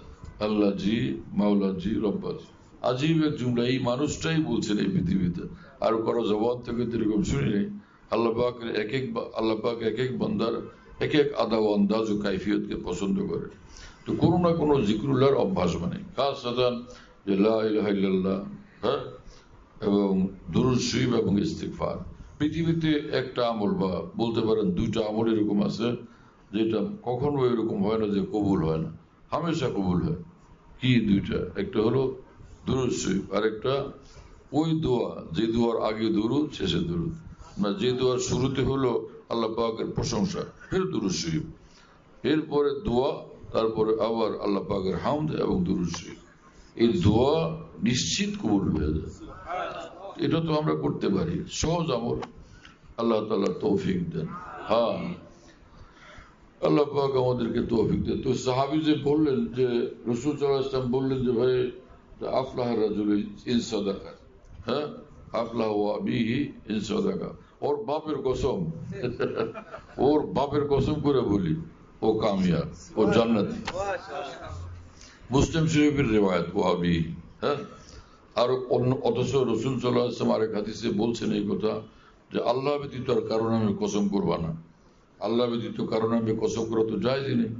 আল্লাহ জি, মাওলা জি, রব্বা জি, আজীব এক জুমলা। এই মানুষটাই বলছেন এই পৃথিবীতে, আর কারো জবান থেকে এরকম শুনি নেই। আল্লাহ পাকের আল্লাহ পাক এক এক বান্দার এক এক আদা ও আন্দাজ ও কাইফিয়তকে পছন্দ করে। তো কোনো না কোনো জিকরুল্লাহর অভ্যাস মানে, খাস সাধারণ যে লা ইলাহা ইল্লাল্লাহ, হ্যাঁ, এবং দুরূদ শরীফ এবং ইস্তিগফার। পৃথিবীতে একটা আমল, বা বলতে পারেন দুইটা আমল এরকম আছে যেটা কখনো এরকম হয় না যে কবুল হয় না, হামেশা কবুল হয়। কি দুইটা? একটা হলো দুরূদ শরীফ, আর একটা ওই দোয়া যে দোয়ার আগে দুরূদ, শেষে দুরূদ, মানে যে দোয়ার শুরুতে হলো আল্লাহ পাকের প্রশংসা, ফের দুরূদ শরীফ, এরপরে দোয়া, তারপরে আবার আল্লাহ পাকের হামদ এবং দুরূদ শরীফ। এই দোয়া নিশ্চিত কবুল হয়ে যায়। এটা তো আমরা করতে পারি, সহজ আমল, আল্লাহ তাআলা তৌফিক দেন। হ্যাঁ, আল্লাহ পাক আমাদেরকে তৌফিক দেন। তো সাহাবী যে বললেন যে রাসূল সাল্লাল্লাহু আলাইহি ওয়াসাল্লাম বললেন যে ভাই আফলাহ রাজুল ইন সাদাকা, হ্যাঁ, আফলাহ ওয়া আবিহি ইন সাদাকা, ওর বাপের কসম, ওর বাপের কসম করে বলি ও কামিয়াব, ও জান্নাতি। মুসলিম শরীফের রিওয়ায়াত ও আবিহি। হ্যাঁ, আর অথচ রাসূল সাল্লাল্লাহু আলাইহি ওয়াসাল্লাম আরেক হাদিসে বলছেন এই কথা যে আল্লাহ ব্যতীত আর কারো নামে কসম করবা না। আল্লাহ ব্যতীত কারো নামে কসম করা তো জায়েজই নেই,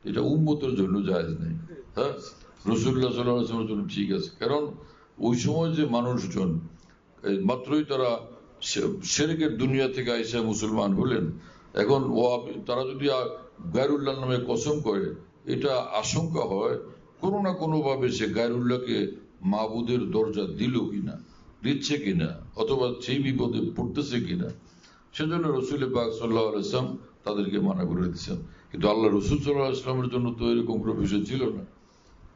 এটা উম্মতের জন্য জায়েজ নেই। হ্যাঁ, রাসূলুল্লাহ সাল্লাল্লাহু আলাইহি ওয়াসাল্লামের জন্য ঠিক আছে, কারণ ওই সময় যে মানুষজন মাত্রই তারা শিরকের দুনিয়া থেকে আইসা মুসলমান হলেন। এখন তারা যদি গায়রুল্লাহ নামে কসম করে, এটা আশঙ্কা হয় কোনো না কোনো ভাবে সে গায়রুল্লাহকে মাবুদের দরজা দিল কিনা, দিচ্ছে কিনা, অথবা সেই বিপদে পড়তেছে কিনা। সেজন্য রসুল পাক সাল্লাল্লাহু আলাইহি ওয়াসাল্লাম তাদেরকে মানা করে দিচ্ছেন। কিন্তু আল্লাহ রসুল সাল্লাল্লাহু আলাইহি ওয়াসাল্লামের জন্য তো এরকম কোনো বিষয় ছিল না।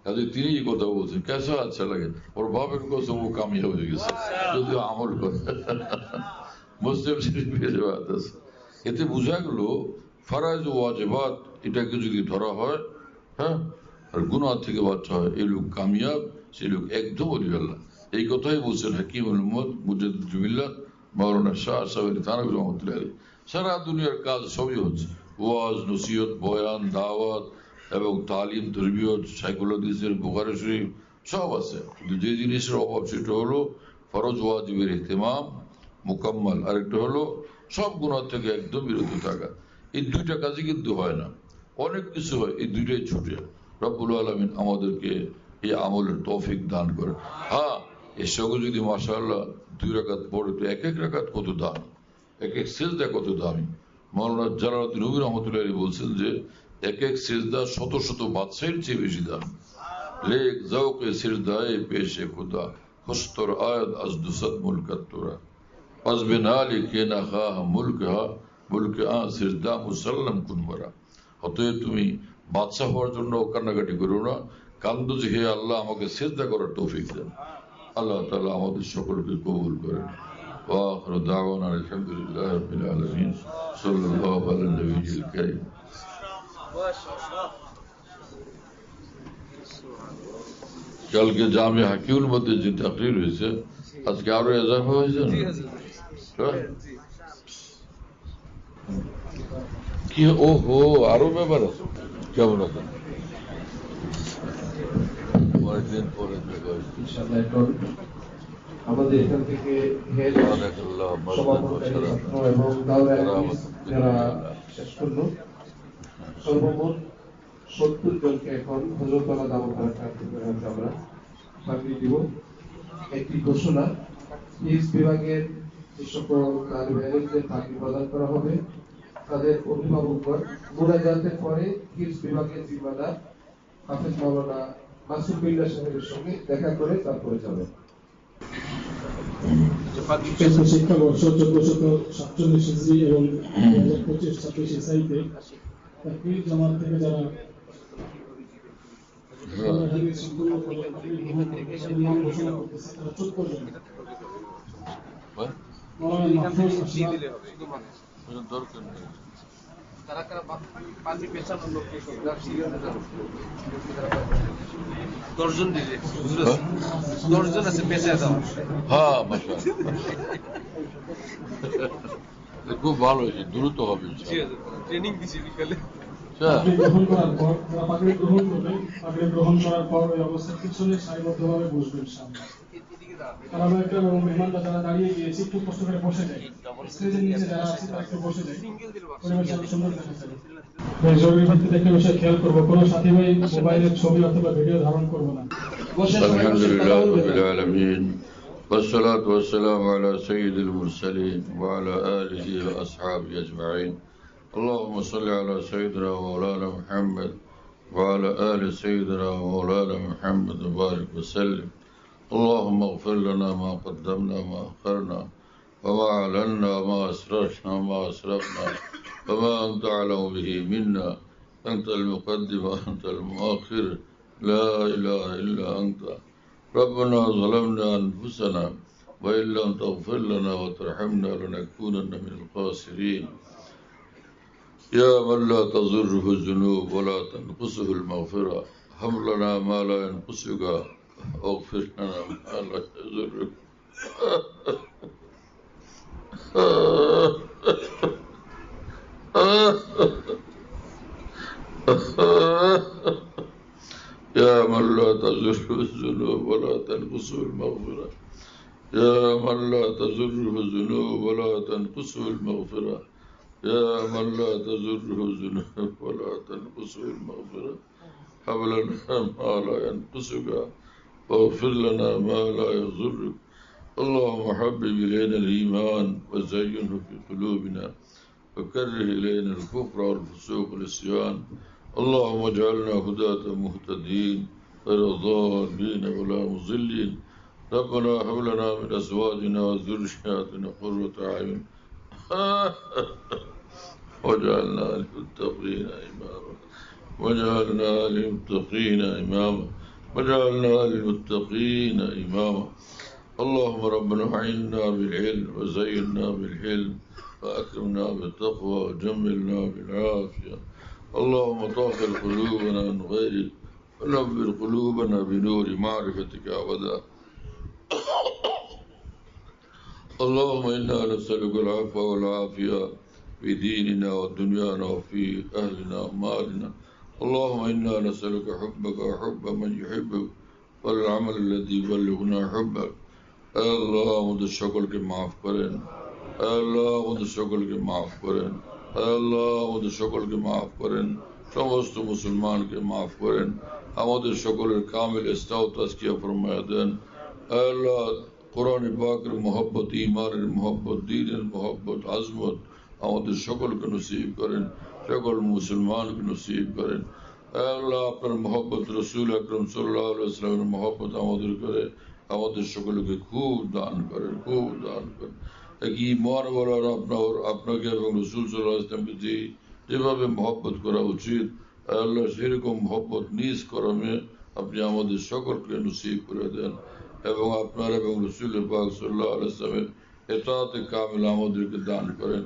কাজে তিনি এই কথা বলছেন, কেসা আচ্ছা লাগে, ওর বাপের কসম ও কামিয়াব হয়ে গেছে যদি আমল করে। মুসলিম শরীফে রিওয়ায়াত আছে। এতে বোঝা গেল ফরজ ও ওয়াজিবাত এটাকে যদি ধরা হয়, হ্যাঁ, আর গুনাহ থেকে বাঁচা হয়, এই লোক কামিয়াব, সেই লোক একদম ওলি আল্লাহ। এই কথাই বলছেন হাকিমুল উম্মত মুজাদ্দিদুল মিল্লাত মাওলানা শাহ আশরাফ আলী থানভী রাহমাতুল্লাহ আলাইহি। সারা দুনিয়ার কাজ সবই হচ্ছে, ওয়াজ, নসিহত, বয়ান, দাওয়াত এবং তালিম, তরবিয়ত, সাইকোলজিস্টের বুখারী শরীফ সব আছে। কিন্তু যে জিনিসের অভাব সেটা হলো ফরজ ওয়াজিবের ইহতিমাম মুকাম্মাল, আরেকটা হলো সব গুনাহ থেকে একদম বিরত থাকা। এই দুইটা কাজই কিন্তু হয় না, অনেক কিছু হয়, এই দুইটাই ছুটে। রব্বুল আলামিন আমাদেরকে এই আমলের তৌফিক দান করে। হ্যাঁ, এর সঙ্গে যদি মাশাআল্লাহ 2 রাকাত পড়ে, তো এক রাকাত কত দাম, এক সিজদা কত দামি। মাওলানা জালালউদ্দিন রুমি রহমতুল্লাহ আলাইহি বলছেন যে এক সিজদা শত শত বাদশাহের চেয়ে বেশি দাম। লেক জাওকে সিজদায়ে পেশে খুদা খুশতর আয়াত আজ দুসাদ মুলকাত তোরা আজবে নালি কে না খা মুলক সিজদা মুসাল্লাম কুনবরা। অতএব তুমি বাদশাহ হওয়ার জন্য কান্নাকাটি করো না, কান্দো যে হে আল্লাহ আমাকে সিজদা করার তৌফিক দেন। আল্লাহ তাআলা আমাদের সকলকে কবুল করেন। وآخر دعوانا الحمد لله رب العالمين صلى الله على النبي الكريم. কালকে জামে হাকিউল মধ্যে যে তাকরীর হয়েছে, আজকে আরো ইজাফা হয়েছে না? কি ওহো, আরো ব্যাপার আছে। কেমন আছেন? অনেকদিন পরে দেখা হয়েছে। ইনশাআল্লাহ এখন আমাদের এখান থেকে হেড সভাপতি এবং দাওরা যারা শেষ করল, সর্বমোট 70 জনকে এখন হযরত আলা দাওয়াত বারাকাত থেকে আমরা চাকরি দিব। একটি ঘোষণা, ইস বিভাগের যে সকল তালিবানদের চাকরি প্রদান করা হবে, তাদের অভিভাবকগণ মুনাজাতের পরে হিফজ বিভাগের জিম্মাদার হাফেজ মাওলানা মাসুদ বিল্লাহ সাহেবের সঙ্গে দেখা করে তারপরে যাবেন। শিক্ষাবর্ষ 1447 হিজরি এবং 2025-26 ইসাইতে তাকবীর জামাত থেকে যারা নাম ঘোষণা করতেছে তারা 14 জন। খুব ভালো হয়েছে, দ্রুত হবে। ট্রেনিং দিচ্ছি বিকালে। গ্রহণ করার পর তারা পাগড়ি গ্রহণ করবে, পাগড়ি গ্রহণ করার পর ওই অবস্থায় পিছনে সারিবদ্ধভাবে বসবেন সামনে। তারা একটা মেহমানরা যারা দাঁড়িয়ে গিয়েছে একটু কষ্ট করে বসে যায়, স্টেজের নিচে যারা আছে তারা একটু বসে যায়, পরিবেশ আরো সুন্দর দেখা যায়। জরুরি ভিত্তিতে একটা বিষয় খেয়াল করবো, কোনো সাথী ভাই মোবাইলের ছবি অথবা ভিডিও ধারণ করবো না। আলহামদুলিল্লাহ রাব্বিল আলামিন والصلاة والسلام على سيد المرسلين وعلى آله وأصحابه أجمعين. اللهم صل على سيدنا ومولانا محمد وعلى آل سيدنا ومولانا محمد وبارك وسلم. اللهم اغفر لنا ما قدمنا ما أخرنا وما أعلنا وما أسررنا وما أسرفنا وما أنت أعلم به منا. أنت المقدم وأنت المؤخر، لا إله إلا أنت. ربنا ظلمنا أنفسنا وإن لم تغفر لنا وترحمنا لنكونن من الخاسرين. يا من لا تضره الذنوب ولا تنقصه المغفرة، هب لنا ما لا ينقصك واغفر لنا ما لا يضرك. يا من لا تضره الذنوب ولا تنقصه المغفرة، يا من لا تضره الذنوب ولا تنقصه المغفرة، يا من لا تضره الذنوب ولا تنقصه المغفرة، هب لنا ما لا ينقصك واغفر لنا ما لا يضرك. اللهم حبب إلينا الإيمان وزينه في قلوبنا وكره إلينا الكفر والفسوق والعصيان اللهم اجعلنا هداة مهتدين غير ضالين ولا مضلين ربنا هب لنا من أزواجنا وذرياتنا قرة أعين واجعلنا للمتقين إماما واجعلنا للمتقين إماما واجعلنا للمتقين إماما اللهم ربنا أعنا بالعلم وزينا بالحلم وأكرمنا بالتقوى وجملنا بالعافية اللهم طهر قلوبنا من غيرك ونور قلوبنا بنور معرفتك أبدا اللهم إنا نسألك العفو والعافية في ديننا ودنيانا وفي أهلنا ومالنا اللهم إنا نسألك حبك وحب من يحبك والعمل الذي يبلغنا حبك اللہ مجھے شکل کے معاف کریں اللہ مجھے شکل کے معاف کریں اللہ مجھے شکل کے معاف کریں সমস্ত মুসলমানকে মাফ করেন আমাদের সকলের কামিল ইসলাহ তাজকিয়া ফরমায়া দেন আল্লাহ কোরআন পাকের মহব্বত ঈমানের মহব্বত দ্বীনের মহব্বত আজমত আমাদের সকলকে নসিব করেন সকল মুসলমানকে নসিব করেন আল্লাহ আপনার মহব্বত রাসূল আকরাম সাল্লাল্লাহু আলাইহি ওয়াসাল্লামের মহব্বত আমাদের করে আমাদের সকলকে খুব দান করেন খুব দান করেন এক ঈমান ওয়ালারা আপনাকে এবং রাসূল সাল্লাল্লাহু আলাইহি ওয়াসাল্লামকে যেভাবে মহব্বত করা উচিত আল্লাহ সেরকম মহব্বত নিজ করমে আপনি আমাদের সকলকে নসিব করে দেন এবং আপনার এবং রাসূল পাক সাল্লাল্লাহু আলাইহি ওয়াসাল্লামের ইতাআতে কামিল আমাদেরকে দান করেন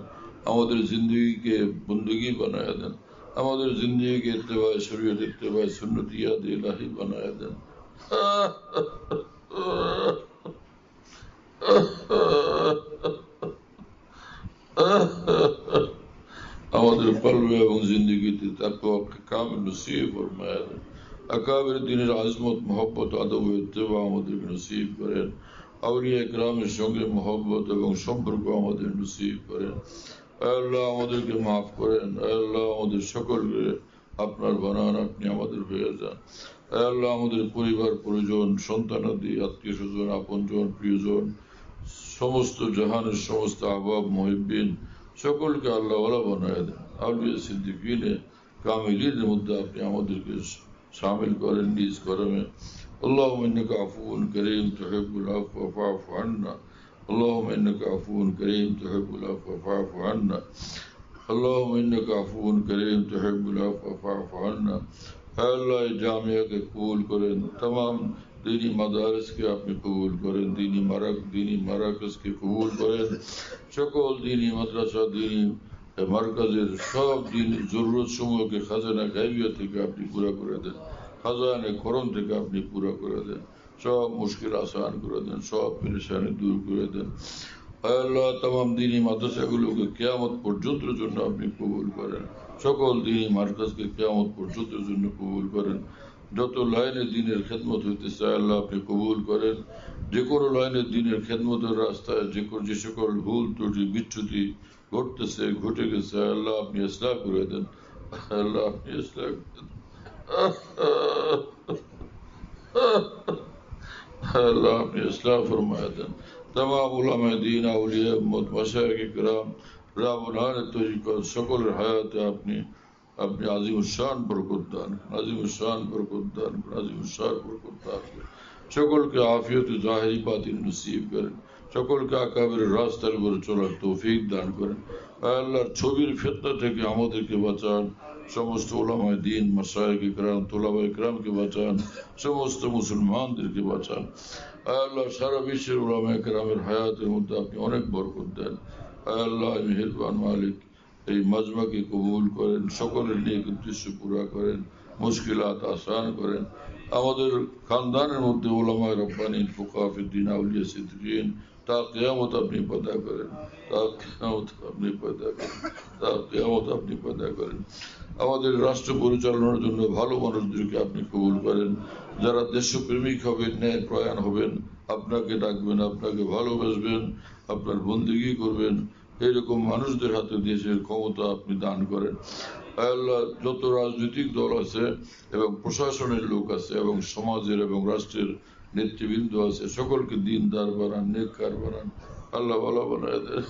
আমাদের জিন্দগিকে বندگی বানায়া দেন আমাদের জিন্দগিকে ইত্তেবায়ে শরীয়ত ইত্তেবায়ে সুন্নত ইয়াদ ইলাহি বানায়া দেন আমাদের কলবে এবং জিন্দগিতে তাকওয়াকে কামিল নসিব ফরমায়া দেন আকাবির দ্বীনের আজমত মহব্বত আদব ও ইত্তেবা আমাদেরকে নসিব করেন আউলিয়া ইকরামের সঙ্গে মহব্বত এবং সম্পর্ক আমাদের নসিব করেন আল্লাহ আমাদেরকে মাফ করেন আল্লাহ আমাদের সকলকে আপনার বানান আপনি আমাদের হয়ে যান আল্লাহ আমাদের পরিবার পরিজন সন্তানাদি আত্মীয় স্বজন আপনজন প্রিয়জন সমস্ত জাহানের সমস্ত আহবাব মুহিব্বিন সকলকে আল্লাহ ওয়ালা বানায় দেন আউলিয়া সিদ্দিকিনে কামিলিনের মধ্যে আপনি আমাদেরকে শামিল করেন নিজ করমে اللهم إنك عفو كريم تحب العفو فاعف عنا اللهم إنك عفو كريم تحب العفو فاعف عنا اللهم إنك عفو كريم تحب العفو فاعف عنا اللہ جامعہ کے قبول کریں تمام دینی مدارس کے আপনি কবুল করেন دینی মারাকাজ কে কবুল করেন সকল دینی মাদ্রাসা دینی মার্কাজের সব দিন জরুরত সমূহকে খাজানা গায়বিয়া থেকে আপনি পুরা করে দেন খাজানে করম থেকে আপনি পুরা করে দেন সব মুশকিল আসান করে দেন সব পেরেশানি দূর করে দেন আল্লাহ तमाम দীনী মাদ্রাসাগুলোকে কিয়ামত পর্যন্তের জন্য আপনি কবুল করেন সকল দীনী মার্কাজকে কিয়ামত পর্যন্তের জন্য কবুল করেন যত লাইনে দ্বীনের খেদমত হইতেছে আল্লাহ আপনি কবুল করেন যে কোনো লাইনে দ্বীনের খেদমতের রাস্তায় যে সকল ভুল ত্রুটি বিচ্যুতি ঘটতেছে ঘটে গেছে আল্লাহ আপনি ইসলাহ করে দেন আল্লাহ আপনি ইসলাহ করে দেন আল্লাহ আপনি ইসলাহ ফরমায়া দেন तमाम उलमा दीन औलिया मशाइख किराम रावनान तरीक़त सकल हयात अपनी अपनी आज़ीम शान बरकत दान आज़ीम शान बरकत दान आज़ीम शान बरकत दान सकल के आफियत ज़ाहिरी बातिन नसीब करें सकल के आकाबिर रास्तार पर चलार तौफीक दान करें আল্লাহর ছবির ফিতনা থেকে আমাদেরকে বাঁচান সমস্ত উলামা দ্বীন মাশায়েখ কিরাম তুলাবা কিরামকে বাঁচান সমস্ত মুসলমানদেরকে বাঁচান আল্লাহ সারা বিশ্বের উলামা কিরামের হায়াতের মধ্যে আপনি অনেক বরকত দেন আল্লাহ মেহেরবান মালিক এই মাজমাকে কবুল করেন সকলের নেক উদ্দেশ্য পুরা করেন মুশকিলাত আসান করেন আমাদের খানদানের মধ্যে উলামা রব্বানী ফুকাহাফিদ্দিন আউলিয়া সিদ্দিকিন তা কিয়ামত আপনি পয়দা করেন তা কিয়ামত আপনি পয়দা করেন তা কিয়ামত আপনি পয়দা করেন আমাদের রাষ্ট্র পরিচালনার জন্য ভালো মানুষদেরকে আপনি কবুল করেন যারা দেশপ্রেমিক হবেন ন্যায় প্রয়াণ হবেন আপনাকে ডাকবেন আপনাকে ভালোবাসবেন আপনার বন্দেগী করবেন এরকম মানুষদের হাতে দেশের ক্ষমতা আপনি দান করেন আল্লাহ যত রাজনৈতিক দল আছে এবং প্রশাসনের লোক আছে এবং সমাজের এবং রাষ্ট্রের নেতৃবৃন্দ আছে সকলকে দিনদার বানান, নেককার বানান, আল্লাহ ওয়ালা বানায় দেন,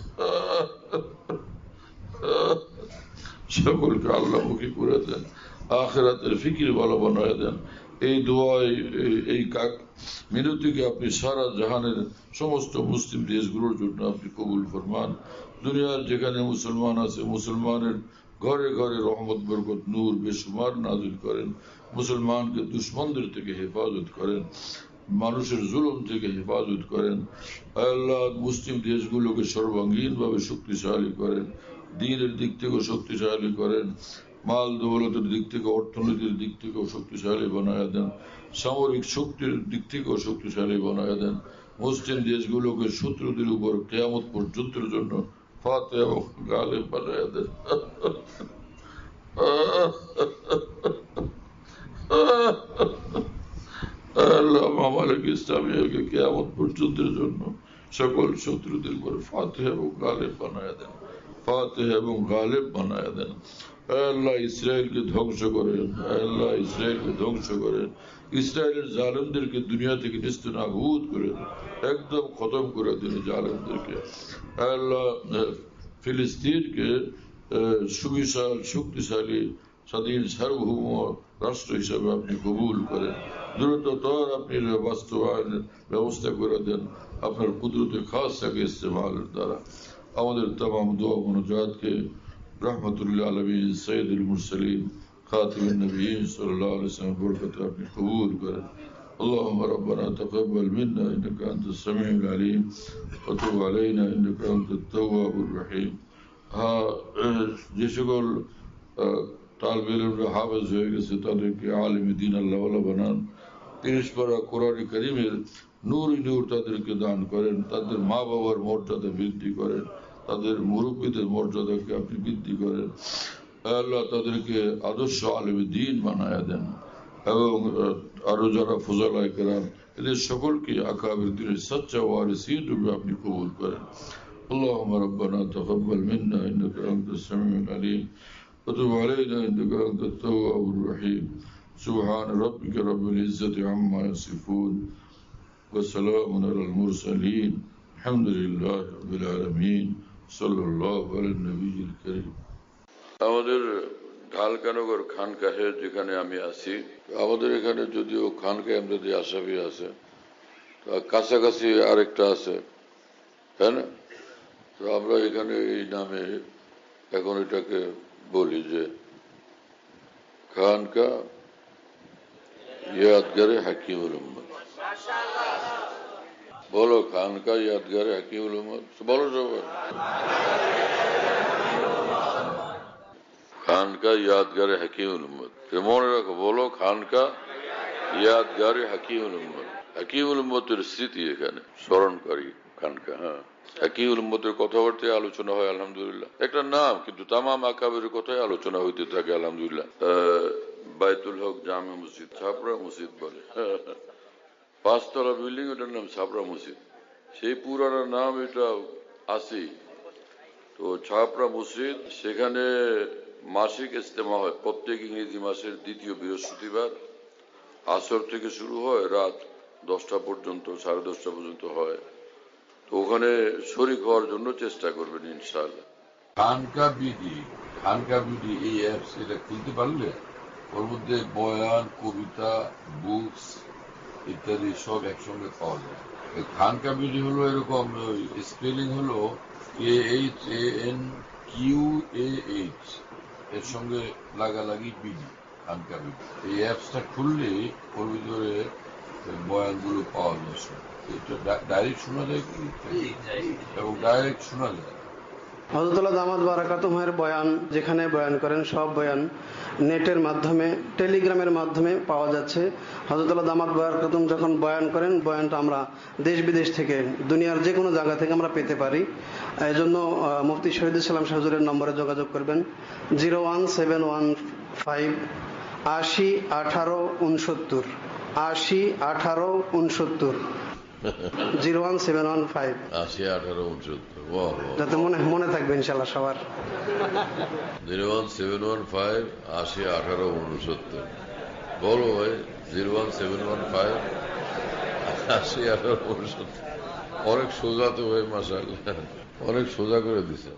সকলকে আল্লাহমুখী করে দেন, আখিরাতের ফিকির ভালো বানায় দেন। এই দোয়ায় এই মিনতিকে আপনি সারা জাহানের সমস্ত মুসলিম দেশগুলোর জন্য আপনি কবুল ফরমান। দুনিয়ার যেখানে মুসলমান আছে মুসলমানের ঘরে ঘরে রহমত বরকত নূর বেশুমার নাজিল করেন, মুসলমানকে দুশ্মনদের থেকে হেফাজত করেন, মানুষের জুলুম থেকে হেফাজত করেন। আল্লাহ মুসলিম দেশগুলোকে সর্বাঙ্গীন ভাবে শক্তিশালী করেন, দ্বীনের দিক থেকেও শক্তিশালী করেন, মাল দৌলতের দিক থেকে অর্থনীতির দিক থেকেও শক্তিশালী বানায় দেন, সামরিক শক্তির দিক থেকেও শক্তিশালী বানায় দেন। মুসলিম দেশগুলোকে শত্রুদের উপর কিয়ামত পর্যন্তের জন্য ফাতেহা এবং গালেব বানায় দেন। আল্লাহ মামালিক ইসলামিয়াকে কিয়ামত পর্যন্তের জন্য সকল শত্রুদের উপর ফাতেহা এবং গালেব বানায় দেন, ফাতেহা এবং গালেব বানায় দেন। আল্লাহ ইসরায়েলকে ধ্বংস করেন, আল্লাহ ইসরায়েলকে ধ্বংস করেন, ইসরায়েলের জালেমদেরকে দুনিয়া থেকে নিস্তেনাবুদ করে দেন, একদম খতম করে দেন জালেমদেরকে। আল্লাহ ফিলিস্তিনকে সুবিশাল শক্তিশালী স্বাধীন সার্বভৌম রাষ্ট্র হিসাবে আপনি কবুল করেন, দ্রুততর আপনি বাস্তবায়নের ব্যবস্থা করে দেন আপনার কুদরতে খাস থাকে ইস্তেমালের দ্বারা। আমাদের तमाम দোয়া মুনাজাতকে रहमतुल्लिल आलमीन सय्यदुल मुरसलीन खातिमुन नबिय्यीन सल्लल्लाहु अलैहि वसल्लम बरकत अपनी कबूल करें। اللهم ربنا تقبل منا انك انت السميع العليم وتب علينا انك انت التواب الرحيم। যে সকল তালিবে ইলমরা হাফেজ হয়ে গেছে তাদেরকে আলিমে দ্বীন আল্লাহ ওয়ালা বানান, 30 পারা কোরআন কারীমের নূরই নূর তাদেরকে দান করেন, তাদের মা বাবার মর্যাদা বৃদ্ধি করেন, তাদের মুরব্বীদের মর্যাদাকে আপনি বৃদ্ধি করেন। আল্লাহ তাদেরকে আদর্শ আলেমে দ্বীন বানায়া দেন এবং আরো যারা ফুজালায়ে কেরাম এদের সকলকে আকাবির দ্বীনের সচ্চা ওয়ারিসিন রূপে আপনি কবুল করেন। اللهم ربنا تقبل منا انك انت السميع العليم وتب علينا انك انت التواب الرحيم سبحان ربك رب العزة عما يصفون وسلام على المرسلين الحمد لله رب العالمين صلى الله على النبي الكريم। আমাদের ঢালকানগর খানকাহে যেখানে আমি আছি, আমাদের এখানে যদিও খানকাহে আমাদের আশাবি আছে, কাছাকাছি আরেকটা আছে, তাই না? তো আমরা এখানে এই নামে এখন এটাকে বলি যে খানকা ইয়াদগারে হাকিমুল উম্মত। বলো খানকা ইয়াদগারে হাকিমুল উম্মত, বলো সবাই খানকা ইয়াদগারে হাকিমুল উম্মত। মনে রাখো, বলো খানকা ইয়াদগারে হাকিমুল উম্মত। হাকিমুল উম্মতের স্মৃতি এখানে স্মরণকারী খানকা। হ্যাঁ, হাকিমুল উম্মতের কথাবার্তায় আলোচনা হয় আলহামদুলিল্লাহ, একটা নাম, কিন্তু তামাম আকাবের কথাই আলোচনা হইতে থাকে আলহামদুলিল্লাহ। বাইতুল হক জামে মসজিদ, ছাপড়া মসজিদ বলে, 5 তলা বিল্ডিং, ওটার নাম ছাপড়া মসজিদ। সেই পুরানো নাম এটা আছে। তো ছাপড়া মসজিদ, সেখানে মাসিক ইজতেমা হয় প্রত্যেক ইংরেজি মাসের 2য় বৃহস্পতিবার। আসর থেকে শুরু হয়, রাত 10টা পর্যন্ত, 10:30 পর্যন্ত হয়। তো ওখানে শরীক হওয়ার জন্য চেষ্টা করবেন ইনশাআল্লাহ। খানকা বিডি এই অ্যাপস, এটা খুলতে পারলে ওর মধ্যে বয়ান, কবিতা, বুকস ইত্যাদি সব একসঙ্গে পাওয়া যায়। খানকা বিডি হলো এরকম, স্পেলিং হলো KHANQAH, এর সঙ্গে লাগালাগি বিডি, খানকা বিডি। এই অ্যাপসটা খুললে ওর ভিতরে বয়ানগুলো পাওয়া যায়, এটা ডাইরেক্ট শোনা যায় এবং ডাইরেক্ট শোনা যায়। হযরতুল্লাহ দামাত বারাকাতুহুর বয়ান, যেখানে বয়ান করেন, সব বয়ান নেটের মাধ্যমে, টেলিগ্রামের মাধ্যমে পাওয়া যাচ্ছে। হযরতুল্লাহ দামাত বারাকাতুহু যখন বয়ান করেন, বয়ানটা আমরা দেশ বিদেশ থেকে, দুনিয়ার যে কোনো জায়গা থেকে আমরা পেতে পারি। এই জন্য মুফতি শহীদুল ইসলাম হুজুরের নম্বরে যোগাযোগ করবেন, 01715 80 18 69, 80 18 69, 01715 80 18 69, যাতে মনে থাকবে ইনশাআল্লাহ সবার। 01715 80 18 69। বলো ভাই, 01715 80-18 অনেক সোজা তো ভাই, মাশাআল্লাহ, অনেক সোজা করে দিছে।